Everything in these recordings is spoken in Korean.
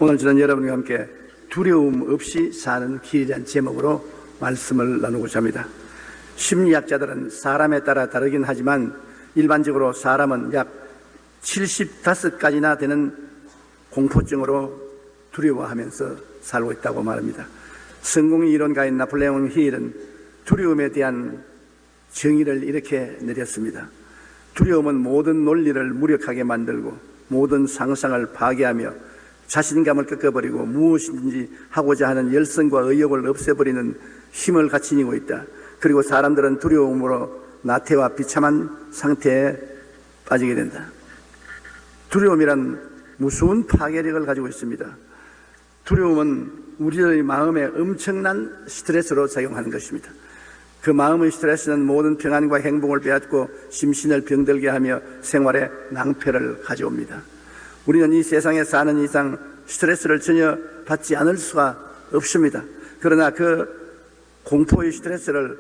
오늘 저는 여러분과 함께 두려움 없이 사는 길이라는 제목으로 말씀을 나누고자 합니다. 심리학자들은 사람에 따라 다르긴 하지만 일반적으로 사람은 약 75가지나 되는 공포증으로 두려워하면서 살고 있다고 말합니다. 성공의 이론가인 나폴레옹 힐은 두려움에 대한 정의를 이렇게 내렸습니다. 두려움은 모든 논리를 무력하게 만들고 모든 상상을 파괴하며 자신감을 꺾어버리고 무엇인지 하고자 하는 열성과 의욕을 없애버리는 힘을 가지고 있다. 그리고 사람들은 두려움으로 나태와 비참한 상태에 빠지게 된다. 두려움이란 무서운 파괴력을 가지고 있습니다. 두려움은 우리의 마음에 엄청난 스트레스로 작용하는 것입니다. 그 마음의 스트레스는 모든 평안과 행복을 빼앗고 심신을 병들게 하며 생활에 낭패를 가져옵니다. 우리는 이 세상에 사는 이상 스트레스를 전혀 받지 않을 수가 없습니다. 그러나 그 공포의 스트레스를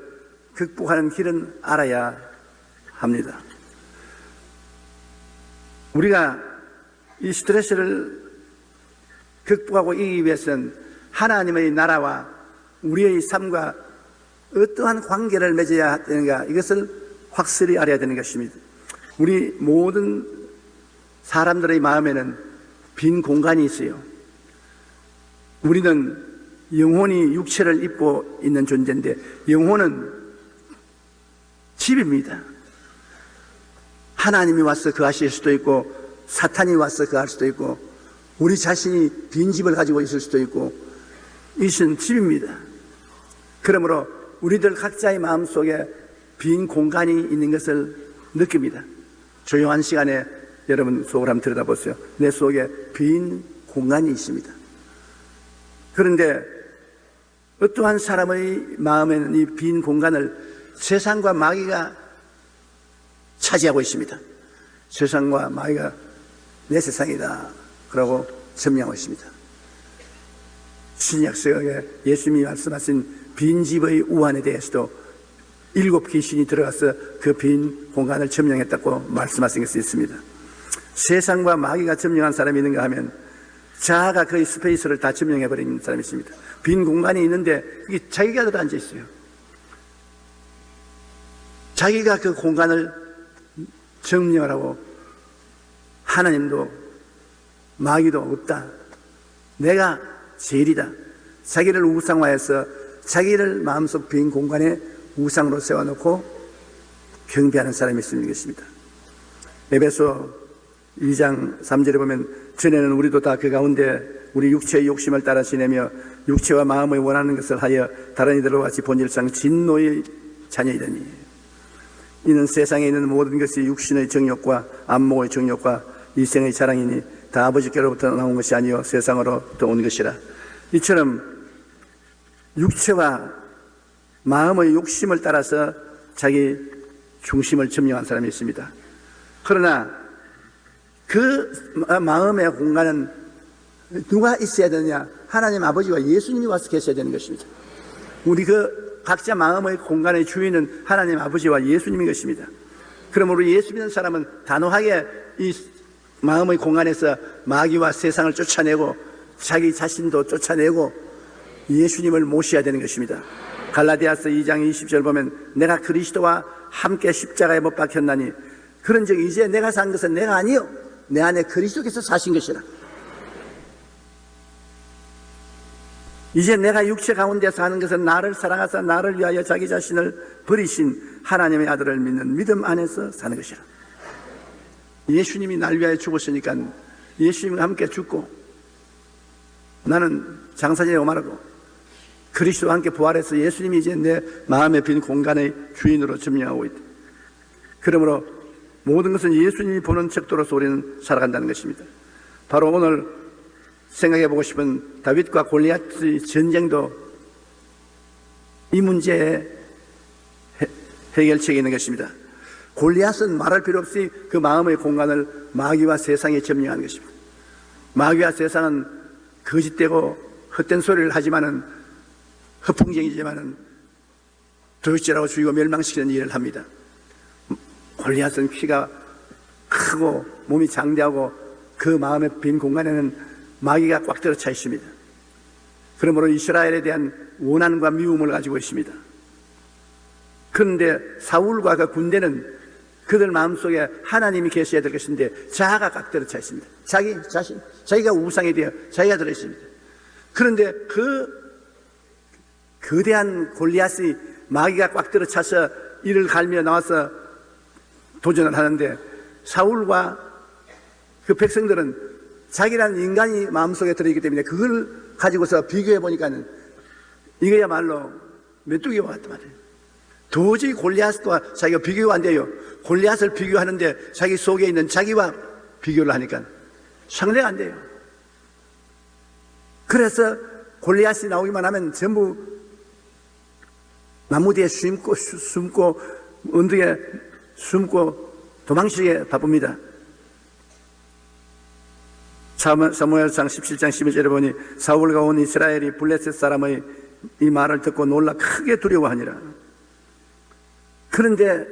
극복하는 길은 알아야 합니다. 우리가 이 스트레스를 극복하고 이기기 위해서는 하나님의 나라와 우리의 삶과 어떠한 관계를 맺어야 되는가, 이것을 확실히 알아야 되는 것입니다. 우리 모든 사람들의 마음에는 빈 공간이 있어요. 우리는 영혼이 육체를 입고 있는 존재인데 영혼은 집입니다. 하나님이 와서 거하실 수도 있고 사탄이 와서 거할 수도 있고 우리 자신이 빈 집을 가지고 있을 수도 있고 이것은 집입니다. 그러므로 우리들 각자의 마음속에 빈 공간이 있는 것을 느낍니다. 조용한 시간에 여러분 속을 한번 들여다보세요. 내 속에 빈 공간이 있습니다. 그런데 어떠한 사람의 마음에는 이 빈 공간을 세상과 마귀가 차지하고 있습니다. 세상과 마귀가 내 세상이다 그러고 점령하고 있습니다. 신약성에 예수님이 말씀하신 빈집의 우환에 대해서도 7 귀신이 들어가서 그 빈 공간을 점령했다고 말씀하신 것이 있습니다. 세상과 마귀가 점령한 사람이 있는가 하면 자아가 그의 스페이스를 다 점령해버린 사람이 있습니다. 빈 공간이 있는데 그게 자기가 들어앉아 있어요. 자기가 그 공간을 점령하라고 하나님도 마귀도 없다. 내가 제일이다. 자기를 우상화해서 자기를 마음속 빈 공간에 우상으로 세워놓고 경배하는 사람이 있는 것입니다. 에베소 2장 3절에 보면 전에는 우리도 다 그 가운데 우리 육체의 욕심을 따라 지내며 육체와 마음의 원하는 것을 하여 다른 이들과 같이 본질상 진노의 자녀이더니 이는 세상에 있는 모든 것이 육신의 정욕과 안목의 정욕과 이생의 자랑이니 다 아버지께로부터 나온 것이 아니요 세상으로부터 온 것이라. 이처럼 육체와 마음의 욕심을 따라서 자기 중심을 점령한 사람이 있습니다. 그러나 그 마음의 공간은 누가 있어야 되느냐? 하나님 아버지와 예수님이 와서 계셔야 되는 것입니다. 우리 그 각자 마음의 공간의 주인은 하나님 아버지와 예수님인 것입니다. 그러므로 예수 믿는 사람은 단호하게 이 마음의 공간에서 마귀와 세상을 쫓아내고 자기 자신도 쫓아내고 예수님을 모셔야 되는 것입니다. 갈라디아서 2장 20절 보면 내가 그리스도와 함께 십자가에 못 박혔나니 그런즉 이제 내가 산 것은 내가 아니요 내 안에 그리스도께서 사신 것이라. 이제 내가 육체 가운데 사는 것은 나를 사랑하사 나를 위하여 자기 자신을 버리신 하나님의 아들을 믿는 믿음 안에서 사는 것이라. 예수님이 날 위하여 죽었으니까 예수님과 함께 죽고 나는 장사진에 오만하고 그리스도와 함께 부활해서 예수님이 이제 내 마음의 빈 공간의 주인으로 점령하고 있다. 그러므로 모든 것은 예수님이 보는 척도로서 우리는 살아간다는 것입니다. 바로 오늘 생각해 보고 싶은 다윗과 골리앗의 전쟁도 이 문제의 해결책이 있는 것입니다. 골리앗은 말할 필요 없이 그 마음의 공간을 마귀와 세상에 점령하는 것입니다. 마귀와 세상은 거짓되고 헛된 소리를 하지만은 허풍쟁이지만은 도둑질하고 죽이고 멸망시키는 일을 합니다. 골리앗은 키가 크고 몸이 장대하고 그 마음의 빈 공간에는 마귀가 꽉 들어차 있습니다. 그러므로 이스라엘에 대한 원한과 미움을 가지고 있습니다. 그런데 사울과 그 군대는 그들 마음속에 하나님이 계셔야 될 것인데 자아가 꽉 들어차 있습니다. 자기가 우상이 되어 자기가 들어있습니다. 그런데 그 거대한 골리앗이 마귀가 꽉 들어차서 이를 갈며 나와서 도전을 하는데 사울과 그 백성들은 자기라는 인간이 마음속에 들어있기 때문에 그걸 가지고서 비교해 보니까 이거야말로 메뚜기와 같단 말이에요. 도저히 골리앗과 자기가 비교가 안 돼요. 골리앗을 비교하는데 자기 속에 있는 자기와 비교를 하니까 상대가 안 돼요. 그래서 골리앗이 나오기만 하면 전부 나무 뒤에 숨고 언덕에 숨고 도망치기에 바쁩니다. 사무엘상 17장 11절에 보니 사울과 온 이스라엘이 블레셋 사람의 이 말을 듣고 놀라 크게 두려워하니라. 그런데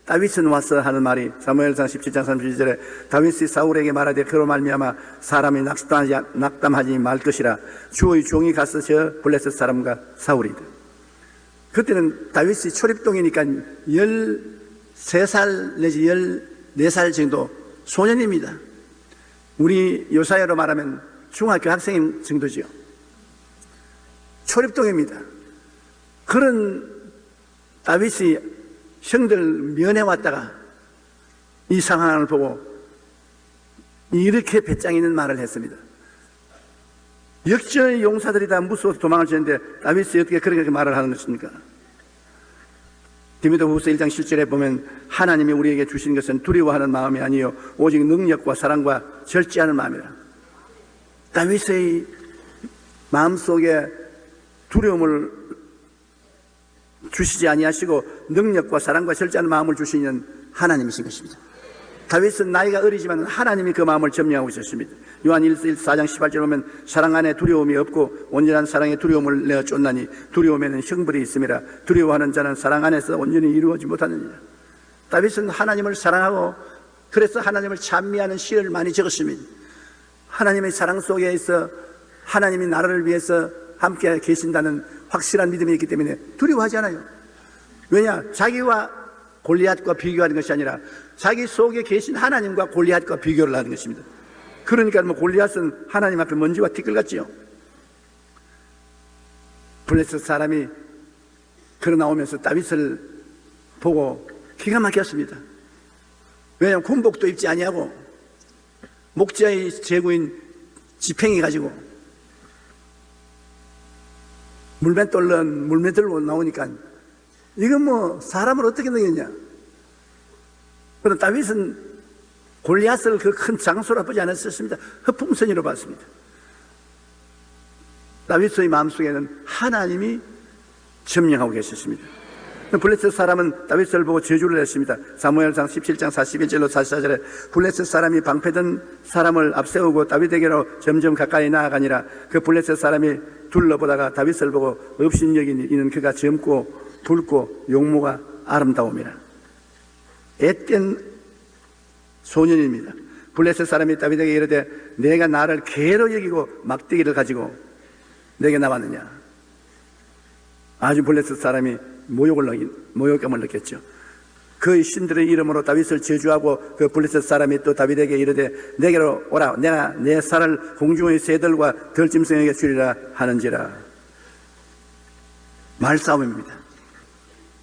다윗은 와서 하는 말이 사무엘상 17장 32절에 다윗이 사울에게 말하되 그로 말미암아 사람이 낙담하지 말 것이라 주의 종이 가서 저 블레셋 사람과 싸우리다. 그때는 다윗이 초립동이니까 13살 내지 14살 정도 소년입니다. 우리 요사야로 말하면 중학교 학생 정도죠. 초립동입니다. 그런 다윗이 형들 면회 왔다가 이 상황을 보고 이렇게 배짱 있는 말을 했습니다. 역전의 용사들이 다 무서워서 도망을 치는데 다윗이 어떻게 그렇게 말을 하는 것입니까? 디모데후서 1장 7절에 보면 하나님이 우리에게 주신 것은 두려워하는 마음이 아니요 오직 능력과 사랑과 절제하는 마음이라. 다윗의 마음속에 두려움을 주시지 아니하시고 능력과 사랑과 절제하는 마음을 주시는 하나님이신 것입니다. 다윗은 나이가 어리지만 하나님이 그 마음을 점령하고 있었습니다. 요한 4장 18절에 보면 사랑 안에 두려움이 없고 온전한 사랑의 두려움을 내어 쫓나니 두려움에는 형벌이 있음이라. 두려워하는 자는 사랑 안에서 온전히 이루어지지 못하느니라. 다윗은 하나님을 사랑하고 그래서 하나님을 찬미하는 시를 많이 적었습니다. 하나님의 사랑 속에 있어 하나님이 나라를 위해서 함께 계신다는 확실한 믿음이 있기 때문에 두려워하지 않아요. 왜냐? 자기와 골리앗과 비교하는 것이 아니라 자기 속에 계신 하나님과 골리앗과 비교를 하는 것입니다. 그러니까 골리앗은 하나님 앞에 먼지와 티끌 같지요. 블레셋 사람이 걸어 나오면서 다윗을 보고 기가 막혔습니다. 왜냐하면 군복도 입지 아니하고 목자의 제구인 지팽이 가지고 물매 들고 나오니까 이건 사람을 어떻게 넘겼냐. 그런데 다윗은 골리앗을 그 큰 장소로 보지 않았습니다. 허풍선이로 봤습니다. 다윗의 마음속에는 하나님이 점령하고 계셨습니다. 블레셋 사람은 다윗을 보고 저주를 했습니다. 사무엘상 17장 41절로 44절에 블레셋 사람이 방패든 사람을 앞세우고 다윗에게로 점점 가까이 나아가니라. 그 블레셋 사람이 둘러보다가 다윗을 보고 업신여긴 이는 그가 젊고 붉고 용모가 아름다움이라. 앳된 소년입니다. 블레셋 사람이 다윗에게 이르되 내가 나를 개로 여기고 막대기를 가지고 내게 나왔느냐. 아주 블레셋 사람이 모욕감을 느꼈죠. 그의 신들의 이름으로 다윗을 저주하고 그 블레셋 사람이 또 다윗에게 이르되 내게로 오라. 내가 내 살을 공중의 새들과 들짐승에게 주리라 하는지라. 말싸움입니다.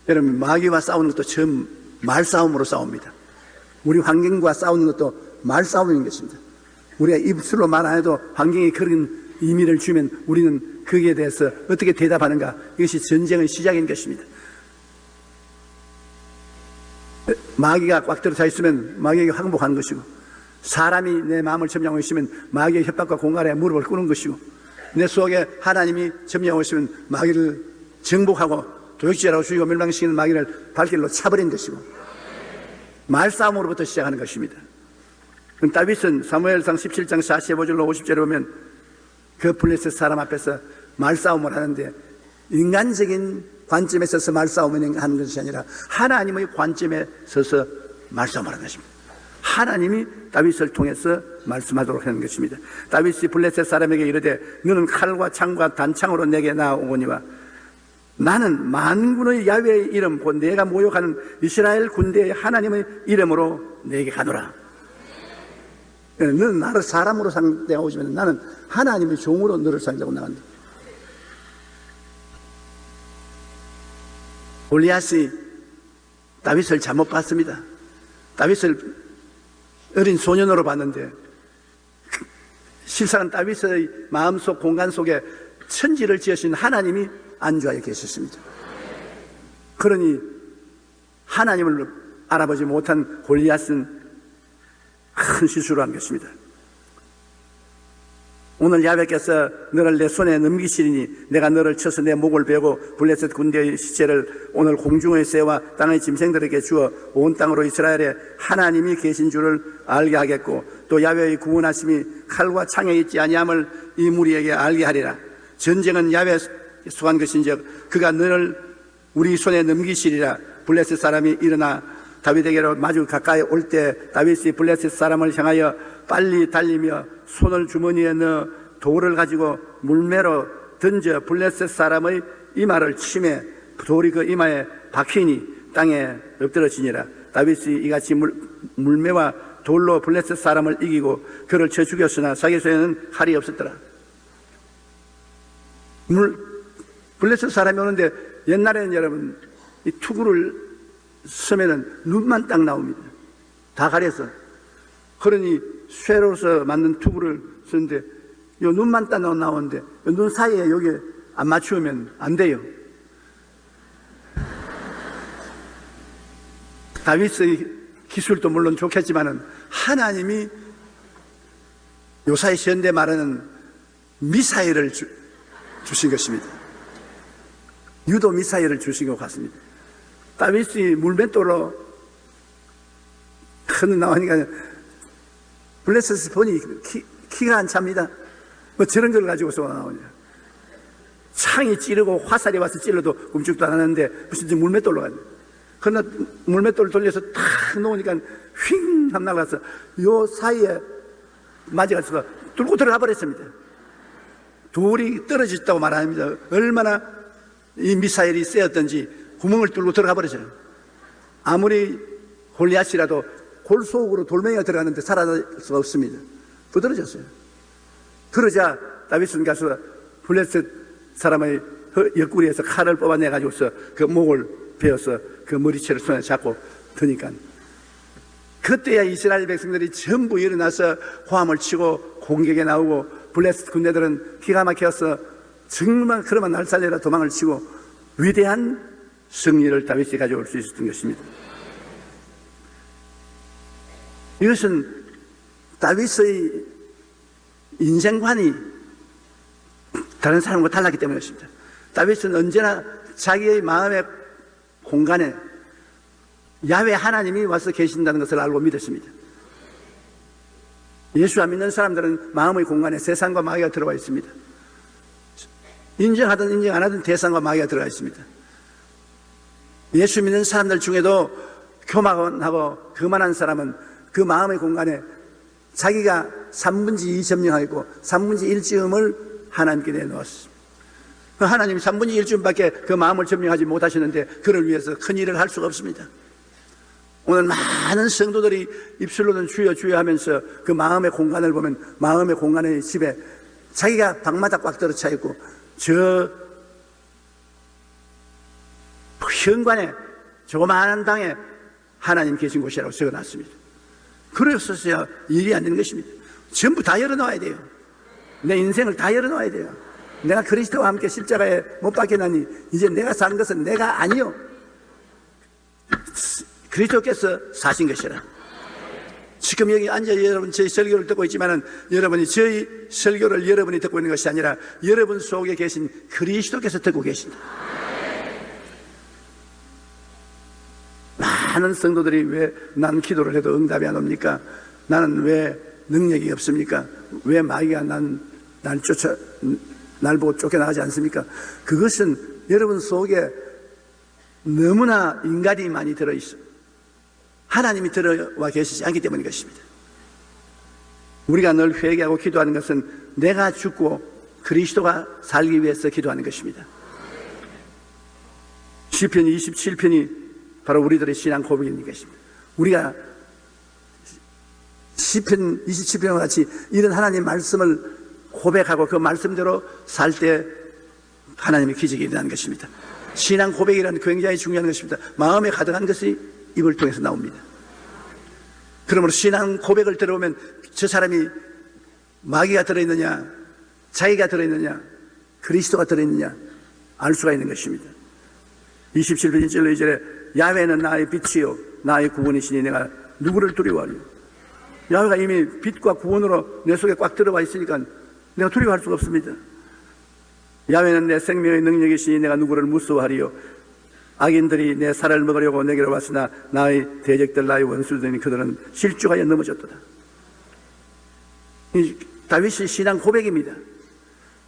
여러분, 마귀와 싸우는 것도 처음 말싸움으로 싸웁니다. 우리 환경과 싸우는 것도 말싸움인 것입니다. 우리가 입술로 말 안 해도 환경이 그런 의미를 주면 우리는 거기에 대해서 어떻게 대답하는가. 이것이 전쟁의 시작인 것입니다. 마귀가 꽉 들어차 있으면 마귀에게 항복하는 것이고, 사람이 내 마음을 점령하고 있으면 마귀의 협박과 공갈에 무릎을 꿇는 것이고, 내 속에 하나님이 점령하고 있으면 마귀를 정복하고 도역질하고 죽이고 멸망시키는 마귀를 발길로 차버린 것이고, 말싸움으로부터 시작하는 것입니다. 다윗은 사무엘상 17장 45절로 50절에 보면 그 블레셋 사람 앞에서 말싸움을 하는데 인간적인 관점에 서서 말싸움을 하는 것이 아니라 하나님의 관점에 서서 말싸움을 하는 것입니다. 하나님이 다윗을 통해서 말씀하도록 하는 것입니다. 다윗이 블레셋 사람에게 이르되 너는 칼과 창과 단창으로 내게 나아오거니와 나는 만군의 야훼의 이름 곧 내가 모욕하는 이스라엘 군대의 하나님의 이름으로 내게 가노라. 너는 나를 사람으로 상대하지만 나는 하나님의 종으로 너를 상대하고 나간다. 골리앗이 다윗을 잘못 봤습니다. 다윗을 어린 소년으로 봤는데 실상은 다윗의 마음속 공간 속에 천지를 지으신 하나님이 안주하여 계셨습니다. 그러니 하나님을 알아보지 못한 골리앗은 큰 실수를 한 것입니다. 오늘 야훼께서 너를 내 손에 넘기시리니 내가 너를 쳐서 내 목을 베고 블레셋 군대의 시체를 오늘 공중의 새와 땅의 짐승들에게 주어 온 땅으로 이스라엘에 하나님이 계신 줄을 알게 하겠고 또 야훼의 구원하심이 칼과 창에 있지 아니함을 이 무리에게 알게 하리라. 전쟁은 야훼 속한 것인즉 그가 너를 우리 손에 넘기시리라. 블레셋 사람이 일어나 다윗에게로 마주 가까이 올 때 다윗이 블레셋 사람을 향하여 빨리 달리며 손을 주머니에 넣어 돌을 가지고 물매로 던져 블레셋 사람의 이마를 치매 돌이 그 이마에 박히니 땅에 엎드러지니라. 다윗이 이같이 물매와 돌로 블레셋 사람을 이기고 그를 쳐 죽였으나 자기 손에는 칼이 없었더라. 블레셋 사람이 오는데 옛날에는 여러분 이 투구를 쓰면은 눈만 딱 나옵니다. 다 가려서. 그러니 쇠로서 만든 투구를 쓰는데 요 눈만 딱 나오는데 요 눈 사이에 여기 안 맞추면 안 돼요. 다윗의 기술도 물론 좋겠지만은 하나님이 요사이 현대 말하는 미사일을 주신 것입니다. 유도 미사일을 주신 것 같습니다. 다윗이 물맷돌로 큰 나오니까 블레셋을 보니 키가 안 찹니다. 뭐 저런 걸 가지고서 나오냐. 창이 찌르고 화살이 와서 찔러도 끔찍도 안 하는데 무슨 물맷돌로 가냐. 그러나 물맷돌을 돌려서 탁 놓으니까 휙 하고 날아가서 요 사이에 맞아가지고 뚫고 들어가 버렸습니다. 돌이 떨어졌다고 말합니다. 얼마나 이 미사일이 세었던지 구멍을 뚫고 들어가 버렸어요. 아무리 골리앗이라도 골 속으로 돌멩이가 들어가는데 살아날 수가 없습니다. 부드러졌어요. 그러자 다윗은 가서 블레셋 사람의 옆구리에서 칼을 뽑아내가지고서 그 목을 베어서 그 머리채를 손에 잡고 드니까 그때야 이스라엘 백성들이 전부 일어나서 호함을 치고 공격에 나오고 블레셋 군대들은 기가 막혀서 정말 그러면 날 살려라 도망을 치고 위대한 승리를 다윗이 가져올 수 있었던 것입니다. 이것은 다윗의 인생관이 다른 사람과 달랐기 때문이었습니다. 다윗은 언제나 자기의 마음의 공간에 야훼 하나님이 와서 계신다는 것을 알고 믿었습니다. 예수 안 믿는 사람들은 마음의 공간에 세상과 마귀가 들어와 있습니다. 인정하든 인정 안 하든 대상과 마귀가 들어가 있습니다. 예수 믿는 사람들 중에도 교만하고 거만한 사람은 그 마음의 공간에 자기가 3분의 2 점령하고 3분의 1쯤을 하나님께 내놓았습니다. 하나님이 3분의 1쯤밖에 그 마음을 점령하지 못하시는데 그를 위해서 큰 일을 할 수가 없습니다. 오늘 많은 성도들이 입술로는 주여 주여 하면서 그 마음의 공간을 보면 마음의 공간의 집에 자기가 방마다 꽉 들어차 있고 저 현관에 조그마한 방에 하나님 계신 곳이라고 적어놨습니다. 그래서야 일이 안 되는 것입니다. 전부 다 열어놓아야 돼요. 내 인생을 다 열어놓아야 돼요. 내가 그리스도와 함께 십자가에 못 박혀나니 이제 내가 사는 것은 내가 아니요 그리스도께서 사신 것이라. 지금 여기 앉아 여러분 저희 설교를 듣고 있지만은 여러분이 저희 설교를 여러분이 듣고 있는 것이 아니라 여러분 속에 계신 그리스도께서 듣고 계신다. 많은 성도들이 왜 난 기도를 해도 응답이 안 옵니까? 나는 왜 능력이 없습니까? 왜 마귀가 날 보고 쫓겨나가지 않습니까? 그것은 여러분 속에 너무나 인간이 많이 들어있어. 하나님이 들어와 계시지 않기 때문인 것입니다. 우리가 늘 회개하고 기도하는 것은 내가 죽고 그리스도가 살기 위해서 기도하는 것입니다. 시편 27편이 바로 우리들의 신앙 고백인 것입니다. 우리가 시편 27편과 같이 이런 하나님 말씀을 고백하고 그 말씀대로 살 때 하나님의 기적이 일어나는 것입니다. 신앙 고백이라는 굉장히 중요한 것입니다. 마음에 가득한 것이 입을 통해서 나옵니다. 그러므로 신앙 고백을 들어보면 저 사람이 마귀가 들어있느냐, 자기가 들어있느냐, 그리스도가 들어있느냐 알 수가 있는 것입니다. 27편 1절로 2절에 야훼는 나의 빛이요 나의 구원이시니 내가 누구를 두려워하리요. 야훼가 이미 빛과 구원으로 내 속에 꽉 들어와 있으니까 내가 두려워할 수가 없습니다. 야훼는 내 생명의 능력이시니 내가 누구를 무서워하리요. 악인들이 내 살을 먹으려고 내게로 왔으나 나의 대적들 나의 원수들이니 그들은 실족하여 넘어졌도다. 이 다윗의 신앙 고백입니다.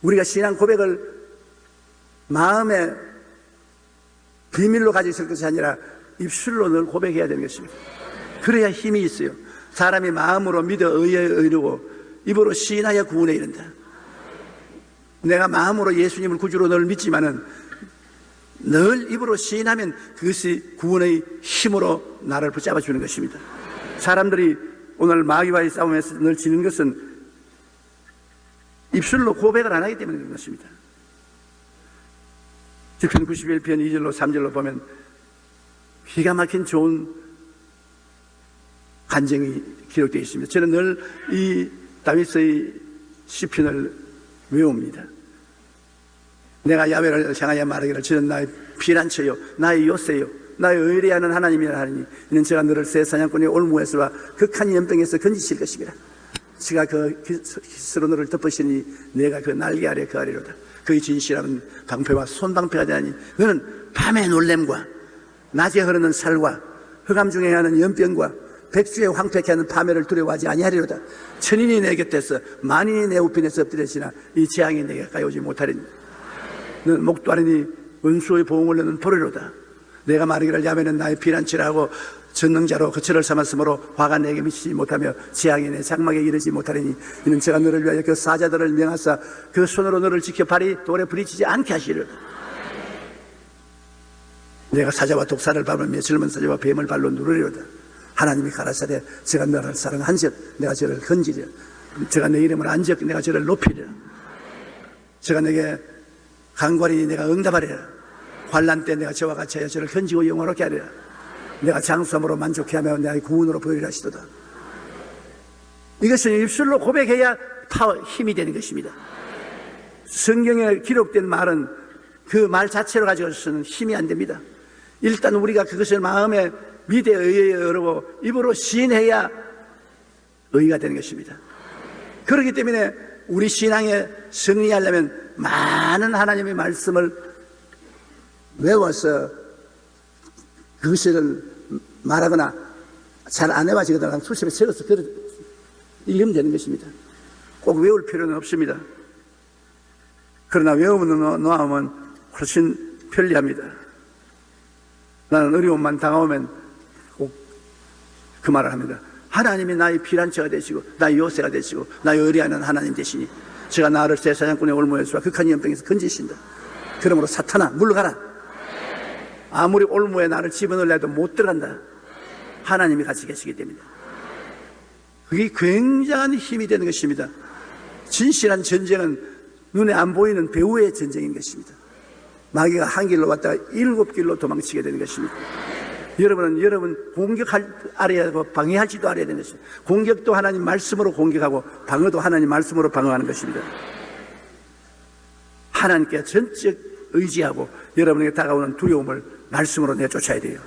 우리가 신앙 고백을 마음에 비밀로 가지고 있을 것이 아니라 입술로 늘 고백해야 되는 것입니다. 그래야 힘이 있어요. 사람이 마음으로 믿어 의에 이르고 입으로 시인하여 구원에 이른다. 내가 마음으로 예수님을 구주로 늘 믿지만은 늘 입으로 시인하면 그것이 구원의 힘으로 나를 붙잡아 주는 것입니다. 사람들이 오늘 마귀와의 싸움에서 늘 지는 것은 입술로 고백을 안 하기 때문에 그런 것입니다. 시편 91편 2절로 3절로 보면 기가 막힌 좋은 간증이 기록되어 있습니다. 저는 늘 이 다윗의 시편을 외웁니다. 내가 야훼를 향하여 말하기를 저는 나의 피난처요 나의 요새요 나의 의뢰하는 하나님이라 하니 이는 제가 너를 새 사냥꾼의 올무에서와 극한 연병에서 건지실 것이니라. 제가 그 스스로 너를 덮으시니 내가 그 날개 아래 그 아래로다. 그의 진실함은 방패와 손방패가 되나니 너는 밤의 놀램과 낮에 흐르는 살과 흑암 중에 하는 연병과 백주에 황폐케 하는 파멸을 두려워하지 아니하리로다. 천인이 내 곁에서 만인이 내 우편에서 엎드려지나 이 재앙이 내게 가까이 오지 못하리니 너는 목도하리니 원수의 보응을 너는 보리로다. 내가 말하기를 야훼는 나의 피난처라 하고 전능자로 거처를 삼았으므로 화가 내게 미치지 못하며 재앙이 내 장막에 이르지 못하리니 이는 제가 너를 위하여 그 사자들을 명하사 그 손으로 너를 지켜 발이 돌에 부딪히지 않게 하시리로다. 내가 사자와 독사를 밟으며 젊은 사자와 뱀을 발로 누르리로다. 하나님이 가라사대 제가 너를 사랑한즉 내가 저를 건지리라. 제가 내 이름을 안즉 내가 저를 높이리라. 제가 내게 간구하리니 내가 응답하리라. 환난 때 내가 저와 같이 하여 저를 건지고 영원롭게 하리라. 내가 장수함으로 만족해 하며 내가 구원으로 보이리라 하시도다. 이것은 입술로 고백해야 힘이 되는 것입니다. 성경에 기록된 말은 그 말 자체로 가지고서는 힘이 안 됩니다. 일단 우리가 그것을 마음에 믿에 의에 여르고 입으로 시인해야 의가 되는 것입니다. 그렇기 때문에 우리 신앙에 승리하려면 많은 하나님의 말씀을 외워서 그것을 말하거나 잘 안 해봐지거나 수십에 적어서 읽으면 되는 것입니다. 꼭 외울 필요는 없습니다. 그러나 외우면 놓으면 훨씬 편리합니다. 나는 어려움만 당하면 꼭 그 말을 합니다. 하나님이 나의 피난처가 되시고 나의 요새가 되시고 나의 의뢰하는 하나님 되시니 제가 나를 새 사냥꾼의 올무에서 극한 연병에서 건지신다. 그러므로 사탄아 물러가라. 아무리 올무에 나를 집어넣으려 해도 못 들어간다. 하나님이 같이 계시기 때문에 그게 굉장한 힘이 되는 것입니다. 진실한 전쟁은 눈에 안 보이는 배후의 전쟁인 것입니다. 마귀가 한 길로 왔다가 7길로 도망치게 되는 것입니다. 여러분은 여러분 공격할 알아야 하고 방해할지도 알아야 되는 것입니다. 공격도 하나님 말씀으로 공격하고 방어도 하나님 말씀으로 방어하는 것입니다. 하나님께 전적 의지하고 여러분에게 다가오는 두려움을 말씀으로 내쫓아야 돼요.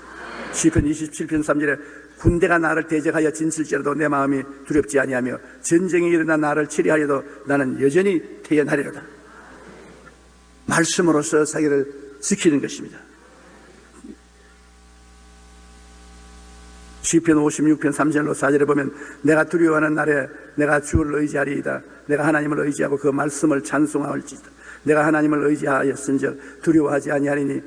시편 27편 3절에 군대가 나를 대적하여 진칠지라도 내 마음이 두렵지 아니하며 전쟁이 일어나 나를 치리하여도 나는 여전히 태어나리로다. 말씀으로서 자기를 지키는 것입니다. 시편 56편 3절로 4절에 보면 내가 두려워하는 날에 내가 주를 의지하리이다. 내가 하나님을 의지하고 그 말씀을 찬송할지이다. 내가 하나님을 의지하였은즉 두려워하지 아니하리니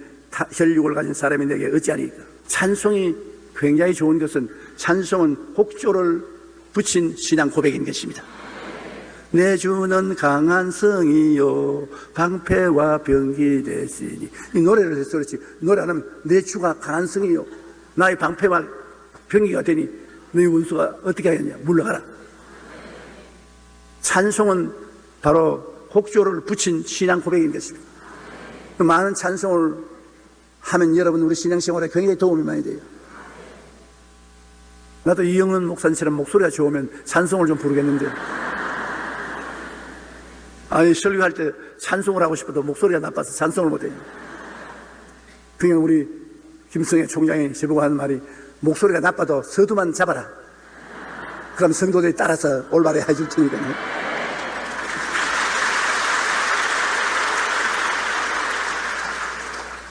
혈육을 가진 사람이 내게 어찌하리이까. 찬송이 굉장히 좋은 것은 찬송은 혹조를 붙인 신앙 고백인 것입니다. 내 주는 강한 성이요 방패와 병기 되시니. 이 노래를 해서 그렇지, 노래 안 하면 내 주가 강한 성이요 나의 방패와 병기가 되니 너희 원수가 어떻게 하겠냐, 물러가라. 찬송은 바로 혹조를 붙인 신앙 고백인 것입니다. 많은 찬송을 하면 여러분 우리 신앙생활에 굉장히 도움이 많이 돼요. 나도 이영은 목사님처럼 목소리가 좋으면 찬송을 좀 부르겠는데, 아니 설교할 때 찬송을 하고 싶어도 목소리가 나빠서 찬송을 못해요. 그냥 우리 김성애 총장이 저보고 하는 말이, 목소리가 나빠도 서두만 잡아라. 그럼 성도들이 따라서 올바르게 해줄 테니까요.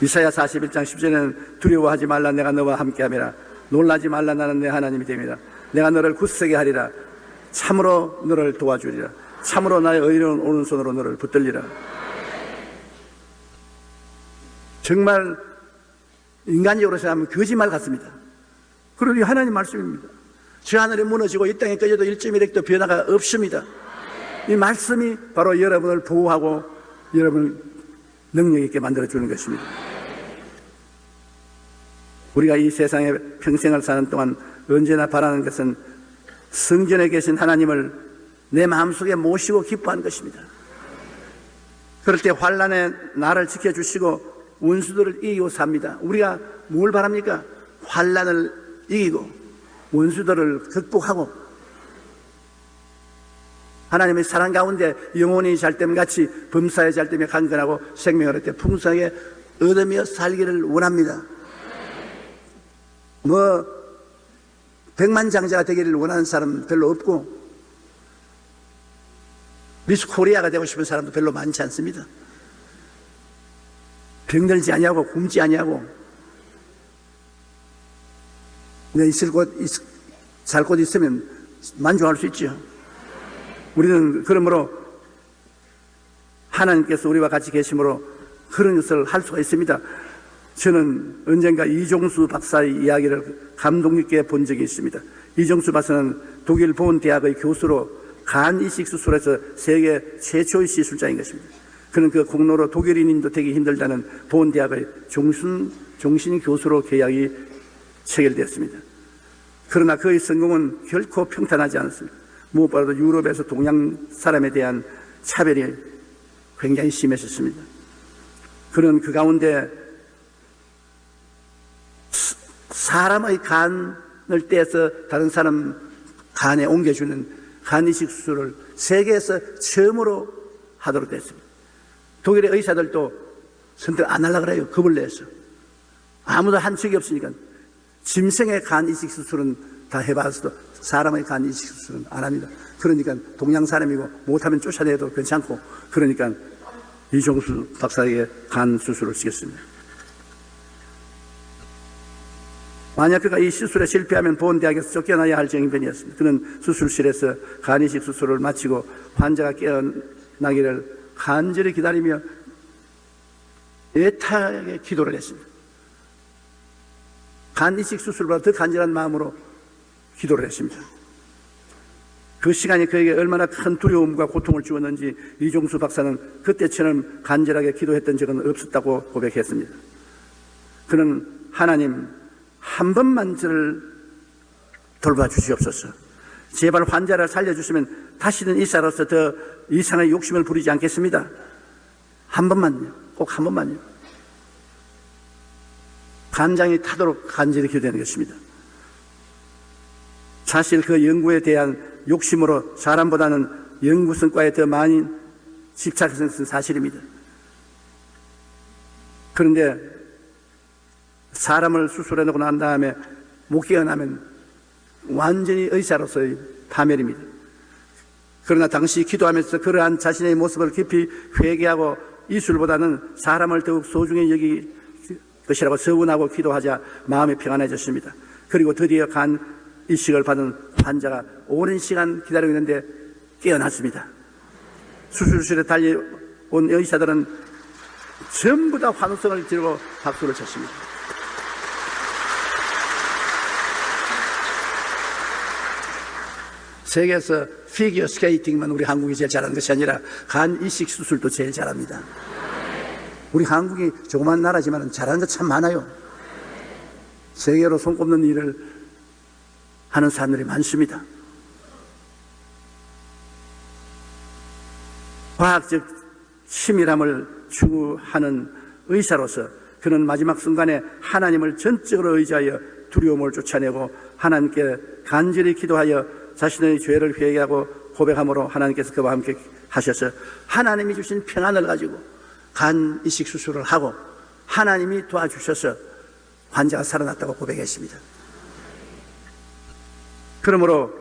이사야 41장 10절에는 두려워하지 말라, 내가 너와 함께함이라. 놀라지 말라, 나는 내 하나님이 됨이라. 내가 너를 굳세게 하리라. 참으로 너를 도와주리라. 참으로 나의 의로운 오른손으로 너를 붙들리라. 정말 인간적으로 생각하면 거짓말 같습니다. 그러니 하나님 말씀입니다. 저 하늘이 무너지고 이 땅에 꺼져도 1.1핵도 변화가 없습니다. 이 말씀이 바로 여러분을 보호하고 여러분을 능력 있게 만들어주는 것입니다. 우리가 이 세상에 평생을 사는 동안 언제나 바라는 것은 성전에 계신 하나님을 내 마음속에 모시고 기뻐하는 것입니다. 그럴 때 환난에 나를 지켜주시고 원수들을 이기고 삽니다. 우리가 뭘 바랍니까? 환난을 이기고 원수들을 극복하고 하나님의 사랑 가운데 영혼이 잘됨같이 범사에 잘되며 강건하고 생명을 얻을 때 풍성하게 얻으며 살기를 원합니다. 백만장자가 되기를 원하는 사람 별로 없고, 미스 코리아가 되고 싶은 사람도 별로 많지 않습니다. 병들지 아니하고 굶지 아니하고 내 살 곳 있으면 만족할 수 있죠. 우리는 그러므로 하나님께서 우리와 같이 계심으로 그런 것을 할 수가 있습니다. 저는 언젠가 이종수 박사의 이야기를 감동 있게 본 적이 있습니다. 이종수 박사는 독일 보온 대학의 교수로 간 이식 수술에서 세계 최초의 시술자인 것입니다. 그는 그 공로로 독일인도 되기 힘들다는 보온 대학의 종신 교수로 계약이 체결되었습니다. 그러나 그의 성공은 결코 평탄하지 않았습니다. 무엇보다도 유럽에서 동양 사람에 대한 차별이 굉장히 심했었습니다. 그는 그 가운데 사람의 간을 떼서 다른 사람 간에 옮겨주는 간이식 수술을 세계에서 처음으로 하도록 됐습니다. 독일의 의사들도 선택 안 하려고 그래요. 겁을 내서. 아무도 한 적이 없으니까. 짐승의 간이식 수술은 다 해봐서도 사람의 간이식 수술은 안 합니다. 그러니까 동양 사람이고 못하면 쫓아내도 괜찮고, 그러니까 이종수 박사에게 간 수술을 시켰습니다. 만약 그가 이 수술에 실패하면 보온대학에서 쫓겨나야 할 정인변이었습니다. 그는 수술실에서 간이식 수술을 마치고 환자가 깨어나기를 간절히 기다리며 애타게 기도를 했습니다. 간이식 수술보다 더 간절한 마음으로 기도를 했습니다. 그 시간이 그에게 얼마나 큰 두려움과 고통을 주었는지 이종수 박사는 그때처럼 간절하게 기도했던 적은 없었다고 고백했습니다. 그는 하나님, 한 번만 저를 돌봐주시옵소서. 제발 환자를 살려주시면 다시는 의사로서 더 이상의 욕심을 부리지 않겠습니다. 한 번만요. 꼭 한 번만요. 간장이 타도록 간절히 기도하는 것입니다. 사실 그 연구에 대한 욕심으로 사람보다는 연구 성과에 더 많이 집착했던 것은 사실입니다. 그런데 사람을 수술해놓고 난 다음에 못 깨어나면 완전히 의사로서의 파멸입니다. 그러나 당시 기도하면서 그러한 자신의 모습을 깊이 회개하고 이술보다는 사람을 더욱 소중히 여기 것이라고 서운하고 기도하자 마음이 평안해졌습니다. 그리고 드디어 간 이식을 받은 환자가 오랜 시간 기다리고 있는데 깨어났습니다. 수술실에 달려온 의사들은 전부 다 환호성을 지르고 박수를 쳤습니다. 세계에서 피겨 스케이팅만 우리 한국이 제일 잘하는 것이 아니라 간 이식 수술도 제일 잘합니다. 우리 한국이 조그만 나라지만 잘하는 것 참 많아요. 세계로 손꼽는 일을 하는 사람들이 많습니다. 과학적 치밀함을 추구하는 의사로서 그는 마지막 순간에 하나님을 전적으로 의지하여 두려움을 쫓아내고 하나님께 간절히 기도하여 자신의 죄를 회개하고 고백함으로 하나님께서 그와 함께 하셔서 하나님이 주신 평안을 가지고 간 이식 수술을 하고 하나님이 도와주셔서 환자가 살아났다고 고백했습니다. 그러므로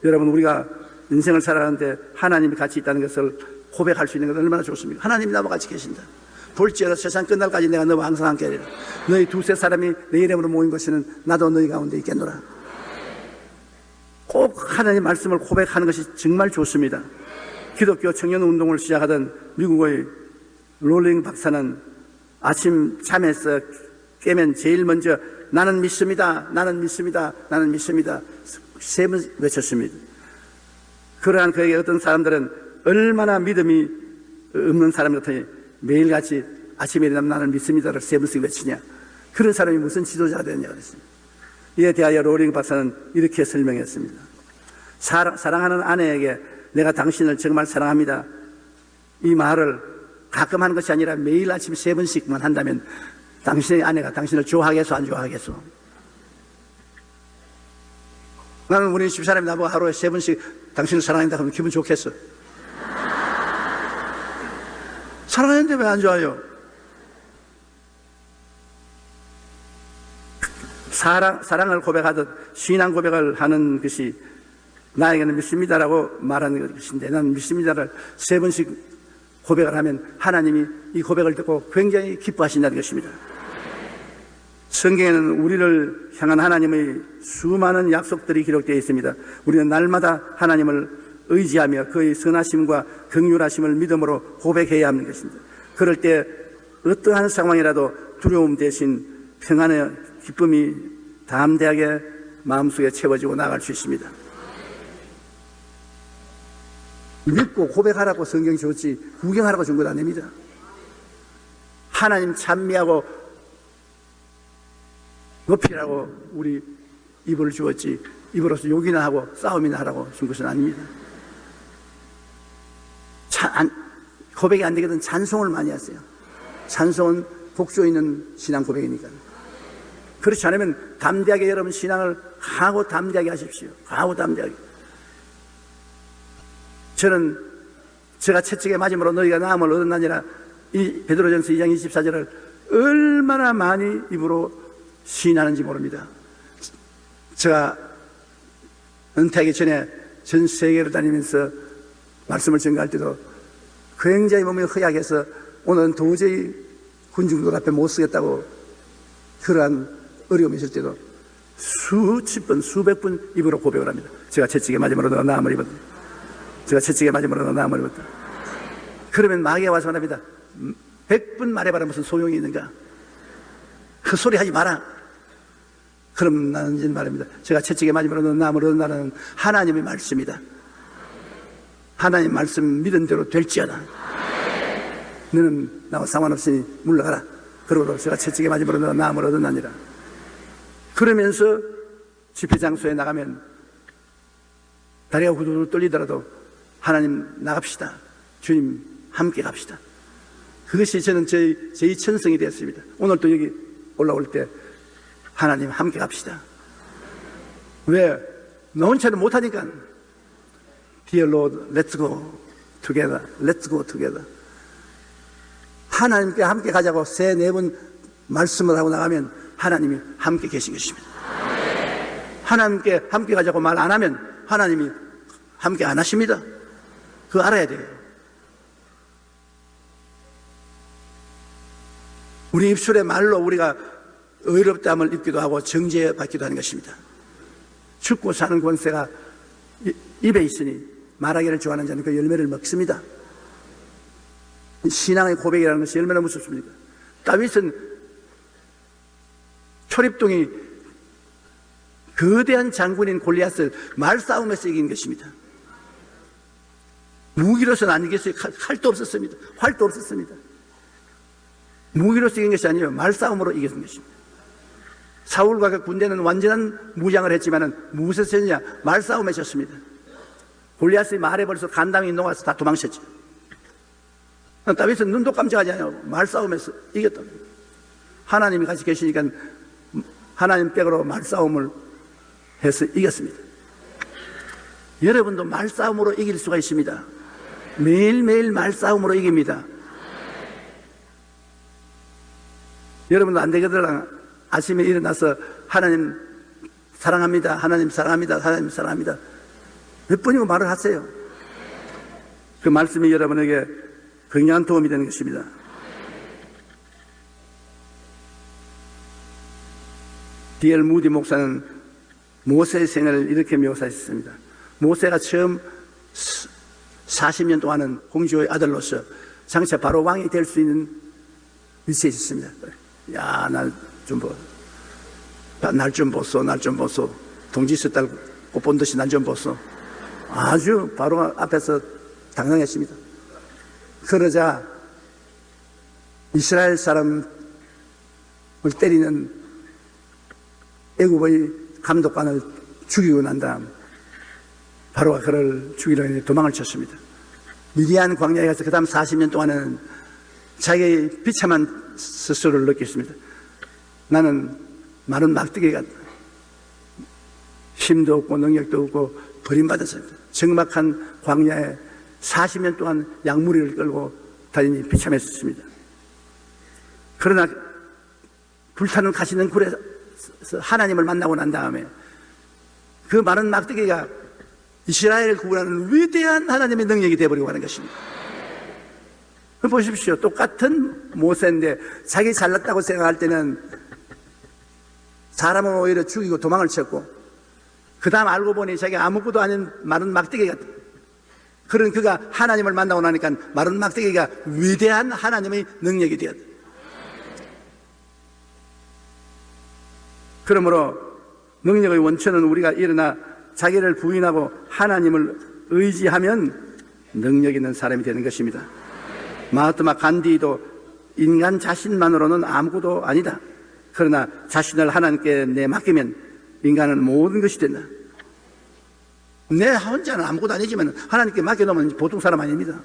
여러분, 우리가 인생을 살아가는데 하나님이 같이 있다는 것을 고백할 수 있는 것은 얼마나 좋습니까? 하나님이 나와 같이 계신다. 볼지어다 세상 끝날까지 내가 너와 항상 함께 하리라. 너희 두세 사람이 내 이름으로 모인 것에는 나도 너희 가운데 있겠노라. 꼭 하나님의 말씀을 고백하는 것이 정말 좋습니다. 기독교 청년 운동을 시작하던 미국의 롤링 박사는 아침 잠에서 깨면 제일 먼저 나는 믿습니다, 나는 믿습니다, 나는 믿습니다 세 번 외쳤습니다. 그러한 그에게 어떤 사람들은 얼마나 믿음이 없는 사람 같으니 매일같이 아침에 일어나면 나는 믿습니다를 세 번씩 외치냐, 그런 사람이 무슨 지도자가 되느냐 그랬습니다. 이에 대하여 롤링 박사는 이렇게 설명했습니다. 사랑하는 아내에게 내가 당신을 정말 사랑합니다, 이 말을 가끔 하는 것이 아니라 매일 아침 세 번씩만 한다면 당신의 아내가 당신을 좋아하겠소, 안 좋아하겠소? 나는 우리 집사람이 나보고 하루에 세 번씩 당신을 사랑한다 하면 기분 좋겠어. 사랑하는데 왜 안 좋아요? 사랑을 고백하듯 신앙 고백을 하는 것이 나에게는 믿습니다라고 말하는 것인데, 나는 믿습니다를 세 번씩 고백을 하면 하나님이 이 고백을 듣고 굉장히 기뻐하신다는 것입니다. 성경에는 우리를 향한 하나님의 수많은 약속들이 기록되어 있습니다. 우리는 날마다 하나님을 의지하며 그의 선하심과 긍휼하심을 믿음으로 고백해야 하는 것입니다. 그럴 때 어떠한 상황이라도 두려움 대신 평안의 기쁨이 담대하게 마음속에 채워지고 나갈 수 있습니다. 믿고 고백하라고 성경이 줬지 구경하라고 준 것 아닙니다. 하나님 찬미하고 높이라고 우리 입을 주었지 입으로서 욕이나 하고 싸움이나 하라고 준 것은 아닙니다. 고백이 안 되거든 찬송을 많이 하세요. 찬송은 복조 있는 신앙 고백이니까. 그렇지 않으면 담대하게 여러분 신앙을 하고 담대하게 하십시오. 하고 담대하게. 저는 제가 채찍에 맞음으로 너희가 나음을 얻었나니라, 이 베드로전서 2장 24절을 얼마나 많이 입으로 시인하는지 모릅니다. 제가 은퇴하기 전에 전 세계를 다니면서 말씀을 전가할 때도 굉장히 몸이 허약해서 오늘은 도저히 군중들 앞에 못 쓰겠다고 그러한 어려움이 있을 때도 수십 번, 수백 번 입으로 고백을 합니다. 제가 채찍에 맞음으로 너가 나음을 입었다. 제가 채찍에 맞음으로 너가 나음을 입었다. 그러면 마귀가 와서 말합니다. 100번 말해봐라 무슨 소용이 있는가? 그 소리 하지 마라. 그럼 나는 이제 말합니다. 제가 채찍에 맞으므로 너는 나음을 얻는다는 하나님의 말씀이다. 하나님 말씀 믿은 대로 될지어다. 너는 나와 상관없으니 물러가라. 그러고 제가 채찍에 맞으므로 너는 나음을 얻었나니라. 그러면서 집회장소에 나가면 다리가 후두둑 떨리더라도 하나님 나갑시다. 주님 함께 갑시다. 그것이 저는 제 천성이 되었습니다. 오늘 또 여기 올라올 때 하나님 함께 갑시다. 왜? 너 혼자는 못하니까. Dear Lord, let's go together. Let's go together. 하나님께 함께 가자고 3-4번 말씀을 하고 나가면 하나님이 함께 계신 것입니다. 하나님께 함께 가자고 말 안 하면 하나님이 함께 안 하십니다. 그거 알아야 돼요. 우리 입술의 말로 우리가 의롭다함을 입기도 하고 정죄받기도 하는 것입니다. 죽고 사는 권세가 입에 있으니 말하기를 좋아하는 자는 그 열매를 먹습니다. 신앙의 고백이라는 것이 얼마나 무섭습니까? 다윗은 초립동이 거대한 장군인 골리앗을 말싸움에서 이긴 것입니다. 무기로서는 안 이겼어요. 칼도 없었습니다. 활도 없었습니다. 무기로서 이긴 것이 아니에요. 말싸움으로 이긴 것입니다. 사울과 그 군대는 완전한 무장을 했지만 무엇에서 졌냐? 말싸움에 졌습니다. 골리앗의 말에 벌써 간담이 녹아서 다 도망쳤죠. 다윗은 눈도 깜짝하지 않아요. 말싸움에서 이겼다. 하나님이 같이 계시니까 하나님 백으로 말싸움을 해서 이겼습니다. 여러분도 말싸움으로 이길 수가 있습니다. 매일매일 말싸움으로 이깁니다. 여러분도 안 되거든 아침에 일어나서 하나님 사랑합니다. 하나님 사랑합니다. 하나님 사랑합니다. 몇 번이고 말을 하세요. 그 말씀이 여러분에게 굉장한 도움이 되는 것입니다. D.L. 무디 목사는 모세의 생애를 이렇게 묘사했습니다. 모세가 처음 40년 동안은 공주의 아들로서 장차 바로 왕이 될 수 있는 위치에 있었습니다. 야, 날 좀 보소. 동지 숫달 꽃 본 듯이 날 좀 보소. 아주 바로 앞에서 당당했습니다. 그러자 이스라엘 사람을 때리는 애굽의 감독관을 죽이고 난 다음 바로가 그를 죽이려고 했는데 도망을 쳤습니다. 미디안 광야에 가서 그 다음 40년 동안은 자기의 비참한 스스로를 느꼈습니다. 나는 마른 막대기 같다. 힘도 없고 능력도 없고 버림받았습니다. 적막한 광야에 40년 동안 양무리를 끌고 다니니 비참했습니다. 그러나 불타는 가시는 굴에서 하나님을 만나고 난 다음에 그 마른 막대기가 이스라엘을 구원하는 위대한 하나님의 능력이 되어버리고 하는 것입니다. 보십시오. 똑같은 모세인데 자기 잘났다고 생각할 때는 사람을 오히려 죽이고 도망을 쳤고 그 다음 알고 보니 자기가 아무것도 아닌 마른 막대기 같다. 그런 그가 하나님을 만나고 나니까 마른 막대기가 위대한 하나님의 능력이 되었다. 그러므로 능력의 원천은 우리가 일어나 자기를 부인하고 하나님을 의지하면 능력 있는 사람이 되는 것입니다. 마하트마 간디도 인간 자신만으로는 아무것도 아니다. 그러나 자신을 하나님께 내맡기면 인간은 모든 것이 된다. 내 혼자는 아무것도 아니지만 하나님께 맡겨놓으면 보통 사람 아닙니다.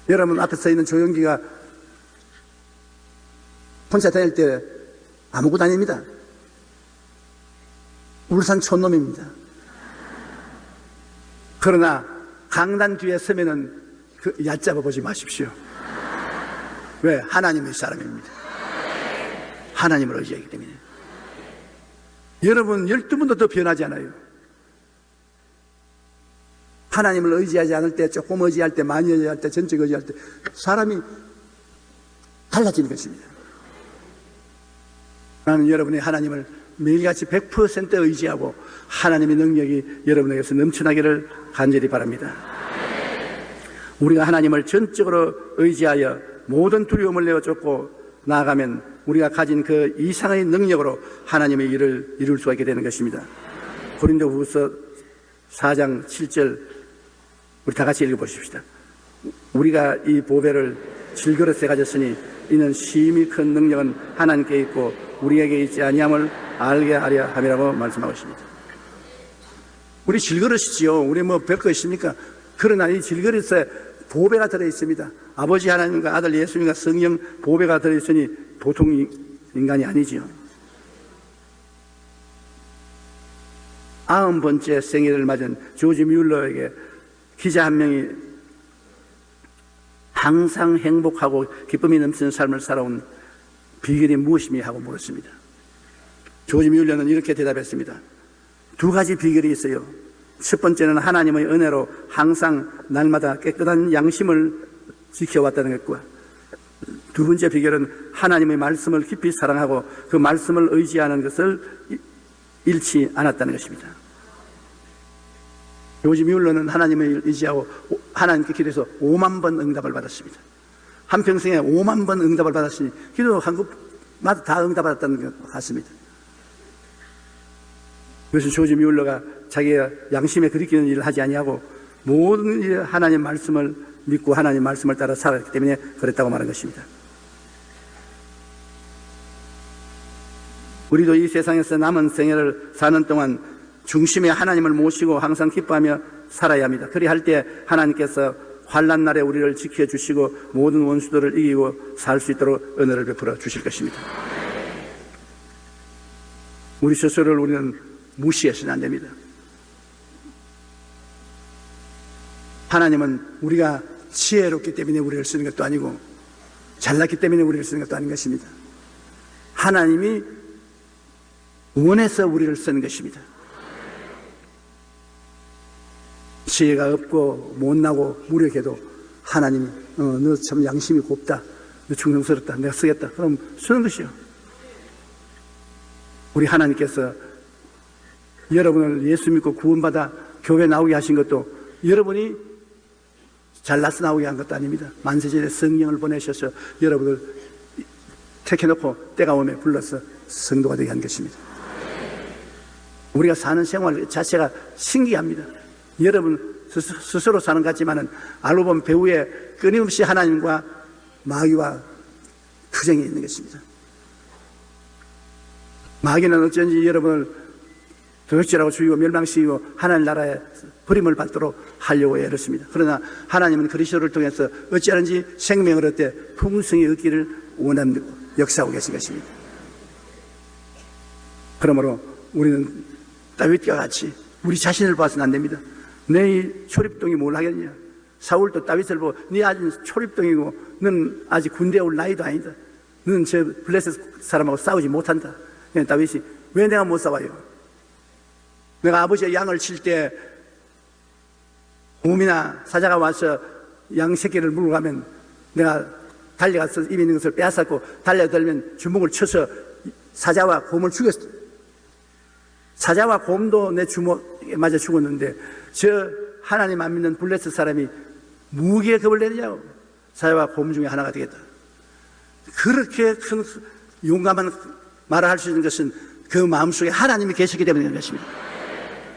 여러분 앞에 서 있는 조영기가 혼자 다닐 때 아무것도 아닙니다. 울산 촌놈입니다. 그러나 강단 뒤에 서면은 얕잡아 보지 마십시오. 왜? 하나님의 사람입니다. 하나님을 의지하기 때문에. 여러분 12분도 더 변하지 않아요. 하나님을 의지하지 않을 때, 조금 의지할 때, 많이 의지할 때, 전적 의지할 때 사람이 달라지는 것입니다. 나는 여러분이 하나님을 매일같이 100% 의지하고 하나님의 능력이 여러분에게서 넘쳐나기를 간절히 바랍니다. 우리가 하나님을 전적으로 의지하여 모든 두려움을 내어쫓고 나아가면 우리가 가진 그 이상의 능력으로 하나님의 일을 이룰 수가 있게 되는 것입니다. 고린도후서 4장 7절 우리 다 같이 읽어보십시다. 우리가 이 보배를 질그릇에 가졌으니 이는 심히 큰 능력은 하나님께 있고 우리에게 있지 아니함을 알게 하려 함이라고 말씀하고 있습니다. 우리 질그릇이지요. 우리 뭐 별거 있습니까? 그러나 이 질그릇에 보배가 들어있습니다. 아버지 하나님과 아들 예수님과 성령 보배가 들어있으니 보통 인간이 아니지요. 90번째 생일을 맞은 조지 뮬러에게 기자 한 명이 항상 행복하고 기쁨이 넘치는 삶을 살아온 비결이 무엇이니 하고 물었습니다. 조지 뮬러는 이렇게 대답했습니다. 2가지 비결이 있어요. 첫 번째는 하나님의 은혜로 항상 날마다 깨끗한 양심을 지켜왔다는 것과 두 번째 비결은 하나님의 말씀을 깊이 사랑하고 그 말씀을 의지하는 것을 잃지 않았다는 것입니다. 조지 뮬러는 하나님을 의지하고 하나님께 기도해서 5만 번 응답을 받았습니다. 한평생에 5만 번 응답을 받았으니 기도 한 것마다 다 응답받았다는 것 같습니다. 이것은 조지 뮬러가 자기가 양심에 그리키는 일을 하지 아니하고 모든 일 하나님 말씀을 믿고 하나님 말씀을 따라 살았기 때문에 그랬다고 말한 것입니다. 우리도 이 세상에서 남은 생애를 사는 동안 중심에 하나님을 모시고 항상 기뻐하며 살아야 합니다. 그리할 때 하나님께서 환난 날에 우리를 지켜주시고 모든 원수들을 이기고 살 수 있도록 은혜를 베풀어 주실 것입니다. 우리 스스로를 우리는 무시해서는 안 됩니다. 하나님은 우리가 지혜롭기 때문에 우리를 쓰는 것도 아니고 잘났기 때문에 우리를 쓰는 것도 아닌 것입니다. 하나님이 원해서 우리를 쓰는 것입니다. 지혜가 없고 못나고 무력해도 하나님이 너 참 양심이 곱다, 너 충성스럽다, 내가 쓰겠다, 그럼 쓰는 것이요. 우리 하나님께서 여러분을 예수 믿고 구원받아 교회 나오게 하신 것도 여러분이 잘나서 나오게 한 것도 아닙니다. 만세전에 성령을 보내셔서 여러분을 택해놓고 때가 오면 불러서 성도가 되게 한 것입니다. 우리가 사는 생활 자체가 신기합니다. 여러분 스스로 사는 것 같지만은 알고 보면 배후에 끊임없이 하나님과 마귀와 투쟁이 있는 것입니다. 마귀는 어쩐지 여러분을 도적질하고 죽이고 멸망시키고 하나님 나라에 버림을 받도록 하려고 애썼습니다. 그러나 하나님은 그리스도를 통해서 어찌하든지 생명을 얻되 풍성히 얻기를 원하는 역사하고 계신 것입니다. 그러므로 우리는 다윗과 같이 우리 자신을 봐서는 안 됩니다. 내 초립동이 뭘 하겠냐. 사울도 다윗을 보고 네 아직 초립동이고 넌 아직 군대에 올 나이도 아니다. 너는 저 블레셋 사람하고 싸우지 못한다. 그냥 다윗이 왜 내가 못 싸워요? 내가 아버지의 양을 칠 때 곰이나 사자가 와서 양 새끼를 물고 가면 내가 달려가서 입에 있는 것을 빼앗았고 달려들면 주먹을 쳐서 사자와 곰을 죽였어. 사자와 곰도 내 주먹에 맞아 죽었는데 저 하나님 안 믿는 블레셋 사람이 무기에 겁을 내느냐고. 사자와 곰 중에 하나가 되겠다. 그렇게 큰 용감한 말을 할 수 있는 것은 그 마음속에 하나님이 계시기 때문에 그런 것입니다.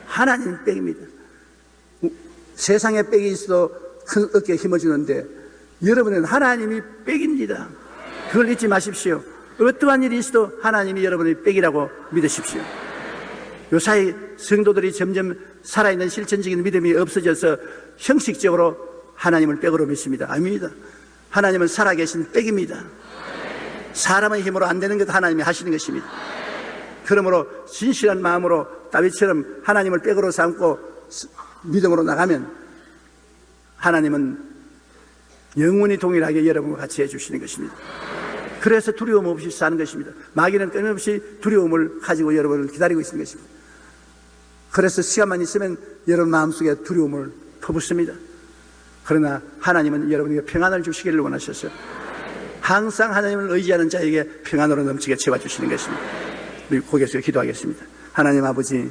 하나님 빽입니다. 세상에 빽이 있어도 큰 어깨에 힘을 주는데 여러분은 하나님이 빽입니다. 그걸 잊지 마십시오. 어떠한 일이 있어도 하나님이 여러분의 빽이라고 믿으십시오. 요사이 성도들이 점점 살아있는 실천적인 믿음이 없어져서 형식적으로 하나님을 빽으로 믿습니다. 아닙니다. 하나님은 살아계신 빽입니다. 사람의 힘으로 안 되는 것 하나님이 하시는 것입니다. 그러므로 진실한 마음으로 다윗처럼 하나님을 빽으로 삼고 믿음으로 나가면 하나님은 영원히 동일하게 여러분과 같이 해주시는 것입니다. 그래서 두려움 없이 사는 것입니다. 마귀는 끊임없이 두려움을 가지고 여러분을 기다리고 있는 것입니다. 그래서 시간만 있으면 여러분 마음속에 두려움을 퍼붓습니다. 그러나 하나님은 여러분에게 평안을 주시기를 원하셔서 항상 하나님을 의지하는 자에게 평안으로 넘치게 채워주시는 것입니다. 우리 고개 숙여 기도하겠습니다. 하나님 아버지,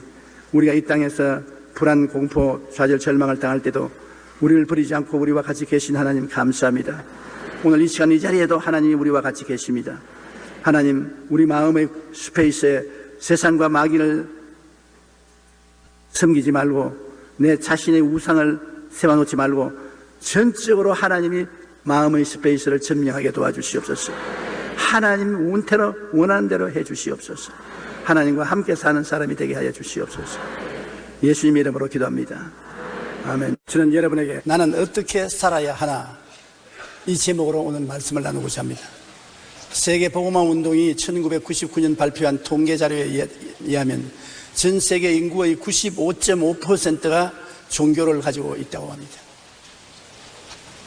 우리가 이 땅에서 불안, 공포, 좌절, 절망을 당할 때도 우리를 버리지 않고 우리와 같이 계신 하나님 감사합니다. 오늘 이 시간 이 자리에도 하나님이 우리와 같이 계십니다. 하나님, 우리 마음의 스페이스에 세상과 마귀를 섬기지 말고 내 자신의 우상을 세워놓지 말고 전적으로 하나님이 마음의 스페이스를 점령하게 도와주시옵소서. 하나님 원태로 원하는 대로 해주시옵소서. 하나님과 함께 사는 사람이 되게 하여 주시옵소서. 예수님 이름으로 기도합니다. 아멘. 저는 여러분에게 나는 어떻게 살아야 하나 이 제목으로 오늘 말씀을 나누고자 합니다. 세계복음화 운동이 1999년 발표한 통계 자료에 의하면 전 세계 인구의 95.5%가 종교를 가지고 있다고 합니다.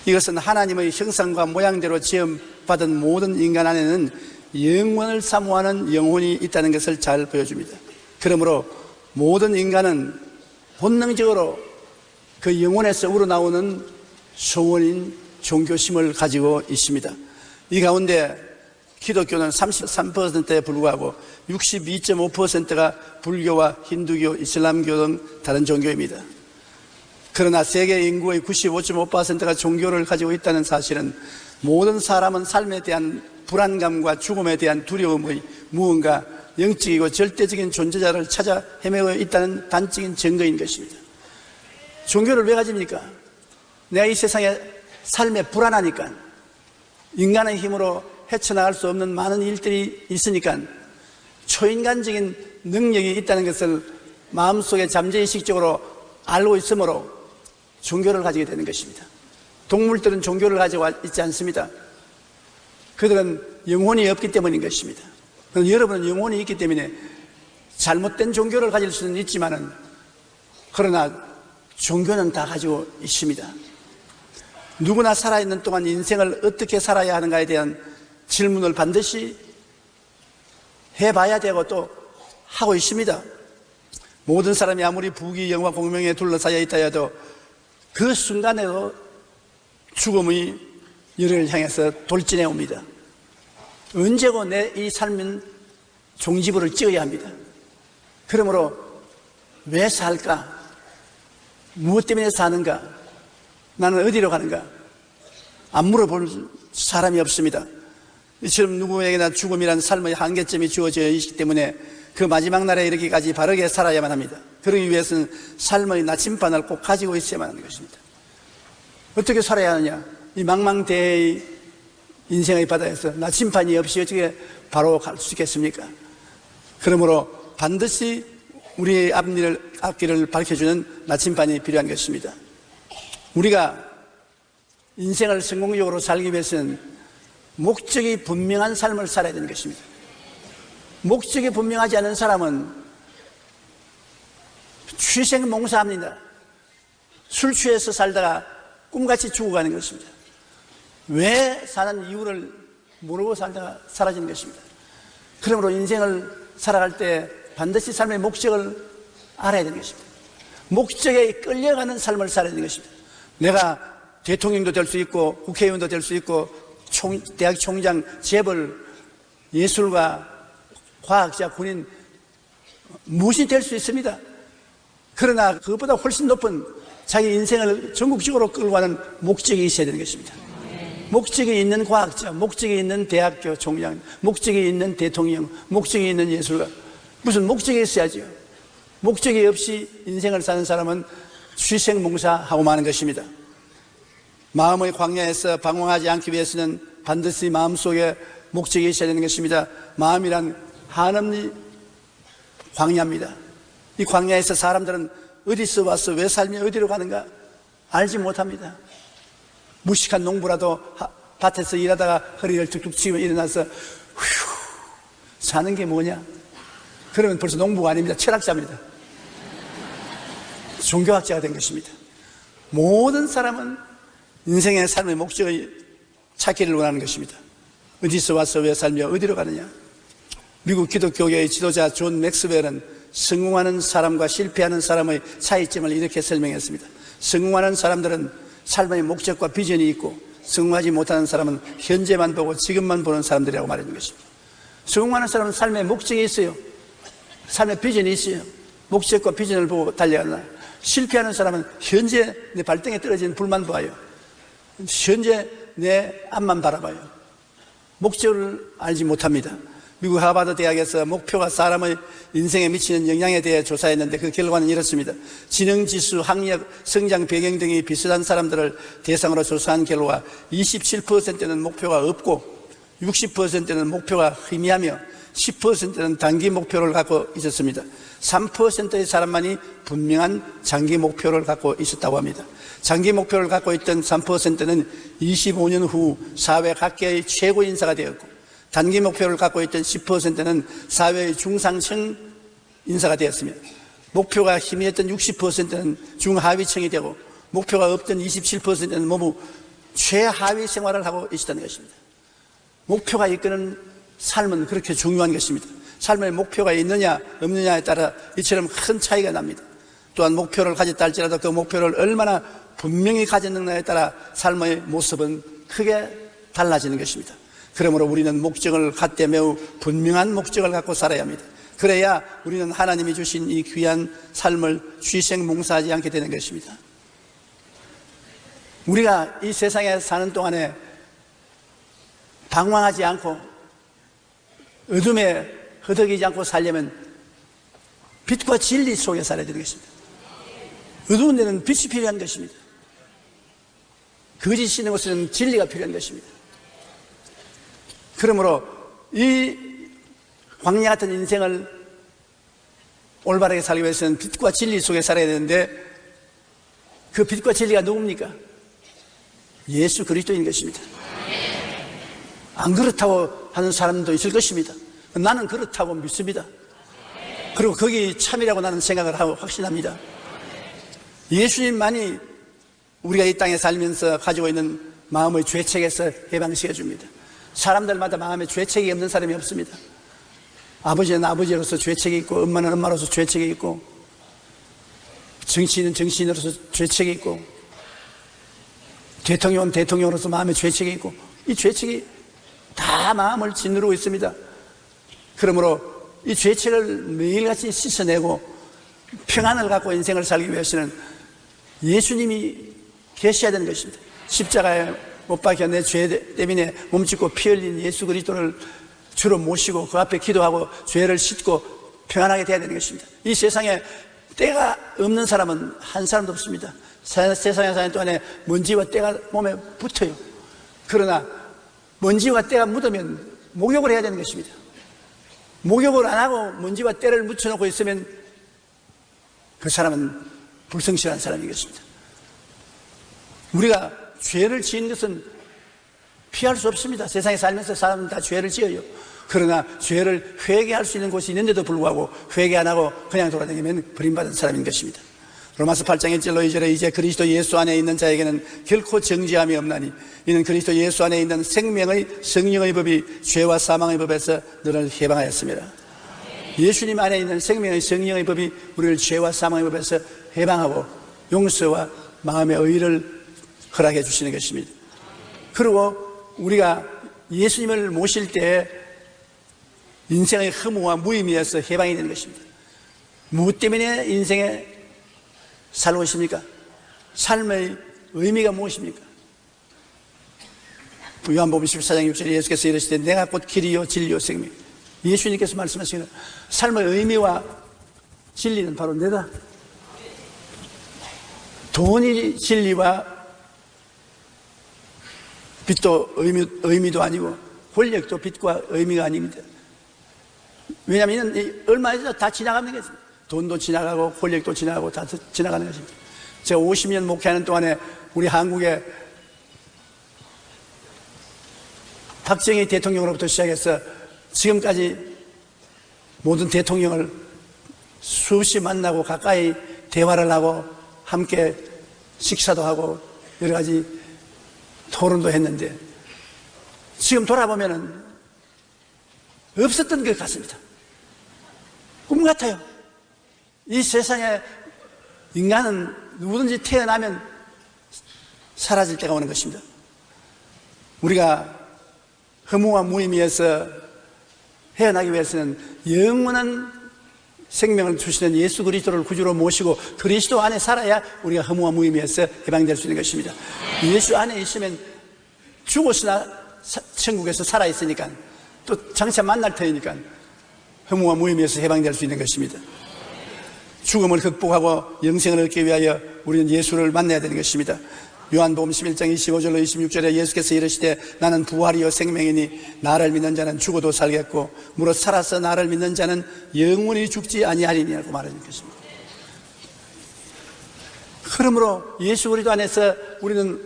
이것은 하나님의 형상과 모양대로 지음받은 모든 인간 안에는 영원을 사모하는 영혼이 있다는 것을 잘 보여줍니다. 그러므로 모든 인간은 본능적으로 그 영혼에서 우러나오는 소원인 종교심을 가지고 있습니다. 이 가운데 기독교는 33%에 불과하고 62.5%가 불교와 힌두교, 이슬람교 등 다른 종교입니다. 그러나 세계 인구의 95.5%가 종교를 가지고 있다는 사실은 모든 사람은 삶에 대한 불안감과 죽음에 대한 두려움의 무언가 영적이고 절대적인 존재자를 찾아 헤매고 있다는 단적인 증거인 것입니다. 종교를 왜 가집니까? 내가 이 세상에 삶에 불안하니까, 인간의 힘으로 헤쳐나갈 수 없는 많은 일들이 있으니까, 초인간적인 능력이 있다는 것을 마음속에 잠재의식적으로 알고 있으므로 종교를 가지게 되는 것입니다. 동물들은 종교를 가지고 있지 않습니다. 그들은 영혼이 없기 때문인 것입니다. 여러분은 영혼이 있기 때문에 잘못된 종교를 가질 수는 있지만은, 그러나 종교는 다 가지고 있습니다. 누구나 살아있는 동안 인생을 어떻게 살아야 하는가에 대한 질문을 반드시 해봐야 되고 또 하고 있습니다. 모든 사람이 아무리 부귀, 영화, 공명에 둘러싸여 있다 해도 그 순간에도 죽음의 열을 향해서 돌진해 옵니다. 언제고 내 이 삶은 종지부를 찍어야 합니다. 그러므로 왜 살까? 무엇 때문에 사는가? 나는 어디로 가는가? 안 물어볼 사람이 없습니다. 이처럼 누구에게나 죽음이란 삶의 한계점이 주어져 있기 때문에 그 마지막 날에 이르기까지 바르게 살아야만 합니다. 그러기 위해서는 삶의 나침반을 꼭 가지고 있어야만 하는 것입니다. 어떻게 살아야 하느냐? 이 망망대해의 인생의 바다에서 나침반이 없이 어떻게 바로 갈 수 있겠습니까? 그러므로 반드시 우리의 앞길을 밝혀주는 나침반이 필요한 것입니다. 우리가 인생을 성공적으로 살기 위해서는 목적이 분명한 삶을 살아야 되는 것입니다. 목적이 분명하지 않은 사람은 취생몽사합니다. 술 취해서 살다가 꿈같이 죽어가는 것입니다. 왜 사는 이유를 모르고 살다가 사라지는 것입니다. 그러므로 인생을 살아갈 때 반드시 삶의 목적을 알아야 되는 것입니다. 목적에 끌려가는 삶을 살아야 되는 것입니다. 내가 대통령도 될 수 있고 국회의원도 될 수 있고 대학 총장, 재벌, 예술가, 과학자, 군인 무엇이 될 수 있습니다. 그러나 그것보다 훨씬 높은 자기 인생을 전국적으로 끌고 가는 목적이 있어야 되는 것입니다. 목적이 있는 과학자, 목적이 있는 대학교 총장, 목적이 있는 대통령, 목적이 있는 예술가, 무슨 목적이 있어야죠. 목적이 없이 인생을 사는 사람은 취생몽사하고 마는 것입니다. 마음의 광야에서 방황하지 않기 위해서는 반드시 마음속에 목적이 있어야 되는 것입니다. 마음이란 한없는 광야입니다. 이 광야에서 사람들은 어디서 와서 왜 살며 어디로 가는가 알지 못합니다. 무식한 농부라도 밭에서 일하다가 허리를 툭툭 치고 일어나서 휴, 사는 게 뭐냐? 그러면 벌써 농부가 아닙니다. 철학자입니다. 종교학자가 된 것입니다. 모든 사람은 인생의 삶의 목적을 찾기를 원하는 것입니다. 어디서 와서 왜 살며 어디로 가느냐? 미국 기독교계의 지도자 존 맥스웰은 성공하는 사람과 실패하는 사람의 차이점을 이렇게 설명했습니다. 성공하는 사람들은 삶의 목적과 비전이 있고, 성공하지 못하는 사람은 현재만 보고 지금만 보는 사람들이라고 말하는 것입니다. 성공하는 사람은 삶의 목적이 있어요. 삶의 비전이 있어요. 목적과 비전을 보고 달려가나. 실패하는 사람은 현재 내 발등에 떨어진 불만 봐요. 현재 내 앞만 바라봐요. 목적을 알지 못합니다. 미국 하버드 대학에서 목표가 사람의 인생에 미치는 영향에 대해 조사했는데 그 결과는 이렇습니다. 지능지수, 학력, 성장 배경 등이 비슷한 사람들을 대상으로 조사한 결과 27%는 목표가 없고 60%는 목표가 희미하며 10%는 단기 목표를 갖고 있었습니다. 3%의 사람만이 분명한 장기 목표를 갖고 있었다고 합니다. 장기 목표를 갖고 있던 3%는 25년 후 사회 각계의 최고 인사가 되었고, 단기 목표를 갖고 있던 10%는 사회의 중상층 인사가 되었습니다. 목표가 희미했던 60%는 중하위층이 되고, 목표가 없던 27%는 모두 최하위 생활을 하고 있었다는 것입니다. 목표가 이끄는 삶은 그렇게 중요한 것입니다. 삶의 목표가 있느냐 없느냐에 따라 이처럼 큰 차이가 납니다. 또한 목표를 가졌다 할지라도 그 목표를 얼마나 분명히 가졌느냐에 따라 삶의 모습은 크게 달라지는 것입니다. 그러므로 우리는 목적을 갖되 매우 분명한 목적을 갖고 살아야 합니다. 그래야 우리는 하나님이 주신 이 귀한 삶을 취생몽사하지 않게 되는 것입니다. 우리가 이 세상에 사는 동안에 방황하지 않고 어둠에 허덕이지 않고 살려면 빛과 진리 속에 살아야 되는 것입니다. 어두운 데는 빛이 필요한 것입니다. 거짓이 있는 곳에는 진리가 필요한 것입니다. 그러므로 이 광야 같은 인생을 올바르게 살기 위해서는 빛과 진리 속에 살아야 되는데, 그 빛과 진리가 누굽니까? 예수 그리스도인 것입니다. 안 그렇다고 하는 사람도 있을 것입니다. 나는 그렇다고 믿습니다. 그리고 거기 참이라고 나는 생각을 하고 확신합니다. 예수님만이 우리가 이 땅에 살면서 가지고 있는 마음의 죄책에서 해방시켜 줍니다. 사람들마다 마음에 죄책이 없는 사람이 없습니다. 아버지는 아버지로서 죄책이 있고, 엄마는 엄마로서 죄책이 있고, 정치인은 정치인으로서 죄책이 있고, 대통령은 대통령으로서 마음에 죄책이 있고, 이 죄책이 다 마음을 짓누르고 있습니다. 그러므로 이 죄책을 매일같이 씻어내고 평안을 갖고 인생을 살기 위해서는 예수님이 계셔야 되는 것입니다. 십자가에 못 박혀 내 죄 때문에 몸짓고 피 흘린 예수 그리스도를 주로 모시고 그 앞에 기도하고 죄를 씻고 평안하게 돼야 되는 것입니다. 이 세상에 때가 없는 사람은 한 사람도 없습니다. 세상에 사는 동안에 먼지와 때가 몸에 붙어요. 그러나 먼지와 때가 묻으면 목욕을 해야 되는 것입니다. 목욕을 안 하고 먼지와 때를 묻혀놓고 있으면 그 사람은 불성실한 사람이겠습니다. 우리가 죄를 지은 것은 피할 수 없습니다. 세상에 살면서 사람은 다 죄를 지어요. 그러나 죄를 회개할 수 있는 곳이 있는데도 불구하고 회개 안 하고 그냥 돌아다니면 버림받은 사람인 것입니다. 로마서 8장 1절로 2절에 이제 그리스도 예수 안에 있는 자에게는 결코 정죄함이 없나니 이는 그리스도 예수 안에 있는 생명의 성령의 법이 죄와 사망의 법에서 너를 해방하였습니다. 예수님 안에 있는 생명의 성령의 법이 우리를 죄와 사망의 법에서 해방하고 용서와 마음의 의를 허락해 주시는 것입니다. 그리고 우리가 예수님을 모실 때 인생의 허무와 무의미에서 해방이 되는 것입니다. 무엇 때문에 인생에 살고 있습니까? 삶의 의미가 무엇입니까? 요한복음 14장 6절에 예수께서 이르시되 내가 곧 길이요 진리요 생명. 예수님께서 말씀하시는 삶의 의미와 진리는 바로 내다. 돈이 진리와 빛도 의미도 아니고 권력도 빛과 의미가 아닙니다. 왜냐하면 얼마에서 다 지나가는 것입니다. 돈도 지나가고 권력도 지나가고 다 지나가는 것입니다. 제가 50년 목회하는 동안에 우리 한국에 박정희 대통령으로부터 시작해서 지금까지 모든 대통령을 수없이 만나고 가까이 대화를 하고 함께 식사도 하고 여러 가지 토론도 했는데 지금 돌아보면 없었던 것 같습니다. 꿈 같아요. 이 세상에 인간은 누구든지 태어나면 사라질 때가 오는 것입니다. 우리가 허무와 무의미에서 헤어나기 위해서는 영원한 생명을 주시는 예수 그리스도를 구주로 모시고 그리스도 안에 살아야 우리가 허무와 무의미에서 해방될 수 있는 것입니다. 예수 안에 있으면 죽었으나 천국에서 살아있으니까 또 장차 만날 터이니까 허무와 무의미에서 해방될 수 있는 것입니다. 죽음을 극복하고 영생을 얻기 위하여 우리는 예수를 만나야 되는 것입니다. 요한복음 11장 25절로 26절에 예수께서 이르시되 나는 부활이요 생명이니 나를 믿는 자는 죽어도 살겠고 무릇 살아서 나를 믿는 자는 영원히 죽지 아니하리니라고 말하는 것입니다. 그러므로 예수 그리스도 안에서 우리는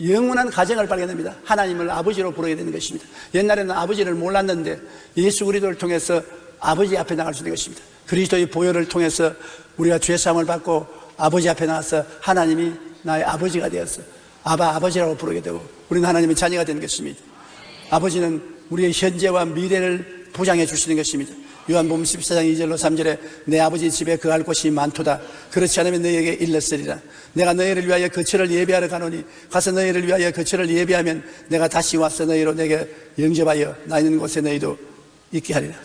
영원한 가정을 발견합니다. 하나님을 아버지로 부르게 되는 것입니다. 옛날에는 아버지를 몰랐는데 예수 그리스도를 통해서 아버지 앞에 나갈 수 있는 것입니다. 그리스도의 보혈을 통해서 우리가 죄사함을 받고 아버지 앞에 나와서 하나님이 나의 아버지가 되어서 아버지라고 부르게 되고 우리는 하나님의 자녀가 되는 것입니다. 아버지는 우리의 현재와 미래를 보장해 주시는 것입니다. 요한복음 14장 2절로 3절에 내 아버지 집에 거할 곳이 많도다. 그렇지 않으면 너희에게 일렀으리라. 내가 너희를 위하여 거처를 예비하러 가노니 가서 너희를 위하여 거처를 예비하면 내가 다시 와서 너희로 내게 영접하여 나 있는 곳에 너희도 있게 하리라.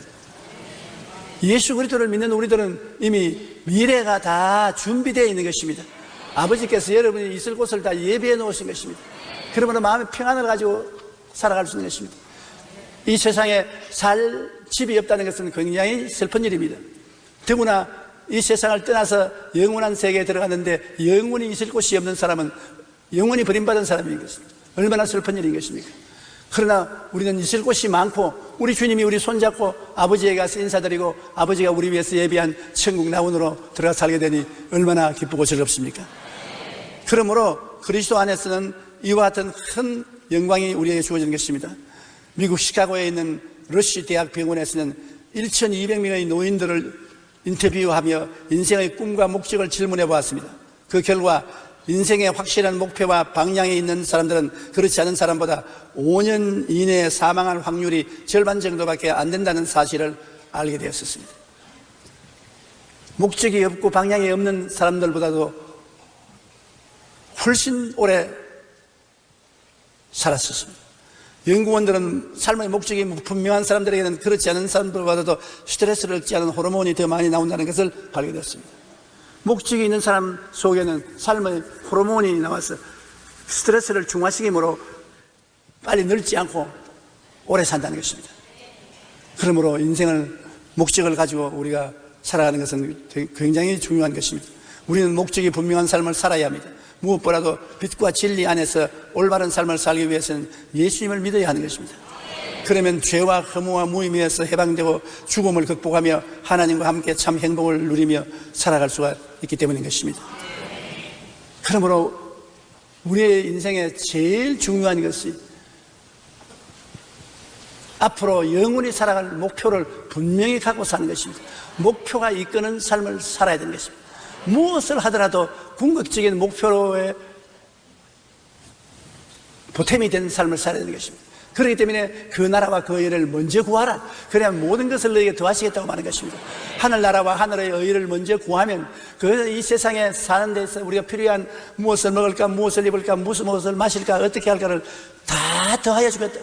예수 그리스도를 믿는 우리들은 이미 미래가 다 준비되어 있는 것입니다. 아버지께서 여러분이 있을 곳을 다 예비해 놓으신 것입니다. 그러므로 마음의 평안을 가지고 살아갈 수 있는 것입니다. 이 세상에 살 집이 없다는 것은 굉장히 슬픈 일입니다. 더구나 이 세상을 떠나서 영원한 세계에 들어갔는데 영원히 있을 곳이 없는 사람은 영원히 버림받은 사람인 것입니다. 얼마나 슬픈 일인 것입니까? 그러나 우리는 있을 곳이 많고 우리 주님이 우리 손잡고 아버지에 가서 인사드리고 아버지가 우리 위해서 예비한 천국 나원으로 들어가 살게 되니 얼마나 기쁘고 즐겁습니까? 그러므로 그리스도 안에서는 이와 같은 큰 영광이 우리에게 주어지는 것입니다. 미국 시카고에 있는 러쉬 대학 병원에서는 1,200명의 노인들을 인터뷰하며 인생의 꿈과 목적을 질문해 보았습니다. 그 결과 인생의 확실한 목표와 방향이 있는 사람들은 그렇지 않은 사람보다 5년 이내에 사망할 확률이 절반 정도밖에 안 된다는 사실을 알게 되었습니다. 목적이 없고 방향이 없는 사람들보다도 훨씬 오래 살았었습니다. 연구원들은 삶의 목적이 분명한 사람들에게는 그렇지 않은 사람들보다도 스트레스를 얻지 않은 호르몬이 더 많이 나온다는 것을 발견했습니다. 목적이 있는 사람 속에는 삶의 호르몬이 나와서 스트레스를 중화시키므로 빨리 늙지 않고 오래 산다는 것입니다. 그러므로 인생을 목적을 가지고 우리가 살아가는 것은 굉장히 중요한 것입니다. 우리는 목적이 분명한 삶을 살아야 합니다. 무엇보다도 빛과 진리 안에서 올바른 삶을 살기 위해서는 예수님을 믿어야 하는 것입니다. 그러면 죄와 허무와 무의미에서 해방되고 죽음을 극복하며 하나님과 함께 참 행복을 누리며 살아갈 수가 있기 때문인 것입니다. 그러므로 우리의 인생에 제일 중요한 것이 앞으로 영원히 살아갈 목표를 분명히 갖고 사는 것입니다. 목표가 이끄는 삶을 살아야 되는 것입니다. 무엇을 하더라도 궁극적인 목표에 보탬이 되는 삶을 살아야 되는 것입니다. 그렇기 때문에 그 나라와 그 의를 먼저 구하라. 그래야 모든 것을 너에게 더하시겠다고 말하는 것입니다. 하늘나라와 하늘의 의를 먼저 구하면 그 이 세상에 사는 데서 우리가 필요한 무엇을 먹을까, 무엇을 입을까, 무엇을 마실까, 어떻게 할까를 다 더하여 주겠다.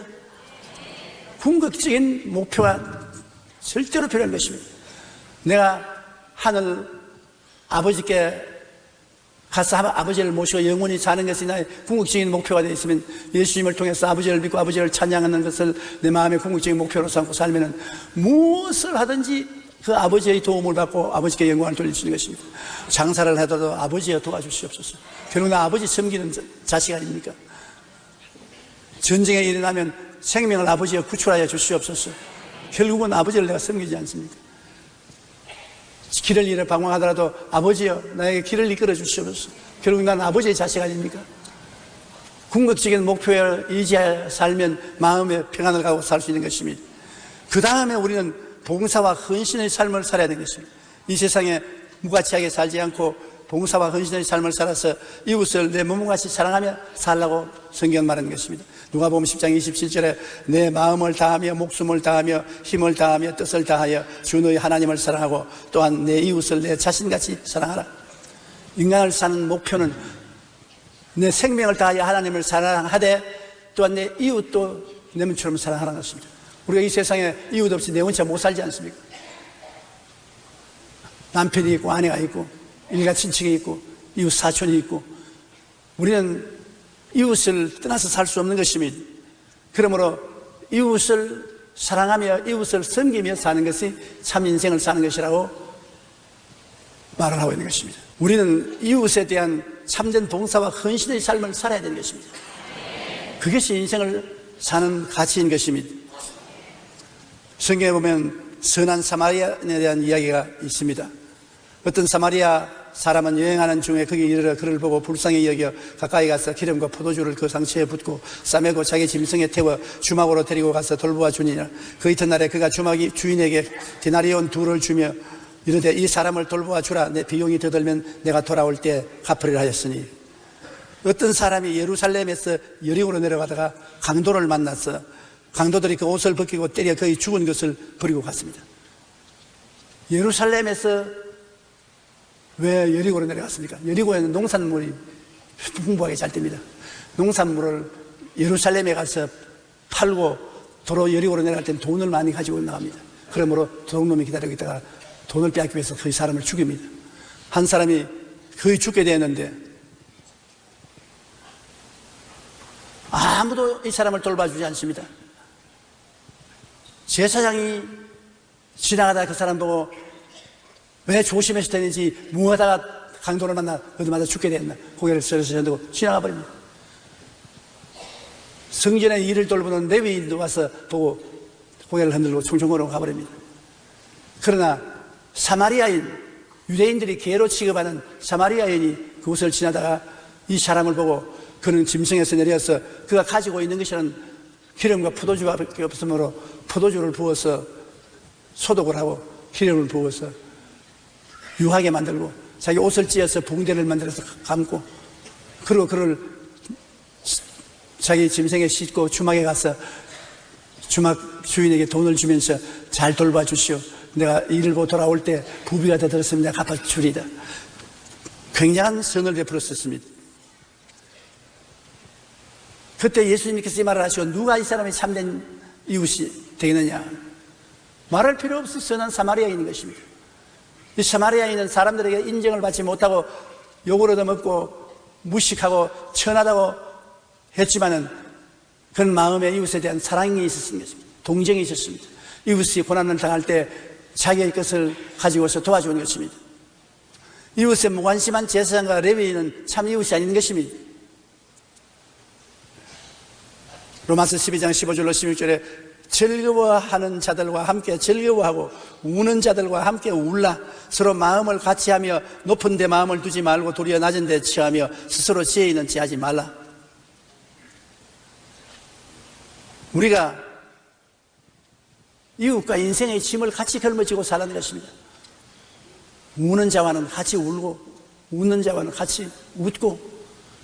궁극적인 목표가 절대로 필요한 것입니다. 내가 하늘 아버지께 가서 아버지를 모시고 영원히 사는 것이 나의 궁극적인 목표가 되어 있으면 예수님을 통해서 아버지를 믿고 아버지를 찬양하는 것을 내 마음의 궁극적인 목표로 삼고 살면 무엇을 하든지 그 아버지의 도움을 받고 아버지께 영광을 돌릴 수 있는 것입니다. 장사를 해도 아버지여 도와주시옵소서. 결국 나 아버지 섬기는 자식 아닙니까? 전쟁이 일어나면 생명을 아버지여 구출하여 주시옵소서. 결국은 아버지를 내가 섬기지 않습니까? 길을 잃어 방황하더라도 아버지여 나에게 길을 이끌어 주시옵소서. 결국 난 아버지의 자식 아닙니까? 궁극적인 목표에 의지하여 살면 마음의 평안을 가지고 살 수 있는 것입니다. 그 다음에 우리는 봉사와 헌신의 삶을 살아야 되는 것입니다. 이 세상에 무가치하게 살지 않고 봉사와 헌신의 삶을 살아서 이웃을 내 몸같이 사랑하며 살라고 성경은 말하는 것입니다. 누가복음 10장 27절에 내 마음을 다하며 목숨을 다하며 힘을 다하며 뜻을 다하여 주 너희 하나님을 사랑하고 또한 내 이웃을 내 자신같이 사랑하라. 인간을 사는 목표는 내 생명을 다하여 하나님을 사랑하되 또한 내 이웃도 내 몸처럼 사랑하라는 것입니다. 우리가 이 세상에 이웃 없이 내 혼자 못 살지 않습니까? 남편이 있고 아내가 있고 일가 친척이 있고 이웃 사촌이 있고 우리는 이웃을 떠나서 살 수 없는 것입니다. 그러므로 이웃을 사랑하며 이웃을 섬기며 사는 것이 참 인생을 사는 것이라고 말을 하고 있는 것입니다. 우리는 이웃에 대한 참된 봉사와 헌신의 삶을 살아야 되는 것입니다. 그것이 인생을 사는 가치인 것입니다. 성경에 보면 선한 사마리아인에 대한 이야기가 있습니다. 어떤 사마리아 사람은 여행하는 중에 거기 이르러 그를 보고 불쌍히 여겨 가까이 가서 기름과 포도주를 그 상처에 붓고 싸매고 자기 짐승에 태워 주막으로 데리고 가서 돌보아 주니라. 그 이튿날에 그가 주인에게 데나리온 2를 주며 이르되 이 사람을 돌보아 주라. 내 비용이 더 들면 내가 돌아올 때 갚으리라 하였으니, 어떤 사람이 예루살렘에서 여리고로 내려가다가 강도를 만나서 강도들이 그 옷을 벗기고 때려 거의 죽은 것을 버리고 갔습니다. 예루살렘에서 왜 여리고로 내려갔습니까? 여리고에는 농산물이 풍부하게 잘 됩니다. 농산물을 예루살렘에 가서 팔고 도로 여리고로 내려갈 때는 돈을 많이 가지고 나갑니다. 그러므로 도둑놈이 기다리고 있다가 돈을 빼앗기 위해서 그 사람을 죽입니다. 한 사람이 거의 죽게 되었는데 아무도 이 사람을 돌봐주지 않습니다. 제사장이 지나가다 그 사람 보고 왜 조심해서 다니지 무하다가 강도를 만나 얻어맞아 죽게 됐나 고개를 서서 흔들고 지나가 버립니다. 성전의 일을 돌보는 레위인도 와서 보고 고개를 흔들고 총총거리고 가버립니다. 그러나 사마리아인, 유대인들이 개로 취급하는 사마리아인이 그곳을 지나다가 이 사람을 보고 그는 짐승에서 내려서 그가 가지고 있는 것이는 기름과 포도주밖에 없으므로 포도주를 부어서 소독을 하고 기름을 부어서 유하게 만들고 자기 옷을 찧어서 붕대를 만들어서 감고 그리고 그를 자기 짐승에 싣고 주막에 가서 주막 주인에게 돈을 주면서 잘 돌봐주시오. 내가 일을 보고 돌아올 때 부비가 더 들었으면 내가 갚아주리다. 굉장한 선을 베풀었었습니다. 그때 예수님께서 이 말을 하시고 누가 이 사람이 참된 이웃이 되겠느냐. 말할 필요 없이 선한 사마리아인인 것입니다. 이 사마리아인은 사람들에게 인정을 받지 못하고 욕을 얻어먹고 무식하고 천하다고 했지만은 그런 마음에 이웃에 대한 사랑이 있었습니다. 동정이 있었습니다. 이웃이 고난을 당할 때 자기의 것을 가지고서 도와주는 것입니다. 이웃의 무관심한 제사장과 레위인은 참 이웃이 아닌 것입니다. 로마서 12장 15절로 16절에 즐거워하는 자들과 함께 즐거워하고 우는 자들과 함께 울라. 서로 마음을 같이하며 높은 데 마음을 두지 말고 도리어 낮은 데 취하며 스스로 지혜 있는 체 하지 말라. 우리가 이웃과 인생의 짐을 같이 걸머쥐고 살아가는 것입니다. 우는 자와는 같이 울고 웃는 자와는 같이 웃고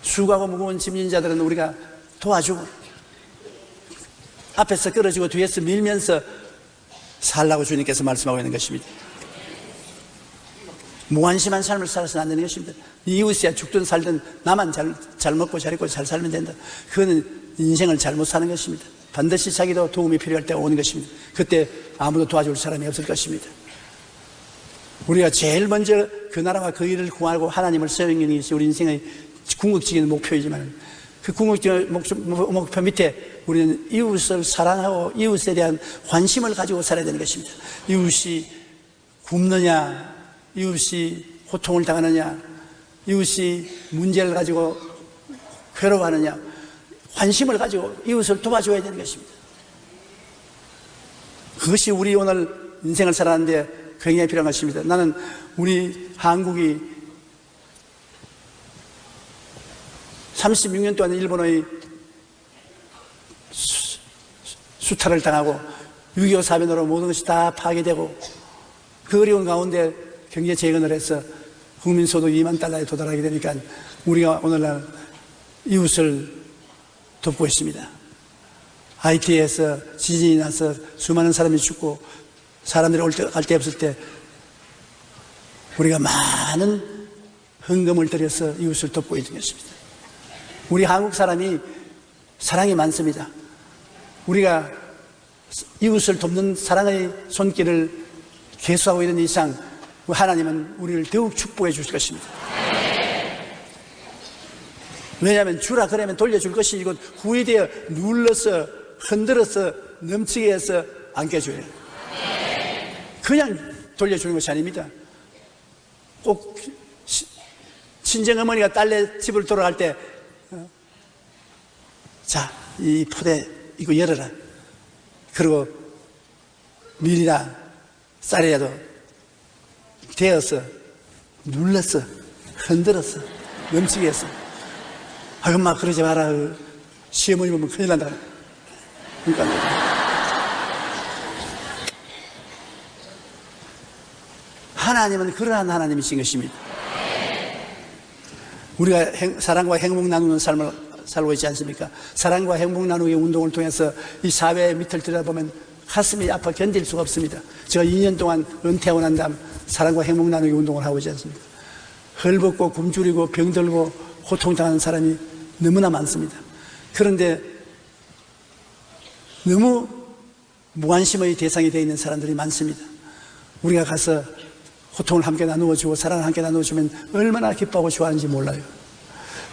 수고하고 무거운 짐진 자들은 우리가 도와주고 앞에서 끌어주고 뒤에서 밀면서 살라고 주님께서 말씀하고 있는 것입니다. 무관심한 삶을 살아서는 안 되는 것입니다. 이웃이야 죽든 살든 나만 잘 먹고 잘 입고 잘 살면 된다. 그거는 인생을 잘못 사는 것입니다. 반드시 자기도 도움이 필요할 때가 오는 것입니다. 그때 아무도 도와줄 사람이 없을 것입니다. 우리가 제일 먼저 그 나라와 그 일을 구하고 하나님을 세우는 것이 우리 인생의 궁극적인 목표이지만 그 궁극적인 목표 밑에 우리는 이웃을 사랑하고 이웃에 대한 관심을 가지고 살아야 되는 것입니다. 이웃이 굶느냐, 이웃이 고통을 당하느냐, 이웃이 문제를 가지고 괴로워하느냐, 관심을 가지고 이웃을 도와줘야 되는 것입니다. 그것이 우리 오늘 인생을 살아가는데 굉장히 필요한 것입니다. 나는 우리 한국이 36년 동안 일본의 수탈을 당하고 6.25 사변으로 모든 것이 다 파괴되고 그 어려운 가운데 경제 재건을 해서 국민소득 2만 달러에 도달하게 되니까 우리가 오늘날 이웃을 돕고 있습니다. 하이티에서 지진이 나서 수많은 사람이 죽고 사람들이 갈 데 없을 때 우리가 많은 헌금을 들여서 이웃을 돕고 있는 것입니다. 우리 한국 사람이 사랑이 많습니다. 우리가 이웃을 돕는 사랑의 손길을 계속하고 있는 이상 하나님은 우리를 더욱 축복해 주실 것입니다. 왜냐하면 주라 그러면 돌려줄 것이 이곳 후회되어 눌러서 흔들어서 넘치게 해서 안겨줘요. 그냥 돌려주는 것이 아닙니다. 꼭 친정어머니가 딸네 집을 돌아갈 때 자, 이 포대 이거 열어라. 그리고 밀이나 쌀이라도 데어서 눌러서 흔들어서 넘치게 해서 엄마 그러지 마라. 시어머니 보면 큰일 난다. 그러니까 하나님은 그러한 하나님이신 것입니다. 우리가 사랑과 행복 나누는 삶을 살고 있지 않습니까? 사랑과 행복 나누기 운동을 통해서 이 사회의 밑을 들여다보면 가슴이 아파 견딜 수가 없습니다. 제가 2년 동안 은퇴하고 난 다음 사랑과 행복 나누기 운동을 하고 있지 않습니까? 헐벗고 굶주리고 병들고 고통당하는 사람이 너무나 많습니다. 그런데 너무 무관심의 대상이 되어 있는 사람들이 많습니다. 우리가 가서 고통을 함께 나누어주고 사랑을 함께 나누어주면 얼마나 기뻐하고 좋아하는지 몰라요.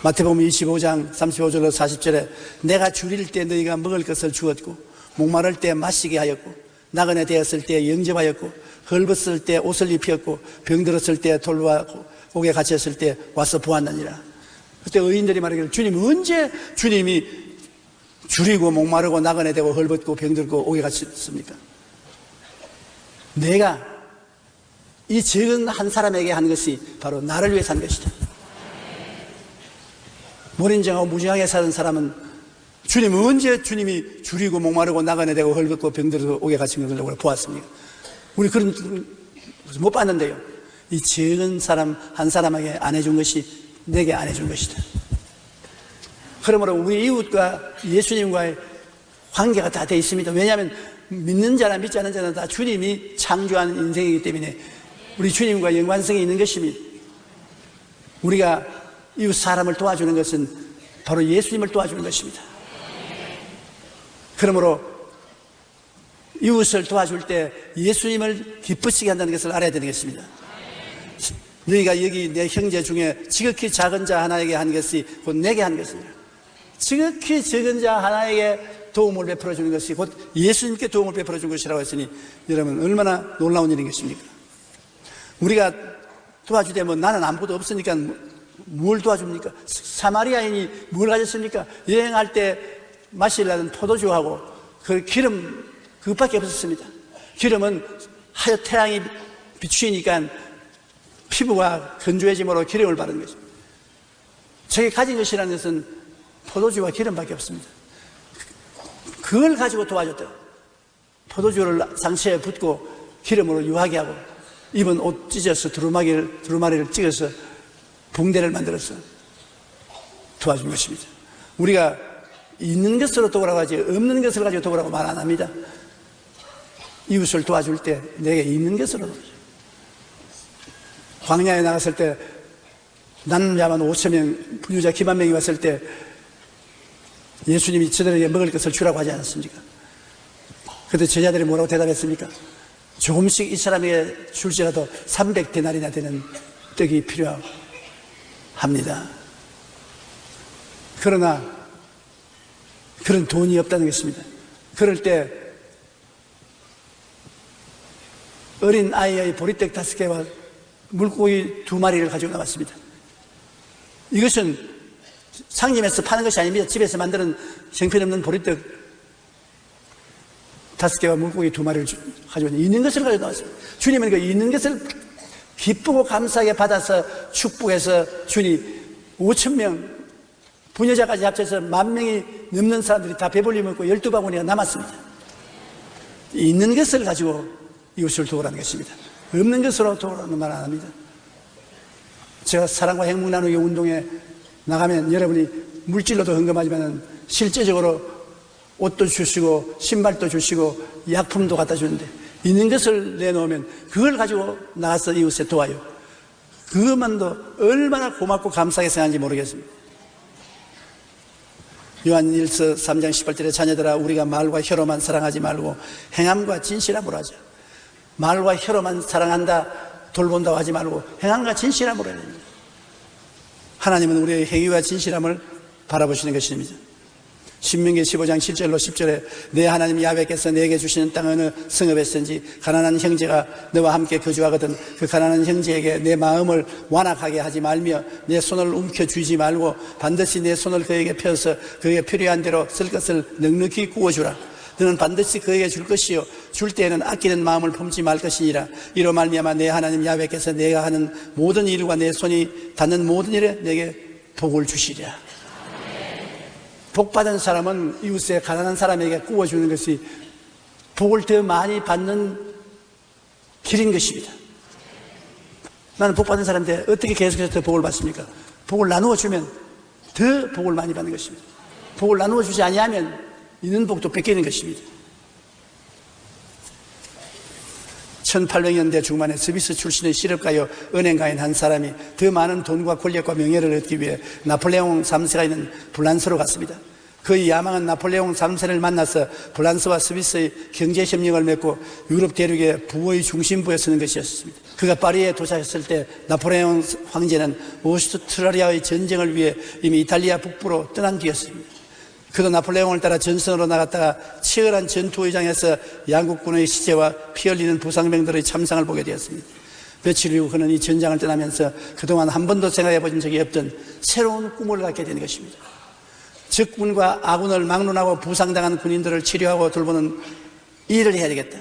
마태복음 25장 35절로 40절에 내가 줄일 때 너희가 먹을 것을 주었고 목마를 때 마시게 하였고 나그네 되었을 때 영접하였고, 헐벗을 때 옷을 입혔고, 병들었을 때 돌과 옥에 갇혔을 때 와서 보았느니라. 그때 의인들이 말하기를 주님 언제 주님이 줄이고 목마르고 나그네 되고 헐벗고 병들고 옥에 갇혔습니까? 내가 이 적은 한 사람에게 한 것이 바로 나를 위해서 한 것이다. 무인정하고 무지하게 사는 사람은 주님 언제 주님이 줄이고 목마르고 나그네 되고 헐벗고 병들고 옥에 갇힌 것을 보았습니까? 우리 그런 것을 못 봤는데요. 이 적은 사람 한 사람에게 안 해준 것이 내게 안 해준 것이다. 그러므로 우리 이웃과 예수님과의 관계가 다 돼 있습니다. 왜냐하면 믿는 자나 믿지 않는 자나 다 주님이 창조한 인생이기 때문에 우리 주님과 연관성이 있는 것입니다. 우리가 이웃 사람을 도와주는 것은 바로 예수님을 도와주는 것입니다. 그러므로 이웃을 도와줄 때 예수님을 기쁘시게 한다는 것을 알아야 되는 것입니다. 너희가 여기 내 형제 중에 지극히 작은 자 하나에게 한 것이 곧 내게 한 것이니라. 지극히 적은 자 하나에게 도움을 베풀어 주는 것이 곧 예수님께 도움을 베풀어 준 것이라고 했으니 여러분 얼마나 놀라운 일인 것입니까? 우리가 도와주되면 나는 아무것도 없으니까 뭘 도와줍니까? 사마리아인이 뭘 가졌습니까? 여행할 때 마시려는 포도주하고 그 기름 그것밖에 없었습니다. 기름은 하여 태양이 비추니까 피부가 건조해짐으로 기름을 바르는 것입니다. 저게 가진 것이라는 것은 포도주와 기름밖에 없습니다. 그걸 가지고 도와줬대요. 포도주를 상처에 붓고 기름으로 유하게 하고 입은 옷 찢어서 두루마리를 찍어서 붕대를 만들어서 도와준 것입니다. 우리가 있는 것으로 도우라고 하지 없는 것을 가지고 도우라고 말 안 합니다. 이웃을 도와줄 때 내게 있는 것으로 도와줘. 광야에 나갔을 때 남자만 5,000명, 부유자 기만 명이 왔을 때 예수님이 저들에게 먹을 것을 주라고 하지 않았습니까? 그때 제자들이 뭐라고 대답했습니까? 조금씩 이 사람에게 줄지라도 300데나리나 되는 떡이 필요합니다. 그러나 그런 돈이 없다는 것입니다. 그럴 때 어린 아이의 보리떡 5개와 물고기 2마리를 가지고 나왔습니다. 이것은 상점에서 파는 것이 아닙니다. 집에서 만드는 형편없는 보리떡 5개와 물고기 2마리를 가지고 있는 것을 가지고 나왔습니다. 주님은 그 있는 것을 기쁘고 감사하게 받아서 축복해서 주니 5,000명 부녀자까지 합쳐서 10,000명이 넘는 사람들이 다 배불리 먹고 12바구니가 남았습니다. 있는 것을 가지고 이웃을 도우라는 것입니다. 없는 것으로 도우라는 말 안 합니다. 제가 사랑과 행복 나누기 운동에 나가면 여러분이 물질로도 헌금하지만 실제적으로 옷도 주시고 신발도 주시고 약품도 갖다 주는데 있는 것을 내놓으면 그걸 가지고 나가서 이웃에 도와요. 그것만도 얼마나 고맙고 감사하게 생각하는지 모르겠습니다. 요한 1서 3장 18절에 자녀들아 우리가 말과 혀로만 사랑하지 말고 행함과 진실함으로 하자. 말과 혀로만 사랑한다 돌본다고 하지 말고 행함과 진실함으로 해야 됩니다. 하나님은 우리의 행위와 진실함을 바라보시는 것입니다. 신명기 15장 7절로 10절에 내 하나님 야훼께서 내게 주시는 땅 어느 성읍에서든지 가난한 형제가 너와 함께 거주하거든 그 가난한 형제에게 내 마음을 완악하게 하지 말며 내 손을 움켜쥐지 말고 반드시 내 손을 그에게 펴서 그에게 필요한 대로 쓸 것을 넉넉히 구워주라. 너는 반드시 그에게 줄 것이요 줄 때에는 아끼는 마음을 품지 말 것이니라. 이로 말미암아 내 하나님 야훼께서 내가 하는 모든 일과 내 손이 닿는 모든 일에 내게 복을 주시리라. 복받은 사람은 이웃에 가난한 사람에게 구워주는 것이 복을 더 많이 받는 길인 것입니다. 나는 복받은 사람인데 어떻게 계속해서 더 복을 받습니까? 복을 나누어 주면 더 복을 많이 받는 것입니다. 복을 나누어 주지 아니하면 있는 복도 뺏기는 것입니다. 1800년대 중반에 스위스 출신의 실업가요 은행가인 한 사람이 더 많은 돈과 권력과 명예를 얻기 위해 나폴레옹 3세가 있는 프랑스로 갔습니다. 그의 야망은 나폴레옹 3세를 만나서 프랑스와 스위스의 경제협력을 맺고 유럽 대륙의 부의 중심부에 서는 것이었습니다. 그가 파리에 도착했을 때 나폴레옹 황제는 오스트리아의 전쟁을 위해 이미 이탈리아 북부로 떠난 뒤였습니다. 그도 나폴레옹을 따라 전선으로 나갔다가 치열한 전투 의장에서 양국군의 시체와 피 흘리는 부상병들의 참상을 보게 되었습니다. 며칠 후 그는 이 전장을 떠나면서 그동안 한 번도 생각해 본 적이 없던 새로운 꿈을 갖게 된 것입니다. 적군과 아군을 막론하고 부상당한 군인들을 치료하고 돌보는 일을 해야 되겠다.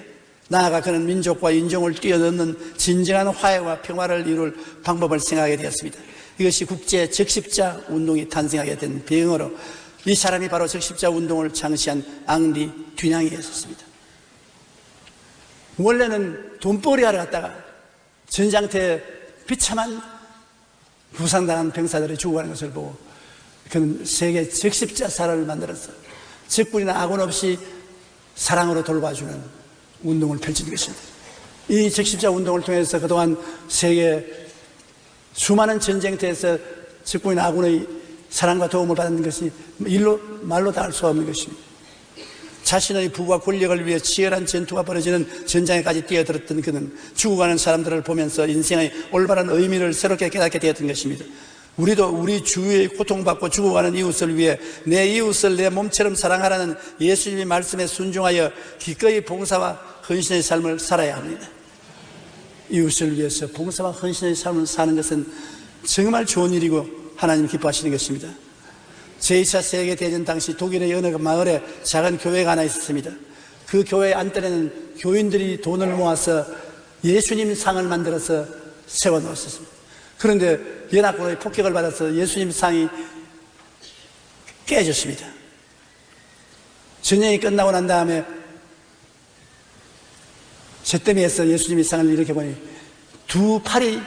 나아가 그는 민족과 인종을 뛰어넘는 진정한 화해와 평화를 이룰 방법을 생각하게 되었습니다. 이것이 국제 적십자 운동이 탄생하게 된 배경으로 이 사람이 바로 적십자 운동을 창시한 앙리 듀냥이었습니다. 원래는 돈벌이 하러 갔다가 전장터에 비참한 부상당한 병사들이 죽어가는 것을 보고 그는 세계 적십자사를 만들어서 적군이나 아군 없이 사랑으로 돌봐주는 운동을 펼친 것입니다. 이 적십자 운동을 통해서 그동안 세계 수많은 전쟁터에서 적군이나 아군의 사랑과 도움을 받는 것이 말로 다 할 수 없는 것입니다. 자신의 부와 권력을 위해 치열한 전투가 벌어지는 전장에까지 뛰어들었던 그는 죽어가는 사람들을 보면서 인생의 올바른 의미를 새롭게 깨닫게 되었던 것입니다. 우리도 우리 주위에 고통받고 죽어가는 이웃을 위해 내 이웃을 내 몸처럼 사랑하라는 예수님의 말씀에 순종하여 기꺼이 봉사와 헌신의 삶을 살아야 합니다. 이웃을 위해서 봉사와 헌신의 삶을 사는 것은 정말 좋은 일이고 하나님 기뻐하시는 것입니다. 제2차 세계대전 당시 독일의 어느 마을에 작은 교회가 하나 있었습니다. 그 교회 안뜰에는 교인들이 돈을 모아서 예수님 상을 만들어서 세워놓았습니다. 그런데 연합군의 폭격을 받아서 예수님 상이 깨졌습니다. 전쟁이 끝나고 난 다음에 잿더미에서 예수님의 상을 이렇게 보니 두 팔이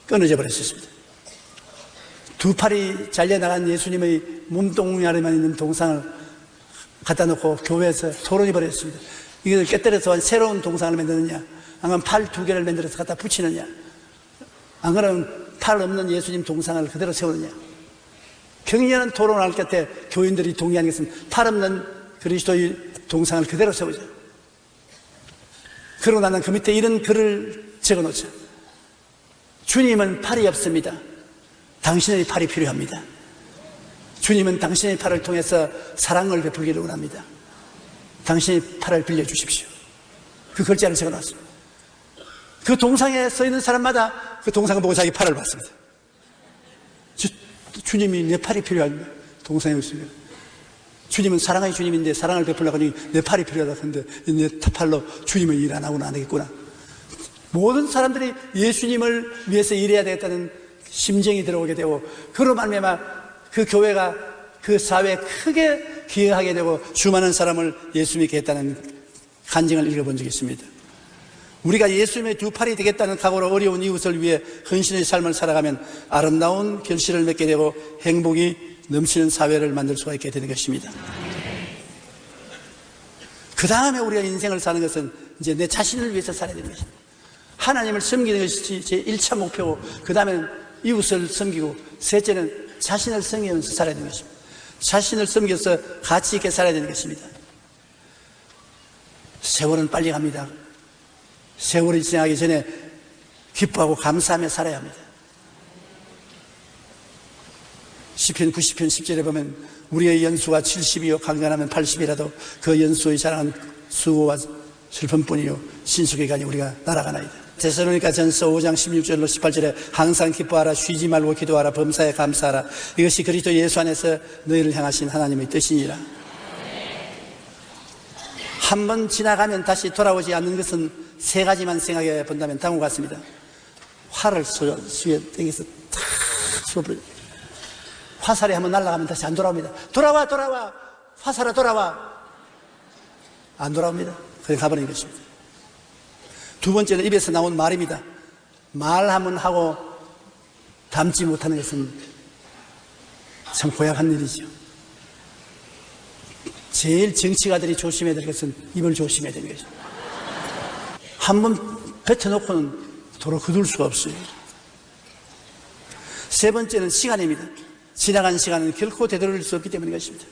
끊어져 버렸습니다. 두 팔이 잘려나간 예수님의 몸뚱아리만 있는 동상을 갖다 놓고 교회에서 토론이 벌어졌습니다. 이걸 깨뜨려서 새로운 동상을 만드느냐, 아니면 팔 두 개를 만들어서 갖다 붙이느냐, 안 그러면 팔 없는 예수님 동상을 그대로 세우느냐. 격렬한 토론을 끝에 교인들이 동의한 것은 팔 없는 그리스도의 동상을 그대로 세우자. 그러고 나는 그 밑에 이런 글을 적어놓자. 주님은 팔이 없습니다. 당신의 팔이 필요합니다. 주님은 당신의 팔을 통해서 사랑을 베풀기를 원합니다. 당신의 팔을 빌려주십시오. 그 글자를 적어놨습니다. 그 동상에 서 있는 사람마다 그 동상을 보고 자기 팔을 봤습니다. 주님이 내 팔이 필요합니다. 동상에 있으면 주님은 사랑의 주님인데 사랑을 베풀려고 하니 내 팔이 필요하다 하는데 내 팔로 주님의 일 안 하고는 안 되겠구나. 모든 사람들이 예수님을 위해서 일해야 되겠다는 심정이 들어오게 되고, 그로 말미암아 그 교회가 그 사회에 크게 기여하게 되고 수많은 사람을 예수 믿게 했다는 간증을 읽어본 적이 있습니다. 우리가 예수님의 두 팔이 되겠다는 각오로 어려운 이웃을 위해 헌신의 삶을 살아가면 아름다운 결실을 맺게 되고 행복이 넘치는 사회를 만들 수가 있게 되는 것입니다. 그 다음에 우리가 인생을 사는 것은 이제 내 자신을 위해서 살아야 되는 것입니다. 하나님을 섬기는 것이 제 1차 목표고, 그 다음에는 이웃을 섬기고, 셋째는 자신을 섬기면서 살아야 되는 것입니다. 자신을 섬겨서 가치 있게 살아야 되는 것입니다. 세월은 빨리 갑니다. 세월이 지나기 전에 기뻐하고 감사하며 살아야 합니다. 시편 90편 10절에 보면 우리의 연수가 70이요 강건하면 80이라도 그 연수의 자랑은 수고와 슬픔뿐이요 신속히 가니 우리가 날아가나이다. 데살로니가 전서 5장 16절로 18절에 항상 기뻐하라, 쉬지 말고 기도하라, 범사에 감사하라, 이것이 그리스도 예수 안에서 너희를 향하신 하나님의 뜻이니라. 한 번 지나가면 다시 돌아오지 않는 것은 세 가지만 생각해 본다면 다음과 같습니다. 활을 수에 땡겨서 탁 쏘버려. 화살이 한번 날아가면 다시 안 돌아옵니다. 돌아와 화살아 돌아와. 안 돌아옵니다. 그냥 가버리는 것입니다. 두 번째는 입에서 나온 말입니다. 말하면 하고 담지 못하는 것은 참 고약한 일이죠. 제일 정치가들이 조심해야 될 것은 입을 조심해야 되는 것입니다. 한번 뱉어놓고는 도로 거둘 수가 없어요. 세 번째는 시간입니다. 지나간 시간은 결코 되돌릴 수 없기 때문인 것입니다.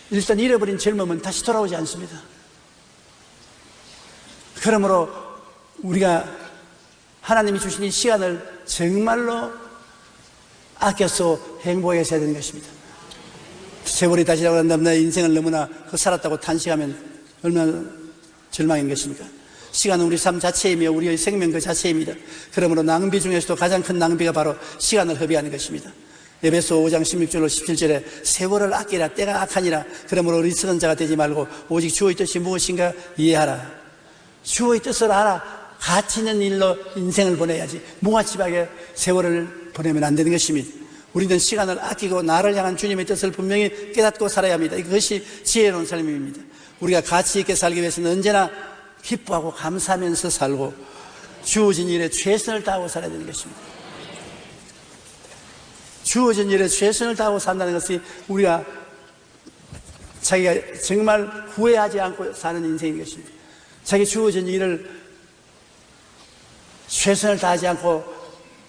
일단 잃어버린 젊음은 다시 돌아오지 않습니다. 그러므로 우리가 하나님이 주신 이 시간을 정말로 아껴서 행복하게 써야 되는 것입니다. 세월이 다시 돌아간다면 내 인생을 너무나 살았다고 탄식하면 얼마나 절망인 것입니까? 시간은 우리 삶 자체이며 우리의 생명 그 자체입니다. 그러므로 낭비 중에서도 가장 큰 낭비가 바로 시간을 허비하는 것입니다. 에베소 5장 16절로 17절에 세월을 아끼라 때가 악하니라. 그러므로 어리석은 자가 되지 말고 오직 주의 뜻이 무엇인가 이해하라. 주의 뜻을 알아. 가치 있는 일로 인생을 보내야지 무가치하게 세월을 보내면 안 되는 것입니다. 우리는 시간을 아끼고 나를 향한 주님의 뜻을 분명히 깨닫고 살아야 합니다. 이것이 지혜로운 삶입니다. 우리가 가치 있게 살기 위해서는 언제나 기뻐하고 감사하면서 살고 주어진 일에 최선을 다하고 살아야 되는 것입니다. 주어진 일에 최선을 다하고 산다는 것이 우리가 자기가 정말 후회하지 않고 사는 인생인 것입니다. 자기 주어진 일을 최선을 다하지 않고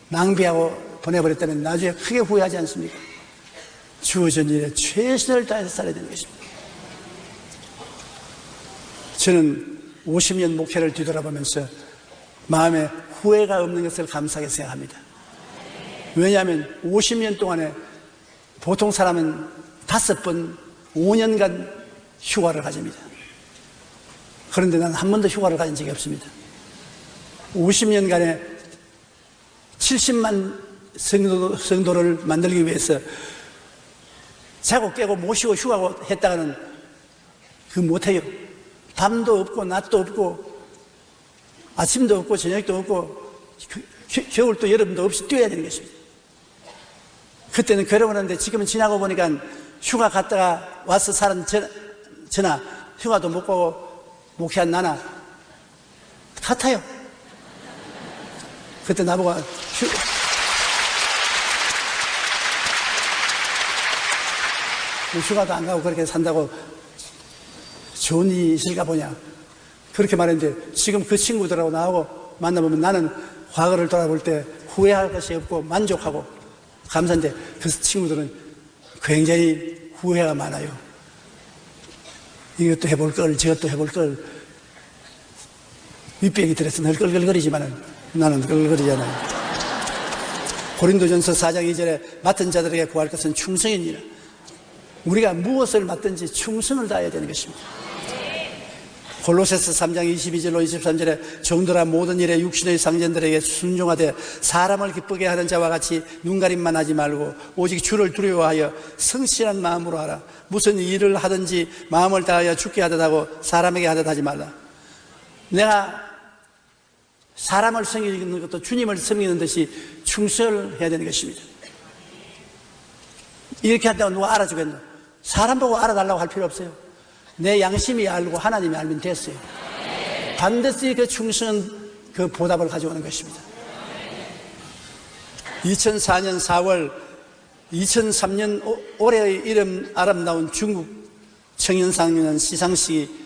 낭비하고 보내버렸다면 나중에 크게 후회하지 않습니까? 주어진 일에 최선을 다해서 살아야 되는 것입니다. 저는 50년 목회를 뒤돌아보면서 마음에 후회가 없는 것을 감사하게 생각합니다. 왜냐하면 50년 동안에 보통 사람은 5번 5년간 휴가를 가집니다. 그런데 난 한 번도 휴가를 가진 적이 없습니다. 50년간에 70만 성도를 만들기 위해서 자고 깨고 모시고 휴가고 했다가는 그거 못해요. 밤도 없고 낮도 없고 아침도 없고 저녁도 없고 겨울도 여름도 없이 뛰어야 되는 것입니다. 그때는 괴로웠는데 지금은 지나고 보니까 휴가 갔다가 와서 사는 저나 휴가도 못 가고 목회한 나나 같아요. 그때 나보고 휴가도 안 가고 그렇게 산다고 좋은 일이 있을까 보냐 그렇게 말했는데 지금 그 친구들하고 나하고 만나보면 나는 과거를 돌아볼 때 후회할 것이 없고 만족하고 감사한데 그 친구들은 굉장히 후회가 많아요. 이것도 해볼 걸 저것도 해볼 걸 윗배기 들어서 늘 끌끌거리지만은 나는 끌끌거리지 않아요. 고린도전서 4장 2절에 맡은 자들에게 구할 것은 충성이니라. 우리가 무엇을 맡든지 충성을 다해야 되는 것입니다. 골로새서 3장 22절로 23절에 종들아 모든 일에 육신의 상전들에게 순종하되 사람을 기쁘게 하는 자와 같이 눈가림만 하지 말고 오직 주를 두려워하여 성실한 마음으로 하라. 무슨 일을 하든지 마음을 다하여 죽게 하듯 하고 사람에게 하듯 하지 말라. 내가 사람을 섬기는 것도 주님을 섬기는 듯이 충성을 해야 되는 것입니다. 이렇게 한다고 누가 알아주겠노? 사람 보고 알아달라고 할 필요 없어요. 내 양심이 알고 하나님이 알면 됐어요. 반드시 그 충성은 그 보답을 가져오는 것입니다. 2004년 4월 2003년 올해의 이름 아름다운 중국 청년상이라는 시상식이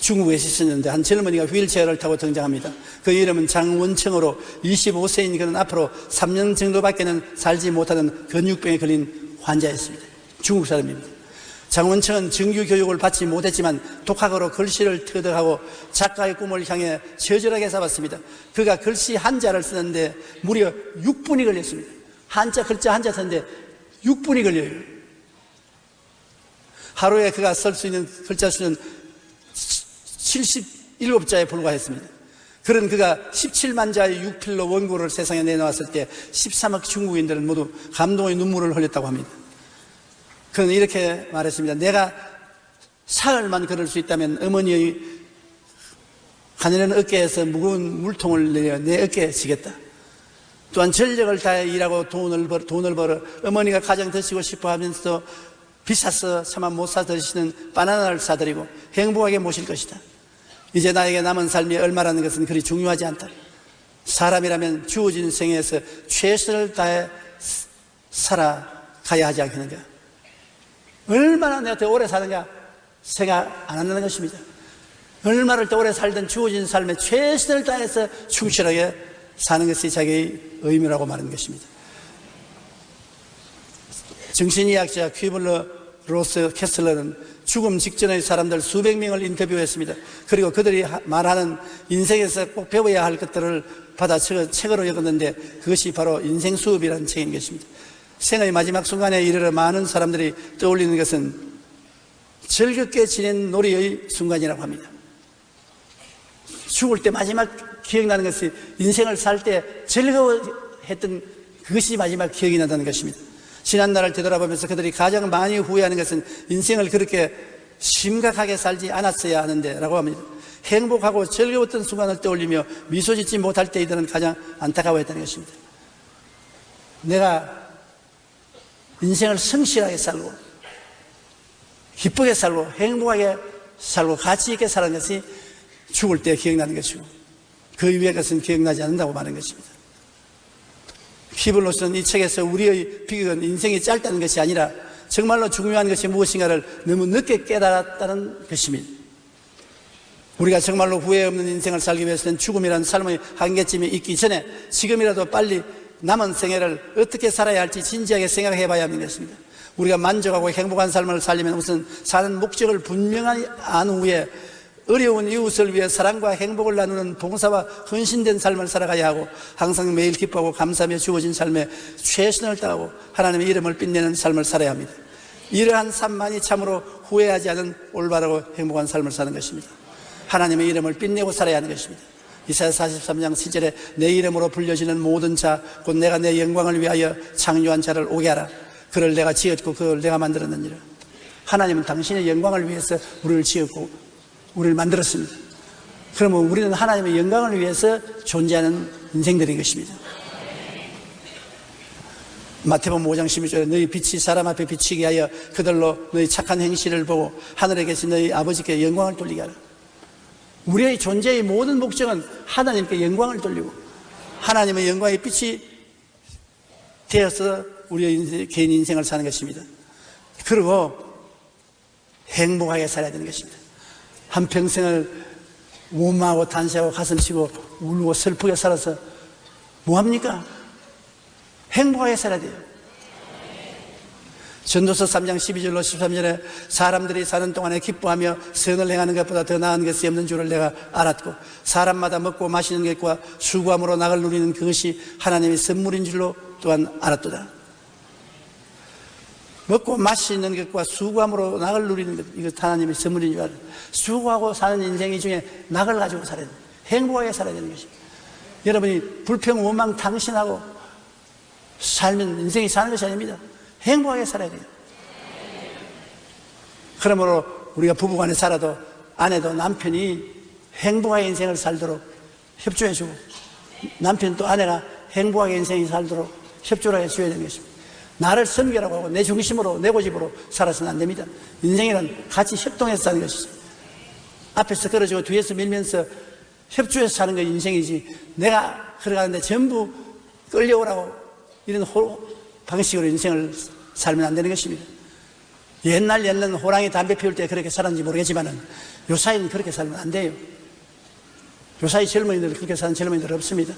중국에서 있었는데 한 젊은이가 휠체어를 타고 등장합니다. 그 이름은 장원청으로 25세인 그는 앞으로 3년 정도밖에는 살지 못하는 근육병에 걸린 환자였습니다. 중국 사람입니다. 장원청은 정규 교육을 받지 못했지만 독학으로 글씨를 터득하고 작가의 꿈을 향해 처절하게 잡았습니다. 그가 글씨 한자를 쓰는데 무려 6분이 걸렸습니다. 한자 글자 한자 쓰는데 6분이 걸려요. 하루에 그가 쓸 수 있는 글자 수는 77자에 불과했습니다. 그런 그가 17만 자의 육필로 원고를 세상에 내놓았을 때 13억 중국인들은 모두 감동의 눈물을 흘렸다고 합니다. 그는 이렇게 말했습니다. 내가 사흘만 걸을 수 있다면 어머니의 가늘은 어깨에서 무거운 물통을 내려 내 어깨에 지겠다. 또한 전력을 다해 일하고 돈을 벌어 어머니가 가장 드시고 싶어 하면서 비싸서 차마 못 사 드시는 바나나를 사드리고 행복하게 모실 것이다. 이제 나에게 남은 삶이 얼마라는 것은 그리 중요하지 않다. 사람이라면 주어진 생에서 최선을 다해 살아가야 하지 않겠는가. 얼마나 내가 더 오래 사느냐 생각 안 한다는 것입니다. 얼마를 더 오래 살든 주어진 삶에 최선을 다해서 충실하게 사는 것이 자기의 의무라고 말하는 것입니다. 정신의학자 퀴블러 로스 캐슬러는 죽음 직전의 사람들 수백 명을 인터뷰했습니다. 그리고 그들이 말하는 인생에서 꼭 배워야 할 것들을 받아 책으로 읽었는데 그것이 바로 인생 수업이라는 책인 것입니다. 생의 마지막 순간에 이르러 많은 사람들이 떠올리는 것은 즐겁게 지낸 놀이의 순간이라고 합니다. 죽을 때 마지막 기억나는 것이 인생을 살 때 즐거워했던 그것이 마지막 기억이 난다는 것입니다. 지난날을 되돌아보면서 그들이 가장 많이 후회하는 것은 인생을 그렇게 심각하게 살지 않았어야 하는데 라고 합니다. 행복하고 즐거웠던 순간을 떠올리며 미소 짓지 못할 때 이들은 가장 안타까워했다는 것입니다. 내가 인생을 성실하게 살고 기쁘게 살고 행복하게 살고 가치 있게 사는 것이 죽을 때 기억나는 것이고 그 이후의 것은 기억나지 않는다고 말하는 것입니다. 히브리서는 이 책에서 우리의 비극은 인생이 짧다는 것이 아니라 정말로 중요한 것이 무엇인가를 너무 늦게 깨달았다는 것입니다. 우리가 정말로 후회 없는 인생을 살기 위해서는 죽음이라는 삶의 한계점이 있기 전에 지금이라도 빨리 남은 생애를 어떻게 살아야 할지 진지하게 생각해 봐야 하는 것입니다. 우리가 만족하고 행복한 삶을 살려면 우선 사는 목적을 분명히 안 후에 어려운 이웃을 위해 사랑과 행복을 나누는 봉사와 헌신된 삶을 살아가야 하고 항상 매일 기뻐하고 감사하며 주어진 삶에 최선을 다하고 하나님의 이름을 빛내는 삶을 살아야 합니다. 이러한 삶만이 참으로 후회하지 않은 올바르고 행복한 삶을 사는 것입니다. 하나님의 이름을 빛내고 살아야 하는 것입니다. 이사야 43장 7절에 내 이름으로 불려지는 모든 자 곧 내가 내 영광을 위하여 창조한 자를 오게 하라. 그를 내가 지었고 그를 내가 만들었느니라. 하나님은 당신의 영광을 위해서 우리를 지었고 우리를 만들었습니다. 그러면 우리는 하나님의 영광을 위해서 존재하는 인생들인 것입니다. 마태복음 5장 12절에 너희 빛이 사람 앞에 비치게 하여 그들로 너희 착한 행실을 보고 하늘에 계신 너희 아버지께 영광을 돌리게 하라. 우리의 존재의 모든 목적은 하나님께 영광을 돌리고 하나님의 영광의 빛이 되어서 우리의 개인 인생을 사는 것입니다. 그리고 행복하게 살아야 되는 것입니다. 한평생을 원망하고 단시하고 가슴치고 울고 슬프게 살아서 뭐합니까? 행복하게 살아야 돼요. 전도서 3장 12절로 13절에 사람들이 사는 동안에 기뻐하며 선을 행하는 것보다 더 나은 것이 없는 줄을 내가 알았고 사람마다 먹고 마시는 것과 수고함으로 낙을 누리는 그것이 하나님의 선물인 줄로 또한 알았도다. 먹고 마시는 것과 수고함으로 낙을 누리는 것, 이것 하나님의 선물인 줄 알아요. 수고하고 사는 인생 중에 낙을 가지고 살아야 돼요. 행복하게 살아야 되는 것입니다. 여러분이 불평, 원망, 당신하고 살면 인생이 사는 것이 아닙니다. 행복하게 살아야 돼요. 그러므로 우리가 부부간에 살아도 아내도 남편이 행복하게 인생을 살도록 협조해주고 남편 또 아내가 행복하게 인생을 살도록 협조를 해줘야 되는 것입니다. 나를 섬기라고 하고 내 중심으로 내 고집으로 살아서는 안 됩니다. 인생이란 같이 협동해서 사는 것이죠. 앞에서 끌어주고 뒤에서 밀면서 협조해서 사는 게 인생이지 내가 걸어가는데 전부 끌려오라고 이런 방식으로 인생을 살면 안 되는 것입니다. 옛날 호랑이 담배 피울 때 그렇게 살았는지 모르겠지만은 요사이는 그렇게 살면 안 돼요. 요사이 젊은이들 그렇게 사는 젊은이들 없습니다.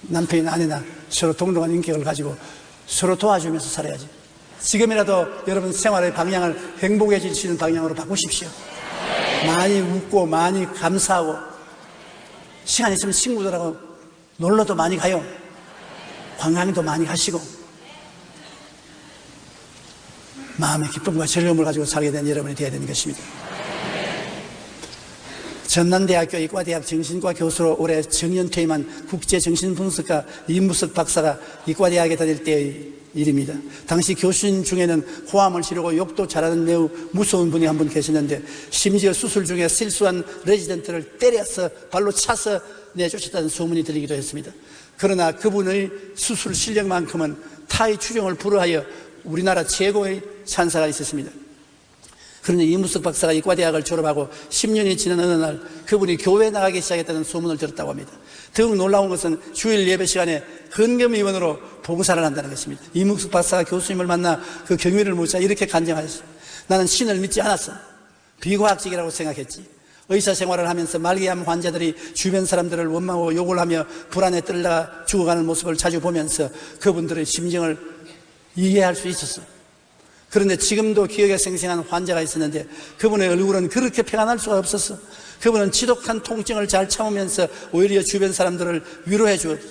남편이나 아내나 서로 동등한 인격을 가지고 서로 도와주면서 살아야지. 지금이라도 여러분 생활의 방향을 행복해질 수 있는 방향으로 바꾸십시오. 많이 웃고 많이 감사하고 시간 있으면 친구들하고 놀러도 많이 가요. 관광도 많이 가시고 마음의 기쁨과 즐거움을 가지고 살게 된 여러분이 되어야 되는 것입니다. 전남대학교 이과대학 정신과 교수로 올해 정년퇴임한 국제정신분석가 이무석 박사가 이과대학에 다닐 때의 일입니다. 당시 교수님 중에는 호암을 치르고 욕도 잘하는 매우 무서운 분이 한 분 계셨는데 심지어 수술 중에 실수한 레지던트를 때려서 발로 차서 내쫓았다는 소문이 들리기도 했습니다. 그러나 그분의 수술 실력만큼은 타의 추종을 불허하여 우리나라 최고의 찬사가 있었습니다. 그런데 이무석 박사가 이과대학을 졸업하고 10년이 지난 어느 날 그분이 교회에 나가기 시작했다는 소문을 들었다고 합니다. 더욱 놀라운 것은 주일 예배 시간에 헌금위원으로 봉사를 한다는 것입니다. 이무석 박사가 교수님을 만나 그 경위를 묻자 이렇게 간증하셨습니다. 나는 신을 믿지 않았어. 비과학적이라고 생각했지. 의사 생활을 하면서 말기암 환자들이 주변 사람들을 원망하고 욕을 하며 불안에 떨다가 죽어가는 모습을 자주 보면서 그분들의 심정을 이해할 수 있었어. 그런데 지금도 기억에 생생한 환자가 있었는데 그분의 얼굴은 그렇게 평안할 수가 없었어. 그분은 지독한 통증을 잘 참으면서 오히려 주변 사람들을 위로해 주었어.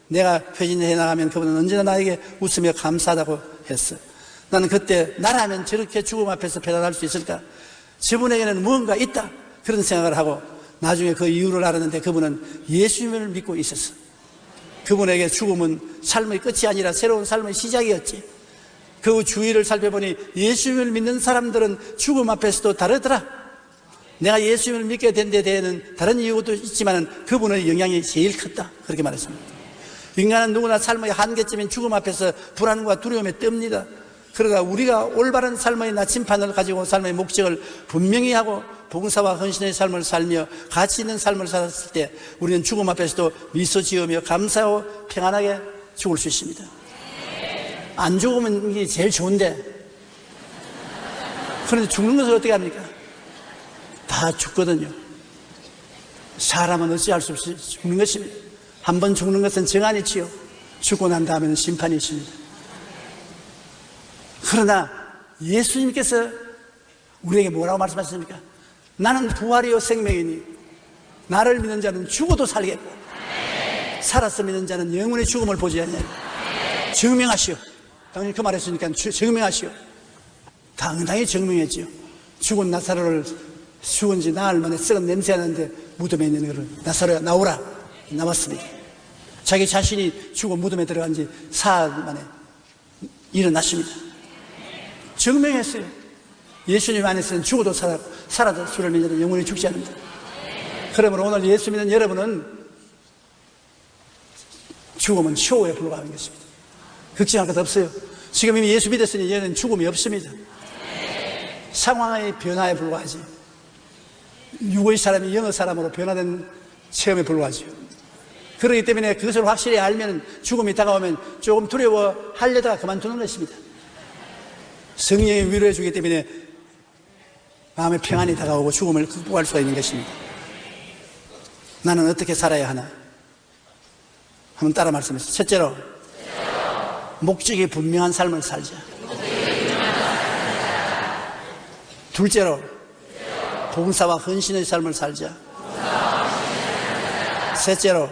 내가 회진해 나가면 그분은 언제나 나에게 웃으며 감사하다고 했어. 나는 그때 나라면 저렇게 죽음 앞에서 배달할 수 있을까? 저분에게는 무언가 있다, 그런 생각을 하고 나중에 그 이유를 알았는데 그분은 예수님을 믿고 있었어. 그분에게 죽음은 삶의 끝이 아니라 새로운 삶의 시작이었지. 그 주위를 살펴보니 예수님을 믿는 사람들은 죽음 앞에서도 다르더라. 내가 예수님을 믿게 된 데 대해는 다른 이유도 있지만 그분의 영향이 제일 컸다, 그렇게 말했습니다. 인간은 누구나 삶의 한계점인 죽음 앞에서 불안과 두려움에 뜹니다. 그러나 우리가 올바른 삶의 나침판을 가지고 삶의 목적을 분명히 하고 봉사와 헌신의 삶을 살며 가치 있는 삶을 살았을 때 우리는 죽음 앞에서도 미소 지으며 감사하고 평안하게 죽을 수 있습니다. 안 죽으면 이게 제일 좋은데, 그런데 죽는 것을 어떻게 합니까? 다 죽거든요. 사람은 어찌할 수 없이 죽는 것입니다. 한 번 죽는 것은 정한이지요. 죽고 난 다음에는 심판이 있습니다. 그러나 예수님께서 우리에게 뭐라고 말씀하십니까? 나는 부활이요 생명이니 나를 믿는 자는 죽어도 살겠고 살아서 믿는 자는 영원히 죽음을 보지 아니하리라. 증명하시오. 당연히 그 말했으니까 증명하시오. 당당히 증명했지요. 죽은 나사로를 죽은 지 나흘 만에 썩은 냄새 나는데 무덤에 있는 것을 나사로야 나오라, 나왔습니다. 자기 자신이 죽은 무덤에 들어간 지 사흘 만에 일어났습니다. 증명했어요. 예수님 안에서는 죽어도 살아도 주를 믿는 자는 영원히 죽지 않는다. 그러므로 오늘 예수 믿는 여러분은 죽음은 쇼에 불과한 것입니다. 걱정할 것 없어요. 지금 이미 예수 믿었으니 이제는 죽음이 없습니다. 상황의 변화에 불과하지. 육의 사람이 영의 사람으로 변화된 체험에 불과하죠. 그렇기 때문에 그것을 확실히 알면 죽음이 다가오면 조금 두려워하려다가 그만두는 것입니다. 성령이 위로해 주기 때문에 마음의 평안이 다가오고 죽음을 극복할 수가 있는 것입니다. 나는 어떻게 살아야 하나? 한번 따라 말씀하세요. 첫째로, 목적이 분명한 삶을 살자. 둘째로, 봉사와 헌신의 삶을 살자. 셋째로,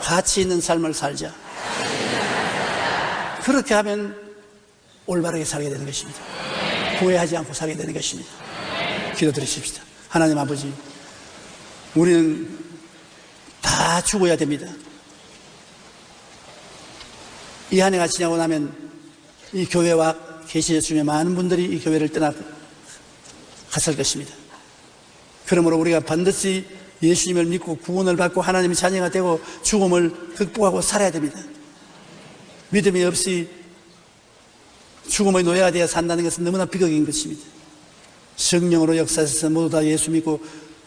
가치 있는 삶을 살자. 그렇게 하면 올바르게 살게 되는 것입니다. 후회하지 않고 살게 되는 것입니다. 기도드리십시다. 하나님 아버지, 우리는 다 죽어야 됩니다. 이 한 해가 지나고 나면 이 교회와 계시의 중에 많은 분들이 이 교회를 떠나 갔을 것입니다. 그러므로 우리가 반드시 예수님을 믿고 구원을 받고 하나님의 자녀가 되고 죽음을 극복하고 살아야 됩니다. 믿음이 없이 죽음의 노예가 되어 산다는 것은 너무나 비극인 것입니다. 성령으로 역사하셔서 모두 다 예수 믿고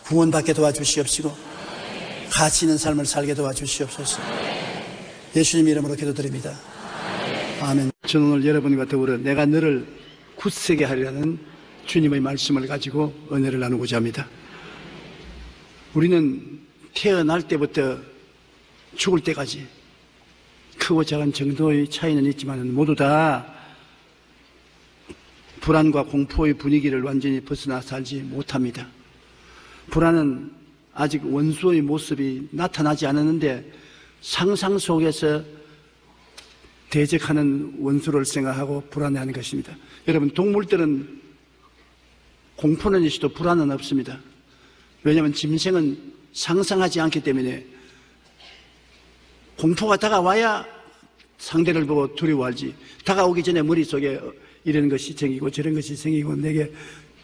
구원받게 도와주시옵시고 가치 있는 삶을 살게 도와주시옵소서. 예수님 이름으로 기도드립니다. 아멘. 저는 오늘 여러분과 더불어 내가 너를 굳세게 하리라는 주님의 말씀을 가지고 은혜를 나누고자 합니다. 우리는 태어날 때부터 죽을 때까지 크고 작은 정도의 차이는 있지만 모두 다 불안과 공포의 분위기를 완전히 벗어나 살지 못합니다. 불안은 아직 원수의 모습이 나타나지 않았는데 상상 속에서 대적하는 원수를 생각하고 불안해하는 것입니다. 여러분, 동물들은 공포는 있어도 불안은 없습니다. 왜냐하면 짐승은 상상하지 않기 때문에 공포가 다가와야 상대를 보고 두려워하지, 다가오기 전에 머릿속에 이런 것이 생기고 저런 것이 생기고 내게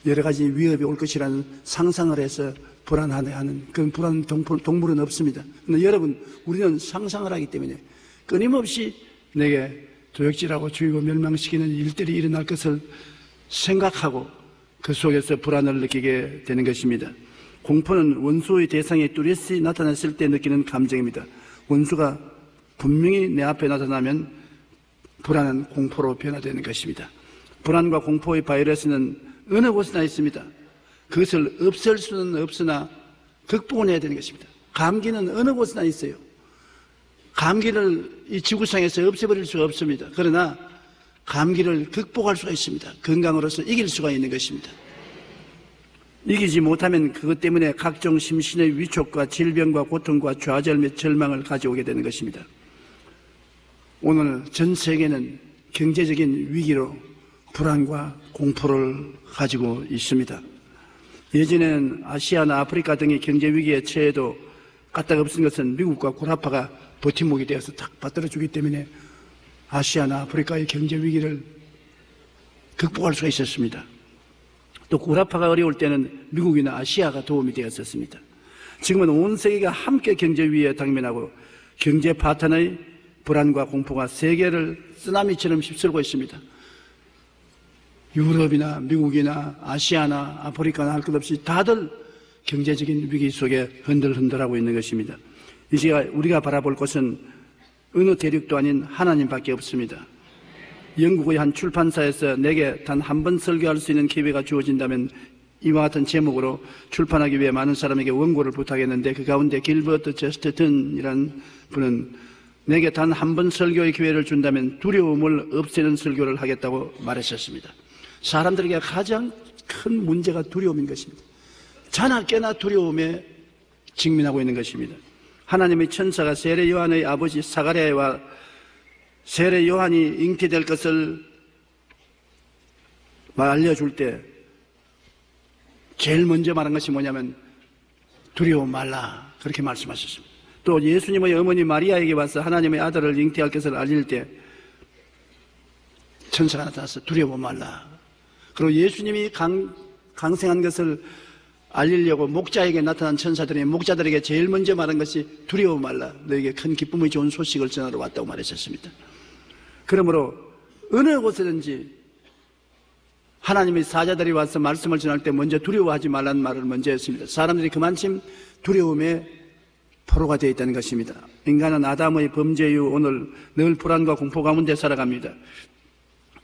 여러 가지 위협이 올 것이라는 상상을 해서 불안하는 그런 불안 동물은 없습니다. 그런데 여러분, 우리는 상상을 하기 때문에 끊임없이 내게 도역질하고 죽이고 멸망시키는 일들이 일어날 것을 생각하고 그 속에서 불안을 느끼게 되는 것입니다. 공포는 원수의 대상이 뚜렷이 나타났을 때 느끼는 감정입니다. 원수가 분명히 내 앞에 나타나면 불안은 공포로 변화되는 것입니다. 불안과 공포의 바이러스는 어느 곳에나 있습니다. 그것을 없앨 수는 없으나 극복을 해야 되는 것입니다. 감기는 어느 곳에나 있어요. 감기를 이 지구상에서 없애버릴 수가 없습니다. 그러나 감기를 극복할 수가 있습니다. 건강으로서 이길 수가 있는 것입니다. 이기지 못하면 그것 때문에 각종 심신의 위축과 질병과 고통과 좌절 및 절망을 가져오게 되는 것입니다. 오늘 전 세계는 경제적인 위기로 불안과 공포를 가지고 있습니다. 예전에는 아시아나 아프리카 등의 경제 위기에 처해도 까딱없은 것은 미국과 구라파가 버팀목이 되어서 탁 받들어주기 때문에 아시아나 아프리카의 경제 위기를 극복할 수가 있었습니다. 또 구라파가 어려울 때는 미국이나 아시아가 도움이 되었었습니다. 지금은 온 세계가 함께 경제 위기에 당면하고 경제 파탄의 불안과 공포가 세계를 쓰나미처럼 휩쓸고 있습니다. 유럽이나 미국이나 아시아나 아프리카나 할 것 없이 다들 경제적인 위기 속에 흔들흔들하고 있는 것입니다. 이제 우리가 바라볼 것은 어느 대륙도 아닌 하나님밖에 없습니다. 영국의 한 출판사에서 내게 단 한 번 설교할 수 있는 기회가 주어진다면 이와 같은 제목으로 출판하기 위해 많은 사람에게 원고를 부탁했는데 그 가운데 길버트 제스터튼이라는 분은 내게 단 한 번 설교의 기회를 준다면 두려움을 없애는 설교를 하겠다고 말했었습니다. 사람들에게 가장 큰 문제가 두려움인 것입니다. 자나 깨나 두려움에 직면하고 있는 것입니다. 하나님의 천사가 세례 요한의 아버지 사가랴와 세례 요한이 잉태될 것을 알려줄 때 제일 먼저 말한 것이 뭐냐면 두려워 말라 그렇게 말씀하셨습니다. 또 예수님의 어머니 마리아에게 와서 하나님의 아들을 잉태할 것을 알릴 때 천사가 나타나서 두려워 말라. 그리고 예수님이 강생한 것을 알리려고 목자에게 나타난 천사들이 목자들에게 제일 먼저 말한 것이 두려워 말라. 너에게 큰 기쁨의 좋은 소식을 전하러 왔다고 말했었습니다. 그러므로 어느 곳에든지 하나님의 사자들이 와서 말씀을 전할 때 먼저 두려워하지 말라는 말을 먼저 했습니다. 사람들이 그만큼 두려움에 포로가 되어 있다는 것입니다. 인간은 아담의 범죄 이후 오늘 늘 불안과 공포 가운데 살아갑니다.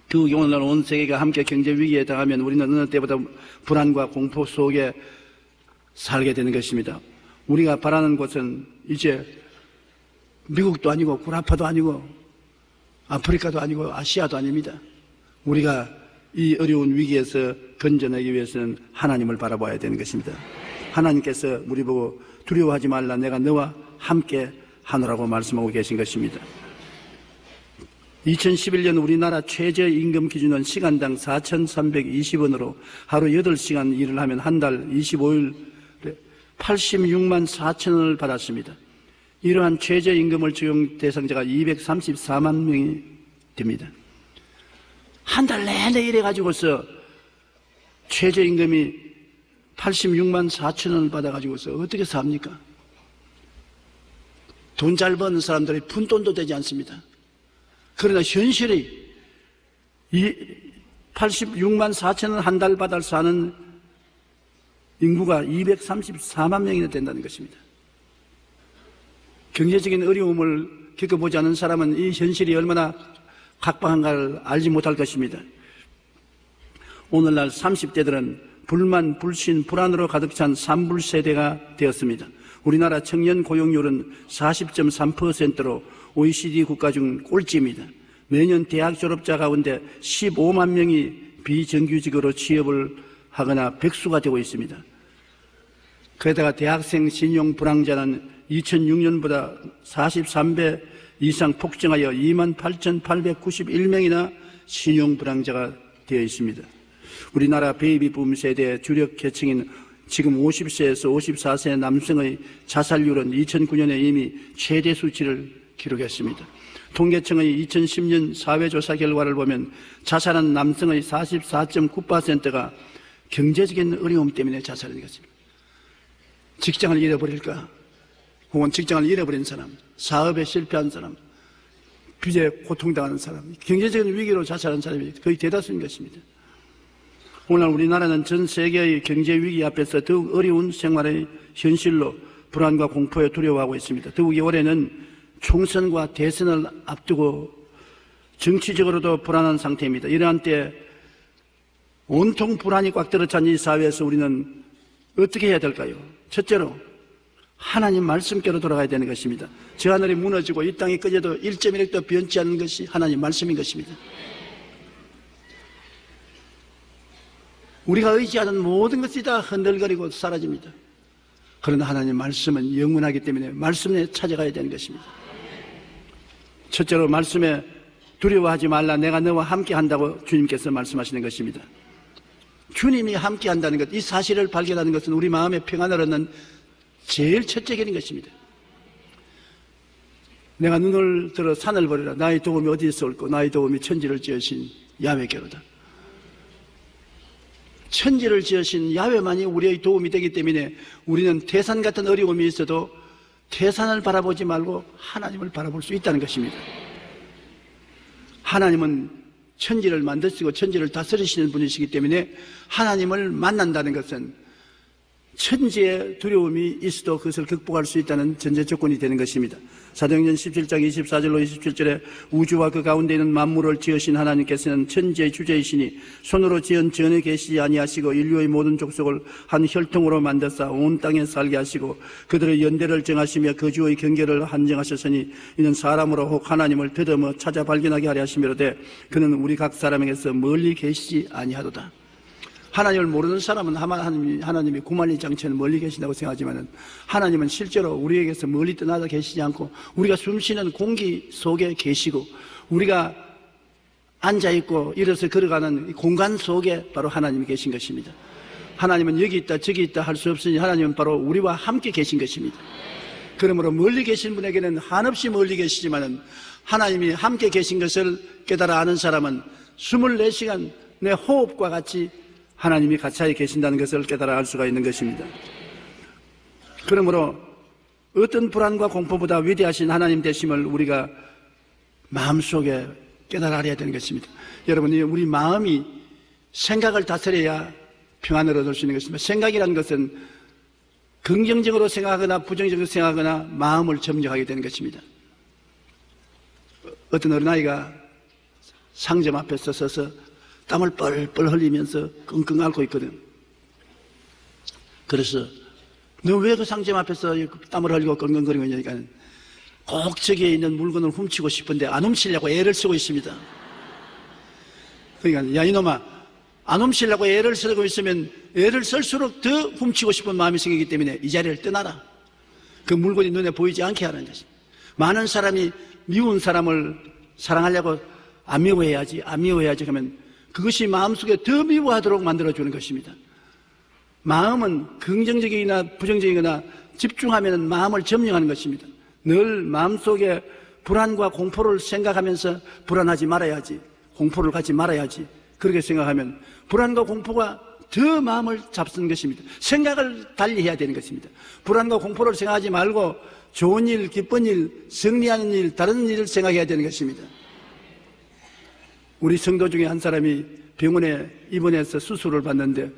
그 오늘 온 세계가 함께 경제 위기에 당하면 우리는 어느 때보다 불안과 공포 속에 살게 되는 것입니다. 우리가 바라는 곳은 이제 미국도 아니고 구라파도 아니고 아프리카도 아니고 아시아도 아닙니다. 우리가 이 어려운 위기에서 건져내기 위해서는 하나님을 바라봐야 되는 것입니다. 하나님께서 우리 보고 두려워하지 말라 내가 너와 함께 하노라고 말씀하고 계신 것입니다. 2011년 우리나라 최저임금 기준은 시간당 4,320원으로 하루 8시간 일을 하면 한 달 25일 86만 4천 원을 받았습니다. 이러한 최저임금을 적용 대상자가 234만 명이 됩니다. 한 달 내내 일해가지고서 최저임금이 86만 4천 원을 받아가지고서 어떻게 삽니까? 돈 잘 버는 사람들이 푼돈도 되지 않습니다. 그러나 현실이 86만 4천 원 한 달 받아 사는 인구가 234만 명이나 된다는 것입니다. 경제적인 어려움을 겪어보지 않은 사람은 이 현실이 얼마나 각박한가를 알지 못할 것입니다. 오늘날 30대들은 불만, 불신, 불안으로 가득 찬 산불세대가 되었습니다. 우리나라 청년 고용률은 40.3%로 OECD 국가 중 꼴찌입니다. 매년 대학 졸업자 가운데 15만 명이 비정규직으로 취업을 하거나 백수가 되고 있습니다. 그러다가 대학생 신용 불황자는 2006년보다 43배 이상 폭증하여 28,891명이나 신용 불황자가 되어 있습니다. 우리나라 베이비붐 세대의 주력 계층인 지금 50세에서 54세 남성의 자살률은 2009년에 이미 최대 수치를 기록했습니다. 통계청의 2010년 사회조사 결과를 보면 자살한 남성의 44.9%가 경제적인 어려움 때문에 자살하는 것입니다. 직장을 잃어버릴까? 혹은 직장을 잃어버린 사람, 사업에 실패한 사람, 빚에 고통당하는 사람, 경제적인 위기로 자살한 사람이 거의 대다수인 것입니다. 오늘 우리나라는 전 세계의 경제 위기 앞에서 더욱 어려운 생활의 현실로 불안과 공포에 두려워하고 있습니다. 더욱이 올해는 총선과 대선을 앞두고 정치적으로도 불안한 상태입니다. 이러한 때 온통 불안이 꽉 들어찬 이 사회에서 우리는 어떻게 해야 될까요? 첫째로 하나님 말씀께로 돌아가야 되는 것입니다. 저 하늘이 무너지고 이 땅이 꺼져도 1.1도 변치 않는 것이 하나님 말씀인 것입니다. 우리가 의지하는 모든 것이 다 흔들거리고 사라집니다. 그러나 하나님 말씀은 영원하기 때문에 말씀에 찾아가야 되는 것입니다. 첫째로 말씀에 두려워하지 말라, 내가 너와 함께 한다고 주님께서 말씀하시는 것입니다. 주님이 함께 한다는 것, 이 사실을 발견하는 것은 우리 마음의 평안을 얻는 제일 첫째 길인 것입니다. 내가 눈을 들어 산을 보리라. 나의 도움이 어디에서 올고 나의 도움이 천지를 지으신 야훼께로다. 천지를 지으신 야훼만이 우리의 도움이 되기 때문에 우리는 태산 같은 어려움이 있어도 태산을 바라보지 말고 하나님을 바라볼 수 있다는 것입니다. 하나님은 천지를 만드시고 천지를 다스리시는 분이시기 때문에 하나님을 만난다는 것은 천지의 두려움이 있어도 그것을 극복할 수 있다는 전제 조건이 되는 것입니다. 사도행전 17장 24절로 27절에 우주와 그 가운데 있는 만물을 지으신 하나님께서는 천지의 주제이시니 손으로 지은 전에 계시지 아니하시고 인류의 모든 족속을 한 혈통으로 만드사 온 땅에 살게 하시고 그들의 연대를 정하시며 거주의 경계를 한정하셨으니 이는 사람으로 혹 하나님을 더듬어 찾아 발견하게 하려 하시미로되 그는 우리 각 사람에게서 멀리 계시지 아니하도다. 하나님을 모르는 사람은 하나님이 구만리장처럼 멀리 계신다고 생각하지만 하나님은 실제로 우리에게서 멀리 떠나다 계시지 않고 우리가 숨쉬는 공기 속에 계시고 우리가 앉아있고 일어서 걸어가는 공간 속에 바로 하나님이 계신 것입니다. 하나님은 여기 있다 저기 있다 할 수 없으니 하나님은 바로 우리와 함께 계신 것입니다. 그러므로 멀리 계신 분에게는 한없이 멀리 계시지만 하나님이 함께 계신 것을 깨달아 아는 사람은 24시간 내 호흡과 같이 하나님이 가까이 계신다는 것을 깨달아 알 수가 있는 것입니다. 그러므로 어떤 불안과 공포보다 위대하신 하나님 되심을 우리가 마음속에 깨달아 알아야 되는 것입니다. 여러분, 우리 마음이 생각을 다스려야 평안을 얻을 수 있는 것입니다. 생각이라는 것은 긍정적으로 생각하거나 부정적으로 생각하거나 마음을 점령하게 되는 것입니다. 어떤 어린아이가 상점 앞에 서서 땀을 뻘뻘 흘리면서 끙끙 앓고 있거든. 그래서 너 왜 그 상점 앞에서 땀을 흘리고 끙끙거리고 있냐니까 꼭 저기에 있는 물건을 훔치고 싶은데 안 훔치려고 애를 쓰고 있습니다. 그러니까 야 이놈아, 안 훔치려고 애를 쓰고 있으면 애를 쓸수록 더 훔치고 싶은 마음이 생기기 때문에 이 자리를 떠나라. 그 물건이 눈에 보이지 않게 하는 것이. 많은 사람이 미운 사람을 사랑하려고 안 미워해야지 하면 그것이 마음속에 더 미워하도록 만들어주는 것입니다. 마음은 긍정적이거나 부정적이거나 집중하면 마음을 점령하는 것입니다. 늘 마음속에 불안과 공포를 생각하면서 불안하지 말아야지, 공포를 갖지 말아야지 그렇게 생각하면 불안과 공포가 더 마음을 잡수는 것입니다. 생각을 달리해야 되는 것입니다. 불안과 공포를 생각하지 말고 좋은 일, 기쁜 일, 승리하는 일, 다른 일을 생각해야 되는 것입니다. 우리 성도 중에 한 사람이 병원에 입원해서 수술을 받는데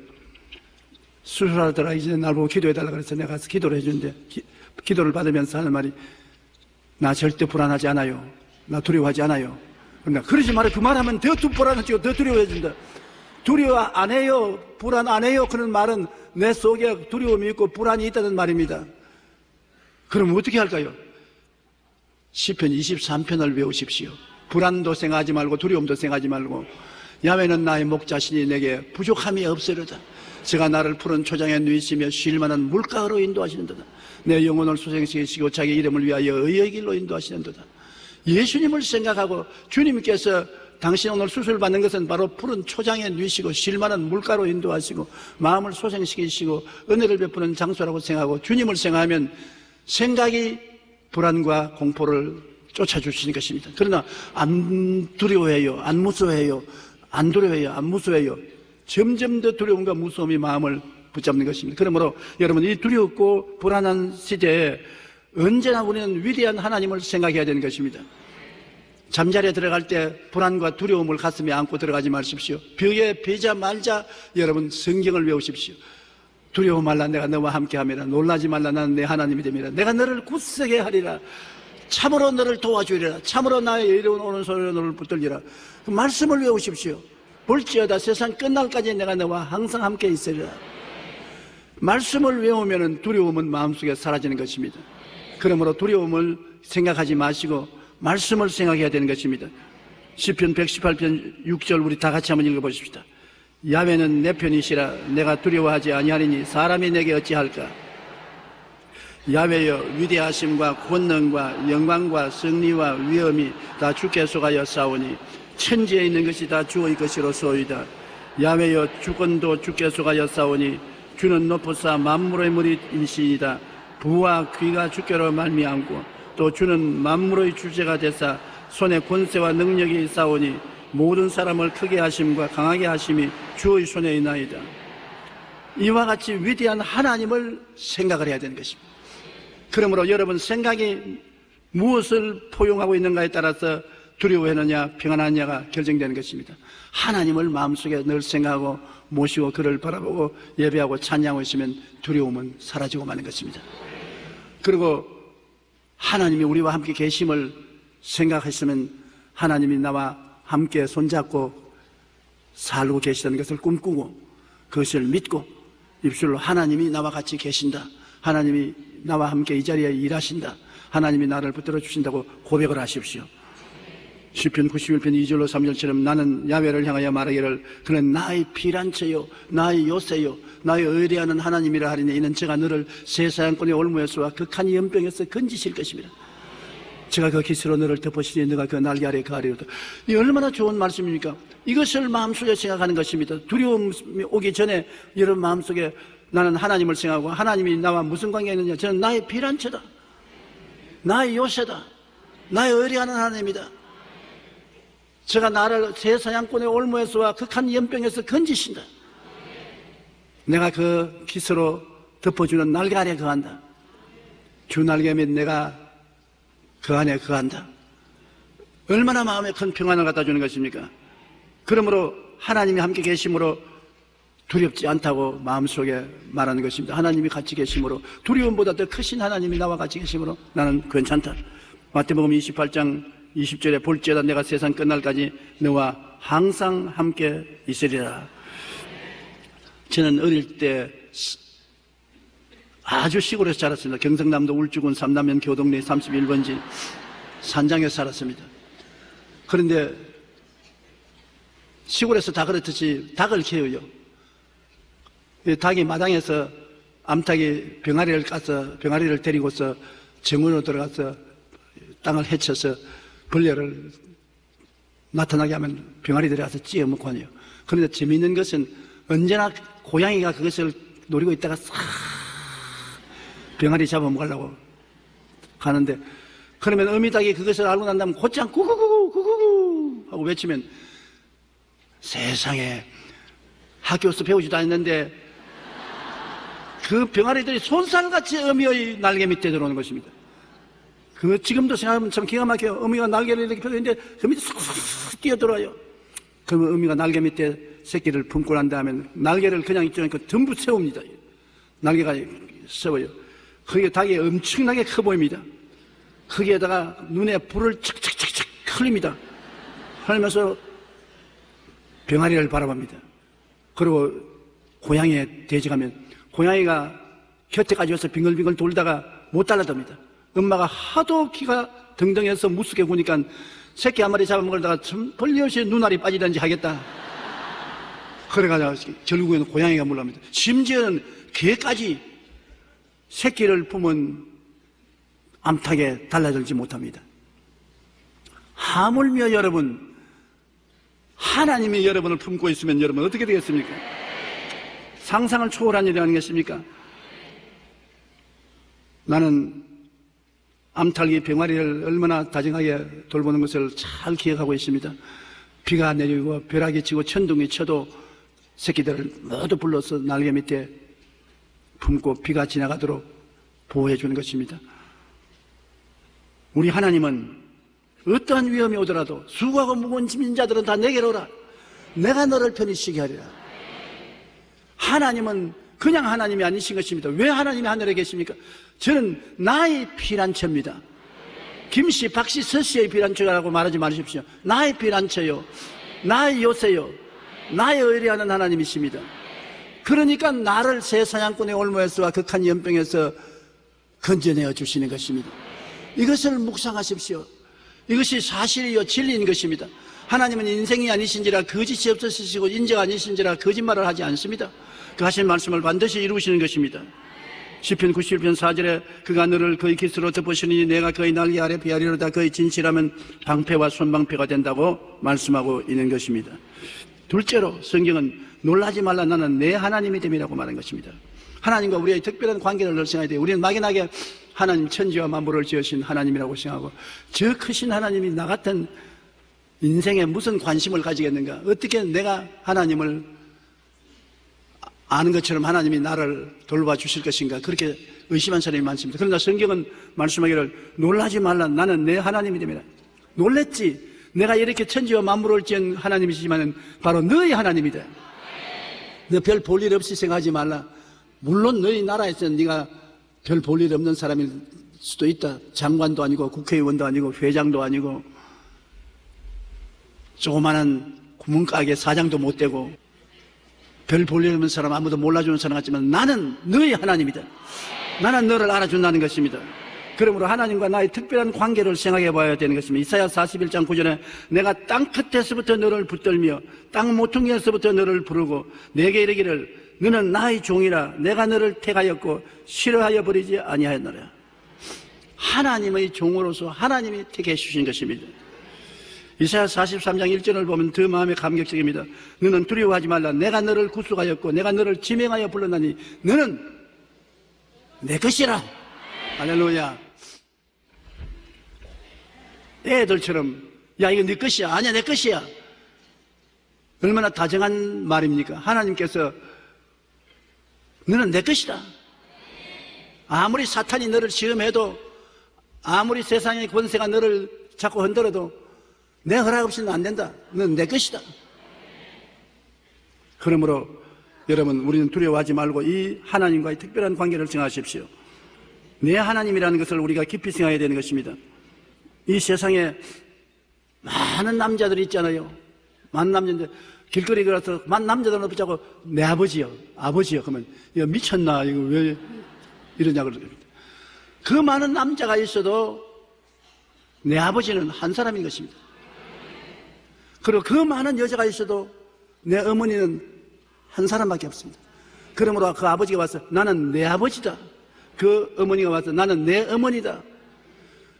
수술하더라 이제 날 보고 기도해달라 그래서 내가 가서 기도를 해주는데 기도를 받으면서 하는 말이 나 절대 불안하지 않아요. 나 두려워하지 않아요. 그러니까 그러지 말아. 그 말하면 더 불안해지고 더 두려워해진다. 두려워 안 해요. 불안 안 해요. 그런 말은 내 속에 두려움이 있고 불안이 있다는 말입니다. 그럼 어떻게 할까요? 시편 23편을 외우십시오. 불안도 생각하지 말고 두려움도 생각하지 말고 야훼는 나의 목자시니 내게 부족함이 없으리로다. 제가 나를 푸른 초장에 누이시며 쉴 만한 물가로 인도하시는도다. 내 영혼을 소생시키시고 자기 이름을 위하여 의의 길로 인도하시는도다. 예수님을 생각하고 주님께서 당신 오늘 수술 받는 것은 바로 푸른 초장에 누이시고 쉴 만한 물가로 인도하시고 마음을 소생시키시고 은혜를 베푸는 장소라고 생각하고 주님을 생각하면 생각이 불안과 공포를 쫓아주시는 것입니다. 그러나 안 두려워해요. 안 무서워해요. 안 두려워해요. 안 무서워해요. 점점 더 두려움과 무서움이 마음을 붙잡는 것입니다. 그러므로 여러분 이 두렵고 불안한 시대에 언제나 우리는 위대한 하나님을 생각해야 되는 것입니다. 잠자리에 들어갈 때 불안과 두려움을 가슴에 안고 들어가지 마십시오. 벽에 베자 말자 여러분 성경을 외우십시오. 두려워 말라 내가 너와 함께함이라. 놀라지 말라 나는 내 하나님이 됨이라. 내가 너를 굳세게 하리라. 참으로 너를 도와주리라. 참으로 나의 이로운 오른손으로 너를 붙들리라. 그 말씀을 외우십시오. 볼지어다 세상 끝날까지 내가 너와 항상 함께 있으리라. 말씀을 외우면 두려움은 마음속에 사라지는 것입니다. 그러므로 두려움을 생각하지 마시고 말씀을 생각해야 되는 것입니다. 시편 118편 6절 우리 다 같이 한번 읽어보십시다. 야훼는 내 편이시라. 내가 두려워하지 아니하리니 사람이 내게 어찌할까. 야훼여 위대하심과 권능과 영광과 승리와 위엄이 다 주께 속하여 싸우니 천지에 있는 것이 다 주의 것이로소이다. 야훼여 주권도 주께 속하여 싸우니 주는 높으사 만물의 머리이시이다. 부와 귀가 주께로 말미암고 또 주는 만물의 주제가 되사 손에 권세와 능력이 싸우니 모든 사람을 크게 하심과 강하게 하심이 주의 손에 있나이다. 이와 같이 위대한 하나님을 생각을 해야 되는 것입니다. 그러므로 여러분 생각이 무엇을 포용하고 있는가에 따라서 두려워하느냐 평안하느냐가 결정되는 것입니다. 하나님을 마음속에 늘 생각하고 모시고 그를 바라보고 예배하고 찬양하고 있으면 두려움은 사라지고 마는 것입니다. 그리고 하나님이 우리와 함께 계심을 생각했으면 하나님이 나와 함께 손잡고 살고 계시다는 것을 꿈꾸고 그것을 믿고 입술로 하나님이 나와 같이 계신다, 하나님이 나와 함께 이 자리에 일하신다, 하나님이 나를 붙들어 주신다고 고백을 하십시오. 시편 91편 2절로 3절처럼 나는 야훼를 향하여 말하기를 그는 나의 피란처요 나의 요새요 나의 의뢰하는 하나님이라 하리니 이는 제가 너를 세사양권의 올무에서와 극한 연병에서 건지실 것입니다. 제가 그 깃으로 너를 덮으시니 너가 그 날개 아래 거하리로다. 이 얼마나 좋은 말씀입니까? 이것을 마음속에 생각하는 것입니다. 두려움이 오기 전에 여러분 마음속에 나는 하나님을 생각하고 하나님이 나와 무슨 관계가 있느냐, 저는 나의 피란처다, 나의 요새다, 나의 의뢰하는 하나님이다. 제가 나를 세사양권의 올무에서와 극한 연병에서 건지신다. 내가 그 깃으로 덮어주는 날개 아래 거한다. 주 날개면 내가 그 안에 거한다. 얼마나 마음에 큰 평안을 갖다 주는 것입니까? 그러므로 하나님이 함께 계심으로 두렵지 않다고 마음속에 말하는 것입니다. 하나님이 같이 계심으로, 두려움보다 더 크신 하나님이 나와 같이 계심으로 나는 괜찮다. 마태복음 28장 20절에 볼지어다 내가 세상 끝날까지 너와 항상 함께 있으리라. 저는 어릴 때 아주 시골에서 자랐습니다. 경상남도 울주군 삼남면 교동리 31번지 산장에 살았습니다. 그런데 시골에서 다 그렇듯이 닭을 키워요. 닭이 마당에서 암탉이 병아리를 까서 병아리를 데리고서 정원으로 들어가서 땅을 헤쳐서 벌레를 나타나게 하면 병아리들이 와서 찌어 먹고 하네요. 그런데 재미있는 것은 언제나 고양이가 그것을 노리고 있다가 싹 병아리 잡아먹으려고 가는데, 그러면 어미닭이 그것을 알고 난 다음에 곧장 구구구구 구구구 하고 외치면 세상에 학교에서 배우지도 않았는데 그 병아리들이 손살같이 어미의 날개 밑에 들어오는 것입니다. 그 지금도 생각하면 참 기가 막혀요. 어미가 날개를 이렇게 펴는데 그 밑에 쏙쏙 뛰어들어와요. 그러면 어미가 날개 밑에 새끼를 품고 난 다음에 날개를 그냥 있지 않고 전부 세웁니다. 날개가 세워요. 거기에 닭이 엄청나게 커 보입니다. 거기에다가 눈에 불을 척척척척 흘립니다. 흘리면서 병아리를 바라봅니다. 그리고 고양이에 대적하면 고양이가 곁에까지 와서 빙글빙글 돌다가 못 달라듭니다. 엄마가 하도 키가 등등해서 무섭게 구니까 새끼 한 마리 잡아먹으려다가 벌리없이 눈알이 빠지든지 하겠다. 그래가지고 결국에는 고양이가 물러갑니다. 심지어는 개까지 새끼를 품은 암탉에 달라들지 못합니다. 하물며 여러분, 하나님이 여러분을 품고 있으면 여러분 어떻게 되겠습니까? 상상을 초월한 일이 아니겠습니까? 나는 암탉이 병아리를 얼마나 다정하게 돌보는 것을 잘 기억하고 있습니다. 비가 내리고 벼락이 치고 천둥이 쳐도 새끼들을 모두 불러서 날개 밑에 품고 비가 지나가도록 보호해 주는 것입니다. 우리 하나님은 어떠한 위험이 오더라도 수고하고 무거운 짐진 자들은 다 내게로 오라. 내가 너를 편히 쉬게 하리라. 하나님은 그냥 하나님이 아니신 것입니다. 왜 하나님이 하늘에 계십니까? 저는 나의 피란처입니다. 김씨, 박씨, 서씨의 피란처라고 말하지 마십시오. 나의 피란처요, 나의 요새요, 나의 의뢰하는 하나님이십니다. 그러니까 나를 새 사냥꾼의 올무에서와 극한 연병에서 건져내어 주시는 것입니다. 이것을 묵상하십시오. 이것이 사실이요 진리인 것입니다. 하나님은 인생이 아니신지라 거짓이 없으시고 인재가 아니신지라 거짓말을 하지 않습니다. 그 하신 말씀을 반드시 이루시는 것입니다. 시편 91편 4절에 그가 너를 그의 깃으로 덮으시니 내가 그의 날개 아래 피하리로다. 그의 진실하면 방패와 손방패가 된다고 말씀하고 있는 것입니다. 둘째로 성경은 놀라지 말라 나는 내 하나님이 됨이라고 말한 것입니다. 하나님과 우리의 특별한 관계를 늘 생각해야 돼요. 우리는 막연하게 하나님 천지와 만물을 지으신 하나님이라고 생각하고 저 크신 하나님이 나 같은 인생에 무슨 관심을 가지겠는가? 어떻게 내가 하나님을 아는 것처럼 하나님이 나를 돌봐주실 것인가? 그렇게 의심한 사람이 많습니다. 그러나 성경은 말씀하기를 놀라지 말라 나는 내 하나님이 됨이라. 놀랬지. 내가 이렇게 천지와 만물을 지은 하나님이시지만 바로 너희 하나님이다. 너 별 볼 일 없이 생각하지 말라. 물론 너희 나라에서 네가 별 볼 일 없는 사람일 수도 있다. 장관도 아니고 국회의원도 아니고 회장도 아니고 조그마한 구멍가게 사장도 못 되고 별 볼 일 없는 사람 아무도 몰라주는 사람 같지만 나는 너희 하나님이다. 나는 너를 알아준다는 것입니다. 그러므로 하나님과 나의 특별한 관계를 생각해 봐야 되는 것입니다. 이사야 41장 9절에 내가 땅 끝에서부터 너를 붙들며 땅 모퉁이에서부터 너를 부르고 내게 이르기를 너는 나의 종이라 내가 너를 택하였고 싫어하여 버리지 아니하였노라. 하나님의 종으로서 하나님이 택해 주신 것입니다. 이사야 43장 1절을 보면 더 마음에 감격적입니다. 너는 두려워하지 말라. 내가 너를 구속하였고 내가 너를 지명하여 불렀나니 너는 내 것이라. 할렐루야. 애들처럼 야 이거 네 것이야. 아니야 내 것이야. 얼마나 다정한 말입니까? 하나님께서 너는 내 것이다. 아무리 사탄이 너를 시험해도 아무리 세상의 권세가 너를 자꾸 흔들어도 내 허락 없이는 안 된다. 너는 내 것이다. 그러므로 여러분 우리는 두려워하지 말고 이 하나님과의 특별한 관계를 생각하십시오. 내 하나님이라는 것을 우리가 깊이 생각해야 되는 것입니다. 이 세상에 많은 남자들이 있잖아요. 많은 남자인데 길거리 걸어서 많은 남자들을 붙잡고 내 아버지요, 아버지요. 그러면 이거 미쳤나? 이거 왜 이러냐 그럽니다. 그 많은 남자가 있어도 내 아버지는 한 사람인 것입니다. 그리고 그 많은 여자가 있어도 내 어머니는 한 사람밖에 없습니다. 그러므로 그 아버지가 와서 나는 내 아버지다. 그 어머니가 와서 나는 내 어머니다.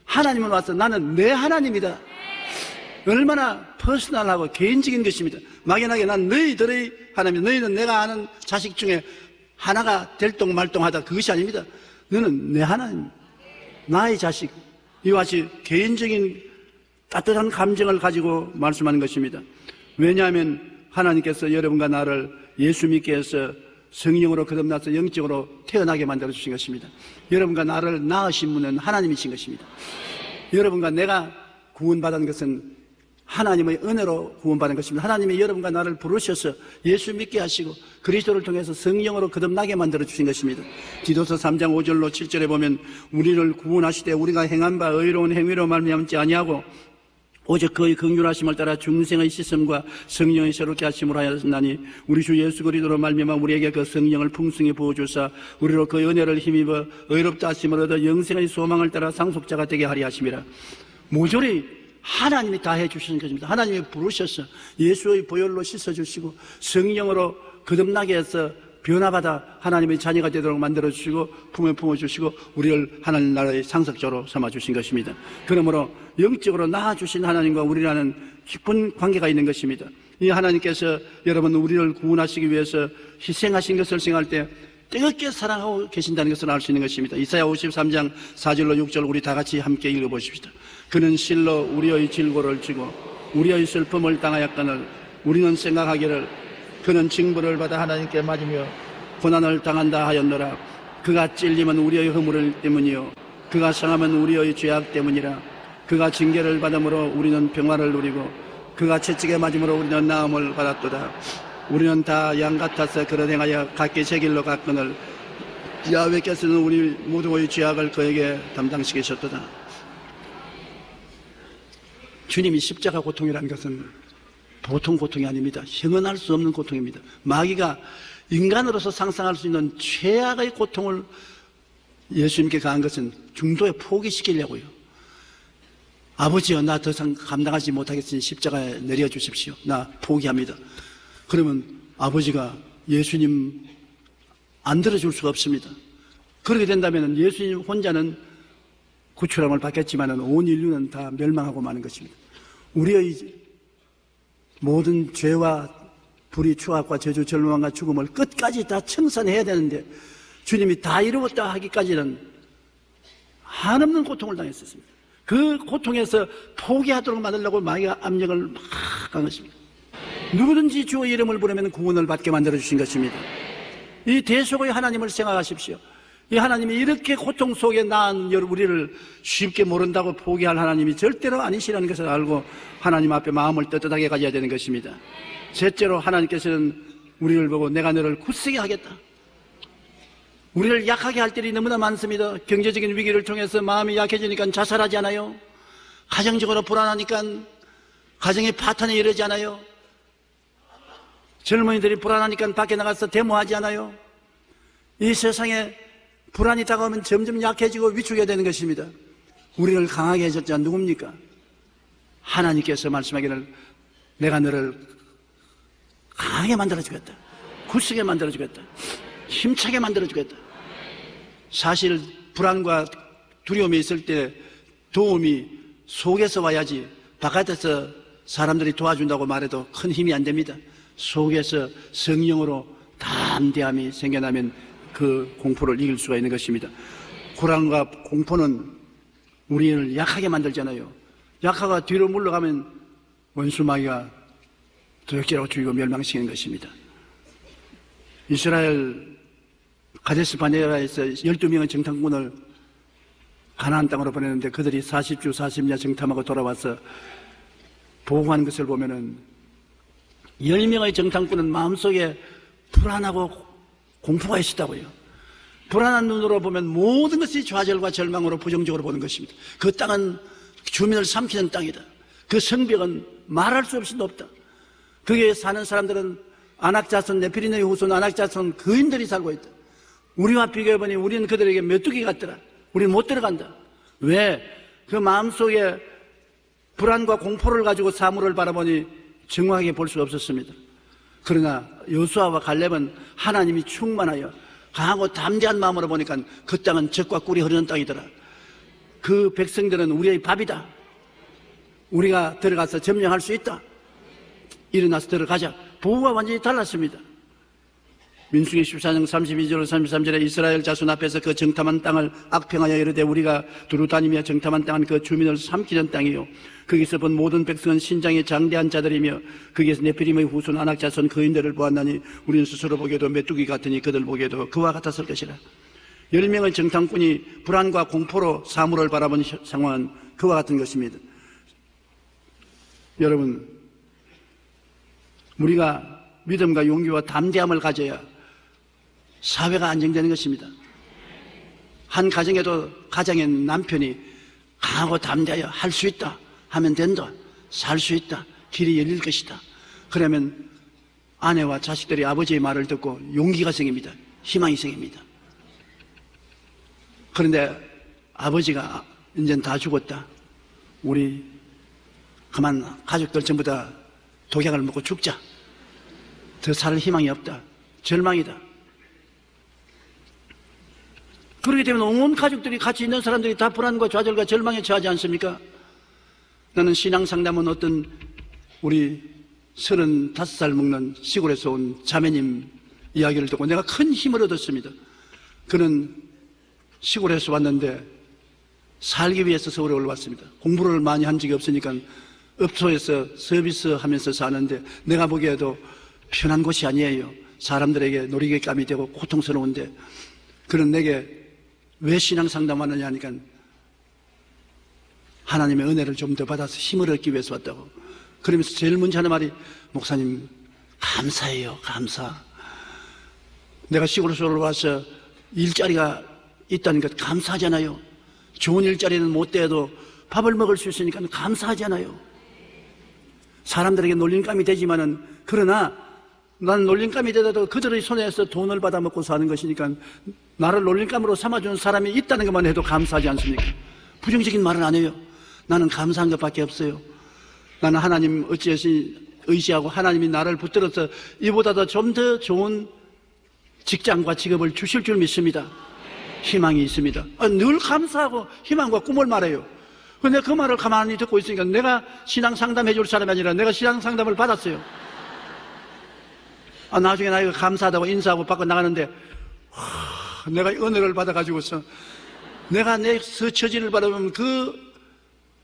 하나님은 와서 나는 내 하나님이다. 얼마나 퍼스널하고 개인적인 것입니다. 막연하게 난 너희들의 하나님, 너희는 내가 아는 자식 중에 하나가 될똥말똥하다. 그것이 아닙니다. 너는 내 하나님, 나의 자식. 이와 같이 개인적인 따뜻한 감정을 가지고 말씀하는 것입니다. 왜냐하면 하나님께서 여러분과 나를 예수 믿게 해서 성령으로 거듭나서 영적으로 태어나게 만들어 주신 것입니다. 여러분과 나를 낳으신 분은 하나님이신 것입니다. 여러분과 내가 구원받은 것은 하나님의 은혜로 구원받은 것입니다. 하나님이 여러분과 나를 부르셔서 예수 믿게 하시고 그리스도를 통해서 성령으로 거듭나게 만들어 주신 것입니다. 디도서 3장 5절로 7절에 보면 우리를 구원하시되 우리가 행한 바 의로운 행위로 말미암지 아니하고 오직 그의 긍휼하심을 따라 중생의 씻음과 성령의 새롭게 하심을 하였나니 우리 주 예수 그리스도로 말미암아 우리에게 그 성령을 풍성히 부어주사 우리로 그 은혜를 힘입어 의롭다 하심을 얻어 영생의 소망을 따라 상속자가 되게 하리 하심이라. 모조리 하나님이 다 해주시는 것입니다. 하나님이 부르셔서 예수의 보혈로 씻어주시고 성령으로 거듭나게 해서 변화받아 하나님의 자녀가 되도록 만들어주시고 품에 품어주시고 우리를 하나님 나라의 상속자로 삼아주신 것입니다. 그러므로 영적으로 낳아주신 하나님과 우리라는 깊은 관계가 있는 것입니다. 이 하나님께서 여러분 우리를 구원하시기 위해서 희생하신 것을 생각할 때 뜨겁게 사랑하고 계신다는 것을 알 수 있는 것입니다. 이사야 53장 4절로 6절 우리 다 같이 함께 읽어보십시다. 그는 실로 우리의 질고를 지고 우리의 슬픔을 당하였거늘 우리는 생각하기를 그는 징벌을 받아 하나님께 맞으며 고난을 당한다 하였노라. 그가 찔림은 우리의 허물 때문이요 그가 상함은 우리의 죄악 때문이라. 그가 징계를 받음으로 우리는 평화를 누리고 그가 채찍에 맞음으로 우리는 나음을 받았도다. 우리는 다 양 같아서 그런 행하여 각기 제 길로 갔거늘 야훼께서는 우리 모두의 죄악을 그에게 담당시키셨도다. 주님이 십자가 고통이라는 것은 보통 고통이 아닙니다. 형언할 수 없는 고통입니다. 마귀가 인간으로서 상상할 수 있는 최악의 고통을 예수님께 가한 것은 중도에 포기시키려고요. 아버지여 나 더 이상 감당하지 못하겠으니 십자가에 내려주십시오. 나 포기합니다. 그러면 아버지가 예수님 안 들어줄 수가 없습니다. 그렇게 된다면 예수님 혼자는 구출함을 받겠지만 온 인류는 다 멸망하고 마는 것입니다. 우리의 모든 죄와 불의, 추악과 저주, 절망과 죽음을 끝까지 다 청산해야 되는데 주님이 다 이루었다 하기까지는 한없는 고통을 당했었습니다. 그 고통에서 포기하도록 만들려고 마귀가 압력을 막 한 것입니다. 누구든지 주의 이름을 부르면 구원을 받게 만들어주신 것입니다. 이 대속의 하나님을 생각하십시오. 이 하나님이 이렇게 고통 속에 낳은 우리를 쉽게 모른다고 포기할 하나님이 절대로 아니시라는 것을 알고 하나님 앞에 마음을 떳떳하게 가져야 되는 것입니다. 셋째로 하나님께서는 우리를 보고 내가 너를 굳세게 하겠다. 우리를 약하게 할 때이 너무나 많습니다. 경제적인 위기를 통해서 마음이 약해지니까 자살하지 않아요. 가정적으로 불안하니까 가정의 파탄에 이르지 않아요. 젊은이들이 불안하니까 밖에 나가서 데모하지 않아요. 이 세상에 불안이 다가오면 점점 약해지고 위축이 되는 것입니다. 우리를 강하게 해줬지 않 누굽니까? 하나님께서 말씀하기를 내가 너를 강하게 만들어주겠다. 굳세게 만들어주겠다. 힘차게 만들어주겠다. 사실 불안과 두려움이 있을 때 도움이 속에서 와야지 바깥에서 사람들이 도와준다고 말해도 큰 힘이 안 됩니다. 속에서 성령으로 담대함이 생겨나면 그 공포를 이길 수가 있는 것입니다. 불안과 공포는 우리를 약하게 만들잖아요. 약하가 뒤로 물러가면 원수 마귀가 도적질하고 죽이고 멸망시키는 것입니다. 이스라엘 가데스 바네아에서 12명의 정탐꾼을 가나안 땅으로 보냈는데 그들이 40주 40년 정탐하고 돌아와서 보고하는 것을 보면은 10명의 정탐꾼은 마음속에 불안하고 공포가 있었다고요. 불안한 눈으로 보면 모든 것이 좌절과 절망으로 부정적으로 보는 것입니다. 그 땅은 주민을 삼키는 땅이다. 그 성벽은 말할 수 없이 높다. 거기에 사는 사람들은 안악자손, 네피리네의 후손, 안악자손 거인들이 살고 있다. 우리와 비교해보니 우리는 그들에게 메뚜기 같더라. 우리는 못 들어간다. 왜? 그 마음속에 불안과 공포를 가지고 사물을 바라보니 정확하게 볼 수 없었습니다. 그러나 여호수아와 갈렙은 하나님이 충만하여 강하고 담대한 마음으로 보니까 그 땅은 젖과 꿀이 흐르는 땅이더라. 그 백성들은 우리의 밥이다. 우리가 들어가서 점령할 수 있다. 일어나서 들어가자. 보고가 완전히 달랐습니다. 민수기 14장 32절 33절에 이스라엘 자손 앞에서 그 정탐한 땅을 악평하여 이르되 우리가 두루 다니며 정탐한 땅은 그 주민을 삼키는 땅이요 거기서 본 모든 백성은 신장이 장대한 자들이며 거기에서 네피림의 후손 안악 자손 거인들을 보았나니 우리는 스스로 보기에도 메뚜기 같으니 그들 보기에도 그와 같았을 것이라. 10명의 정탐꾼이 불안과 공포로 사물을 바라본 상황은 그와 같은 것입니다. 여러분, 우리가 믿음과 용기와 담대함을 가져야 사회가 안정되는 것입니다. 한 가정에도 가정의 남편이 강하고 담대하여 할 수 있다 하면 된다, 살 수 있다, 길이 열릴 것이다. 그러면 아내와 자식들이 아버지의 말을 듣고 용기가 생깁니다. 희망이 생깁니다. 그런데 아버지가 이제는 다 죽었다. 우리 그만 가족들 전부 다 독약을 먹고 죽자. 더 살 희망이 없다. 절망이다. 그렇기 때문에 온 가족들이 같이 있는 사람들이 다 불안과 좌절과 절망에 처하지 않습니까? 나는 신앙상담은 어떤 우리 35살 먹는 시골에서 온 자매님 이야기를 듣고 내가 큰 힘을 얻었습니다. 그는 시골에서 왔는데 살기 위해서 서울에 올라왔습니다. 공부를 많이 한 적이 없으니까 업소에서 서비스 하면서 사는데 내가 보기에도 편한 곳이 아니에요. 사람들에게 놀이개감이 되고 고통스러운데 그는 내게 왜 신앙 상담하느냐 하니까 하나님의 은혜를 좀 더 받아서 힘을 얻기 위해서 왔다고. 그러면서 제일 먼저 하는 말이 목사님 감사해요. 감사. 내가 시골에서 올라와서 일자리가 있다는 것 감사하잖아요. 좋은 일자리는 못 돼도 밥을 먹을 수 있으니까 감사하잖아요. 사람들에게 놀림감이 되지만은 그러나 난 놀림감이 되더라도 그들의 손에서 돈을 받아 먹고 사는 것이니까 나를 놀림감으로 삼아주는 사람이 있다는 것만 해도 감사하지 않습니까? 부정적인 말은 안 해요. 나는 감사한 것밖에 없어요. 나는 하나님 어찌해서 의지하고 하나님이 나를 붙들어서 이보다 더 좀 더 좋은 직장과 직업을 주실 줄 믿습니다. 희망이 있습니다. 늘 감사하고 희망과 꿈을 말해요. 근데 그 말을 가만히 듣고 있으니까 내가 신앙 상담해 줄 사람이 아니라 내가 신앙 상담을 받았어요. 나중에 나 이거 감사하다고 인사하고 밖에 나가는데 내가 은혜를 받아가지고서 내가 내 처지를 바라보면 그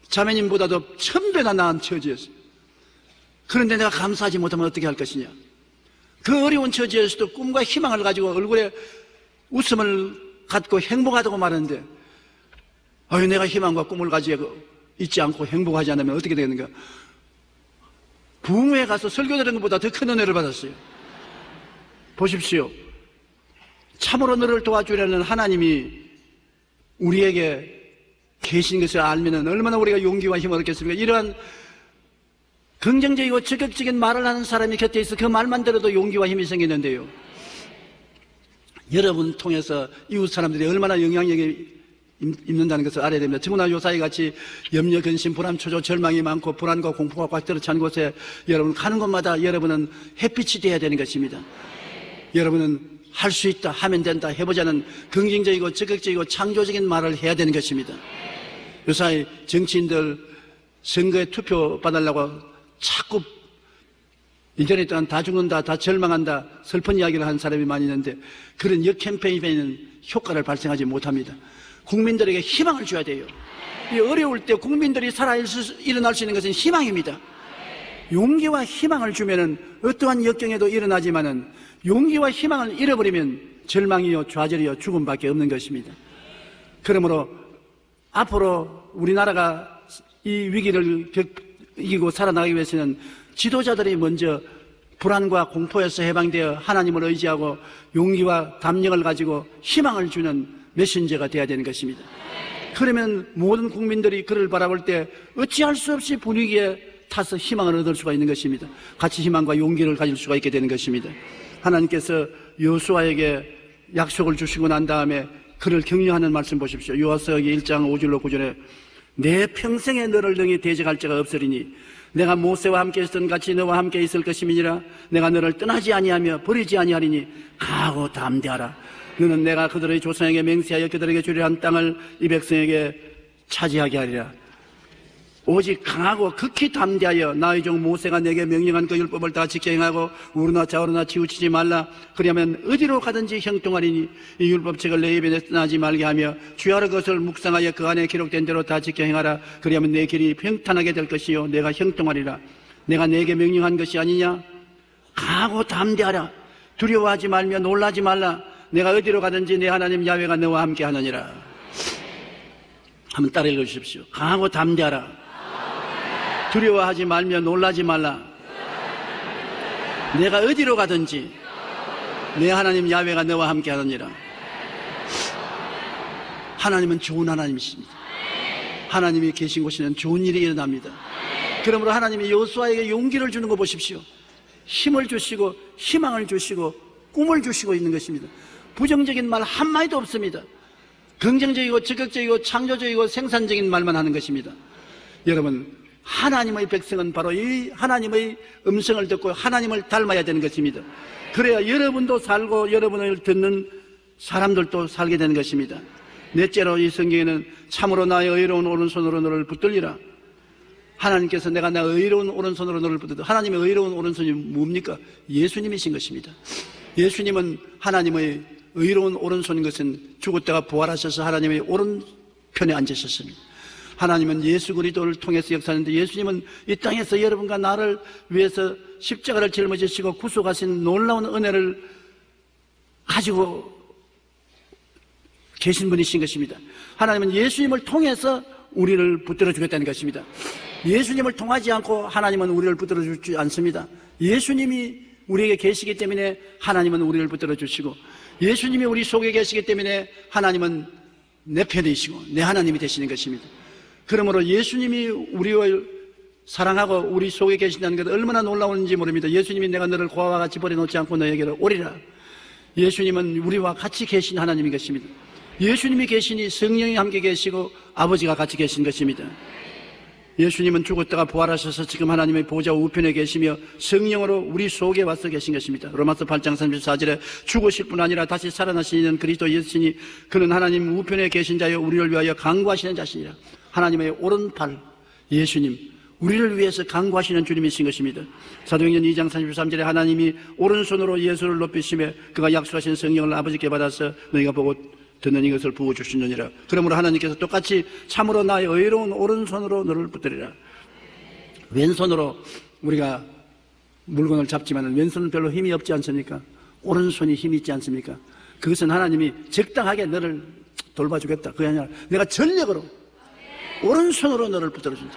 자매님보다도 1000배나 나은 처지였어요. 그런데 내가 감사하지 못하면 어떻게 할 것이냐. 그 어려운 처지에서도 꿈과 희망을 가지고 얼굴에 웃음을 갖고 행복하다고 말하는데 내가 희망과 꿈을 가지고 있지 않고 행복하지 않으면 어떻게 되겠는가. 부흥회에 가서 설교 들은 것보다 더 큰 은혜를 받았어요. 보십시오. 참으로 너를 도와주려는 하나님이 우리에게 계신 것을 알면 얼마나 우리가 용기와 힘을 얻겠습니까? 이러한 긍정적이고 적극적인 말을 하는 사람이 곁에 있어 그 말만 들어도 용기와 힘이 생기는데요. 여러분 통해서 이웃 사람들이 얼마나 영향력이 있는다는 것을 알아야 됩니다. 더구나 요사이 같이 염려, 근심, 불안, 초조, 절망이 많고 불안과 공포가 꽉 들어찬 곳에 여러분 가는 곳마다 여러분은 햇빛이 되어야 되는 것입니다. 여러분은 할 수 있다, 하면 된다, 해보자는 긍정적이고 적극적이고 창조적인 말을 해야 되는 것입니다. 요사이 정치인들 선거에 투표 받으려고 자꾸 인터넷에 다 죽는다, 다 절망한다, 슬픈 이야기를 하는 사람이 많이 있는데 그런 역캠페인에는 효과를 발생하지 못합니다. 국민들에게 희망을 줘야 돼요. 이 어려울 때 국민들이 일어날 수 있는 것은 희망입니다. 용기와 희망을 주면은 어떠한 역경에도 일어나지만은 용기와 희망을 잃어버리면 절망이요, 좌절이요, 죽음밖에 없는 것입니다. 그러므로 앞으로 우리나라가 이 위기를 이기고 살아나가기 위해서는 지도자들이 먼저 불안과 공포에서 해방되어 하나님을 의지하고 용기와 담력을 가지고 희망을 주는 메신저가 되어야 되는 것입니다. 그러면 모든 국민들이 그를 바라볼 때 어찌할 수 없이 분위기에 타서 희망을 얻을 수가 있는 것입니다. 같이 희망과 용기를 가질 수가 있게 되는 것입니다. 하나님께서 여호수아에게 약속을 주시고 난 다음에 그를 격려하는 말씀 보십시오. 여호수아기 1장 5절로 9절에 내 평생에 너를 능히 대적할 자가 없으리니 내가 모세와 함께 있었던 같이 너와 함께 있을 것임이니라. 내가 너를 떠나지 아니하며 버리지 아니하리니 강하고 담대하라. 너는 내가 그들의 조상에게 맹세하여 그들에게 주리라 한 땅을 이 백성에게 차지하게 하리라. 오직 강하고 극히 담대하여 나의 종 모세가 내게 명령한 그 율법을 다 지켜 행하고 우르나 좌우르나 치우치지 말라. 그러면 어디로 가든지 형통하리니 이 율법책을 내 입에 떠나지 말게 하며 주야로 그것을 묵상하여 그 안에 기록된 대로 다 지켜 행하라. 그러면 내 길이 평탄하게 될 것이요 내가 형통하리라. 내가 내게 명령한 것이 아니냐. 강하고 담대하라. 두려워하지 말며 놀라지 말라. 내가 어디로 가든지 내 하나님 야훼가 너와 함께 하느니라. 한번 따라 읽어주십시오. 강하고 담대하라. 두려워하지 말며 놀라지 말라. 내가 어디로 가든지 내 하나님 야훼가 너와 함께 하느니라. 하나님은 좋은 하나님이십니다. 하나님이 계신 곳에는 좋은 일이 일어납니다. 그러므로 하나님이 여호수아에게 용기를 주는 거 보십시오. 힘을 주시고 희망을 주시고 꿈을 주시고 있는 것입니다. 부정적인 말 한마디도 없습니다. 긍정적이고 적극적이고 창조적이고 생산적인 말만 하는 것입니다. 여러분, 하나님의 백성은 바로 이 하나님의 음성을 듣고 하나님을 닮아야 되는 것입니다. 그래야 여러분도 살고 여러분을 듣는 사람들도 살게 되는 것입니다. 넷째로 이 성경에는 참으로 나의 의로운 오른손으로 너를 붙들리라. 하나님께서 내가 나 의로운 오른손으로 너를 붙들리라. 하나님의 의로운 오른손이 뭡니까? 예수님이신 것입니다. 예수님은 하나님의 의로운 오른손인 것은 죽었다가 부활하셔서 하나님의 오른편에 앉으셨습니다. 하나님은 예수 그리스도를 통해서 역사하는데 예수님은 이 땅에서 여러분과 나를 위해서 십자가를 짊어지시고 구속하신 놀라운 은혜를 가지고 계신 분이신 것입니다. 하나님은 예수님을 통해서 우리를 붙들어 주겠다는 것입니다. 예수님을 통하지 않고 하나님은 우리를 붙들어 주지 않습니다. 예수님이 우리에게 계시기 때문에 하나님은 우리를 붙들어 주시고 예수님이 우리 속에 계시기 때문에 하나님은 내 편이시고 내 하나님이 되시는 것입니다. 그러므로 예수님이 우리를 사랑하고 우리 속에 계신다는 것 얼마나 놀라운지 모릅니다. 예수님이 내가 너를 고아와 같이 버려놓지 않고 너에게로 오리라. 예수님은 우리와 같이 계신 하나님인 것입니다. 예수님이 계시니 성령이 함께 계시고 아버지가 같이 계신 것입니다. 예수님은 죽었다가 부활하셔서 지금 하나님의 보좌 우편에 계시며 성령으로 우리 속에 와서 계신 것입니다. 로마서 8장 34절에 죽으실 뿐 아니라 다시 살아나시는 그리스도 예수시니 그는 하나님 우편에 계신 자여 우리를 위하여 간구하시는 자시니라. 하나님의 오른팔 예수님, 우리를 위해서 간구하시는 주님이신 것입니다. 사도행전 2장 33절에 하나님이 오른손으로 예수를 높이시며 그가 약속하신 성령을 아버지께 받아서 너희가 보고 듣는 이것을 부어주시느니라. 그러므로 하나님께서 똑같이 참으로 나의 의로운 오른손으로 너를 붙들리라. 왼손으로 우리가 물건을 잡지만 왼손은 별로 힘이 없지 않습니까? 오른손이 힘이 있지 않습니까? 그것은 하나님이 적당하게 너를 돌봐주겠다. 그게 아니라 내가 전력으로 오른손으로 너를 붙들어준다.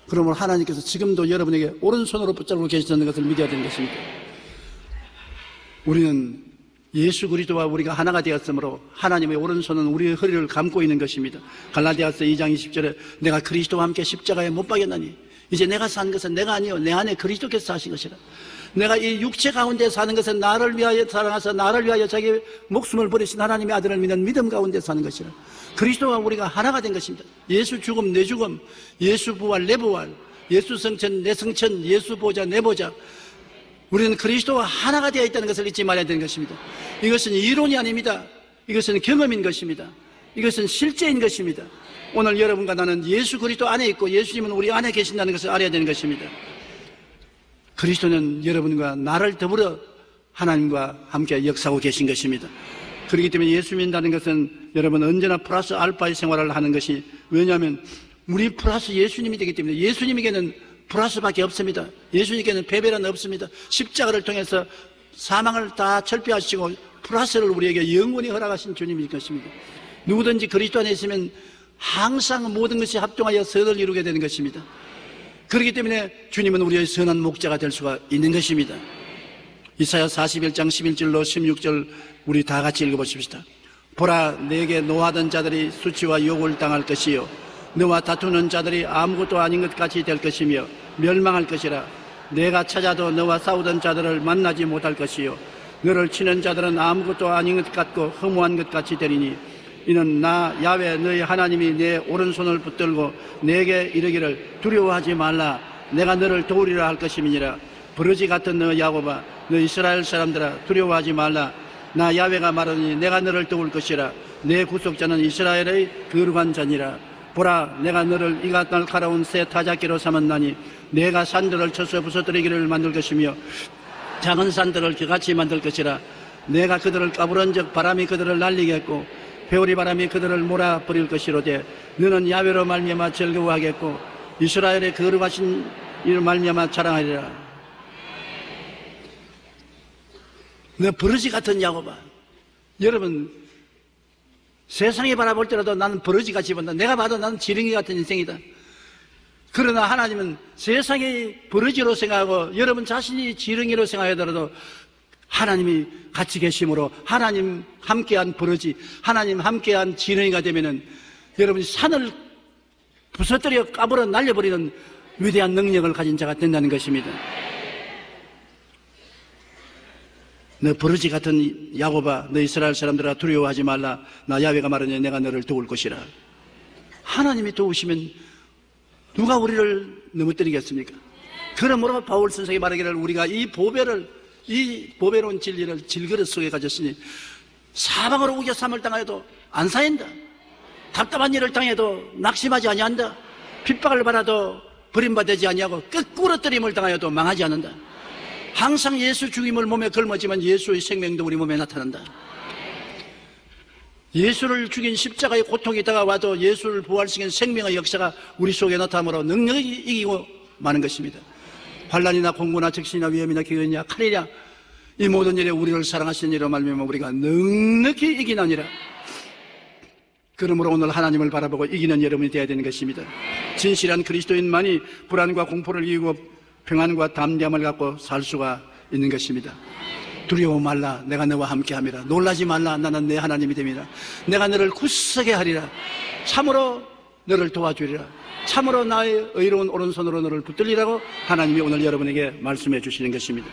그러므로 하나님께서 지금도 여러분에게 오른손으로 붙잡고 계시다는 것을 믿어야 되는 것입니다. 우리는 예수 그리스도와 우리가 하나가 되었으므로 하나님의 오른손은 우리의 허리를 감고 있는 것입니다. 갈라디아서 2장 20절에 내가 그리스도와 함께 십자가에 못 박였나니 이제 내가 산 것은 내가 아니요 내 안에 그리스도께서 사신 것이라. 내가 이 육체 가운데 사는 것은 나를 위하여 사랑하사 나를 위하여 자기 목숨을 버리신 하나님의 아들을 믿는 믿음 가운데 사는 것이라. 그리스도와 우리가 하나가 된 것입니다. 예수 죽음 내 죽음, 예수 부활 내 부활, 예수 성천 내 성천, 예수 보좌 내 보좌. 우리는 그리스도와 하나가 되어 있다는 것을 잊지 말아야 되는 것입니다. 이것은 이론이 아닙니다. 이것은 경험인 것입니다. 이것은 실제인 것입니다. 오늘 여러분과 나는 예수 그리스도 안에 있고 예수님은 우리 안에 계신다는 것을 알아야 되는 것입니다. 그리스도는 여러분과 나를 더불어 하나님과 함께 역사하고 계신 것입니다. 그렇기 때문에 예수 믿는다는 것은 여러분 언제나 플러스 알파의 생활을 하는 것이, 왜냐하면 우리 플러스 예수님이 되기 때문에 예수님에게는 플러스밖에 없습니다. 예수님께는 패배는 없습니다. 십자가를 통해서 사망을 다 철폐하시고 플러스를 우리에게 영원히 허락하신 주님일 것입니다. 누구든지 그리스도 안에 있으면 항상 모든 것이 합종하여 선을 이루게 되는 것입니다. 그렇기 때문에 주님은 우리의 선한 목자가 될 수가 있는 것입니다. 이사야 41장 11절로 16절 우리 다 같이 읽어보십시다. 보라, 내게 노하던 자들이 수치와 욕을 당할 것이요 너와 다투는 자들이 아무것도 아닌 것 같이 될 것이며 멸망할 것이라. 내가 찾아도 너와 싸우던 자들을 만나지 못할 것이요 너를 치는 자들은 아무것도 아닌 것 같고 허무한 것 같이 되리니 이는 나 야훼 너희 하나님이 내 오른손을 붙들고 내게 이르기를 두려워하지 말라 내가 너를 도우리라 할 것임이니라. 버러지 같은 너 야곱아, 너 이스라엘 사람들아 두려워하지 말라. 나 야훼가 말하니 내가 너를 도울 것이라. 내 구속자는 이스라엘의 거룩한 자니라. 보라, 내가 너를 이가 날카로운 새 타작기로 삼았나니 내가 산들을 쳐서 부서뜨리기를 만들 것이며 작은 산들을 그같이 만들 것이라. 내가 그들을 까부른즉 바람이 그들을 날리겠고 회오리 바람이 그들을 몰아버릴 것이로되 너는 야훼로 말미암아 즐거워하겠고 이스라엘의 거룩하신 이를 말미암아 자랑하리라. 너 버러지 같은 야곱아. 여러분, 세상이 바라볼 때라도 나는 버러지같이 본다. 내가 봐도 나는 지렁이 같은 인생이다. 그러나 하나님은 세상이 버러지로 생각하고 여러분 자신이 지렁이로 생각하더라도 하나님이 같이 계심으로 하나님 함께한 버러지, 하나님 함께한 지렁이가 되면은 여러분이 산을 부서뜨려 까불어 날려버리는 위대한 능력을 가진 자가 된다는 것입니다. 너 버러지 같은 야곱아, 너 이스라엘 사람들아 두려워하지 말라. 나 야훼가 말하니 내가 너를 도울 것이라. 하나님이 도우시면 누가 우리를 넘어뜨리겠습니까? 그러므로 바울 선생이 말하기를 우리가 이 보배로운 진리를 질그릇 속에 가졌으니 사방으로 우겨 삼을 당하여도 안 사인다. 답답한 일을 당해도 낙심하지 아니한다. 핍박을 받아도 버림받지 아니하고 끄꾸러뜨림을 당하여도 망하지 않는다. 항상 예수 죽임을 몸에 걸머지만 예수의 생명도 우리 몸에 나타난다. 예수를 죽인 십자가의 고통이 다가와도 예수를 부활시킨 생명의 역사가 우리 속에 나타나므로 능력이 이기고 마는 것입니다. 환난이나 공고나 적신이나 위험이나 기근이나 칼이냐 이 모든 일에 우리를 사랑하시는 이로 말미암아 우리가 넉넉히 이기나니라. 그러므로 오늘 하나님을 바라보고 이기는 여러분이 되어야 되는 것입니다. 진실한 그리스도인만이 불안과 공포를 이기고 평안과 담대함을 갖고 살 수가 있는 것입니다. 두려워 말라, 내가 너와 함께함이라. 놀라지 말라, 나는 내 하나님이 됨이라. 내가 너를 굳세게 하리라. 참으로 너를 도와주리라. 참으로 나의 의로운 오른손으로 너를 붙들리라고 하나님이 오늘 여러분에게 말씀해 주시는 것입니다.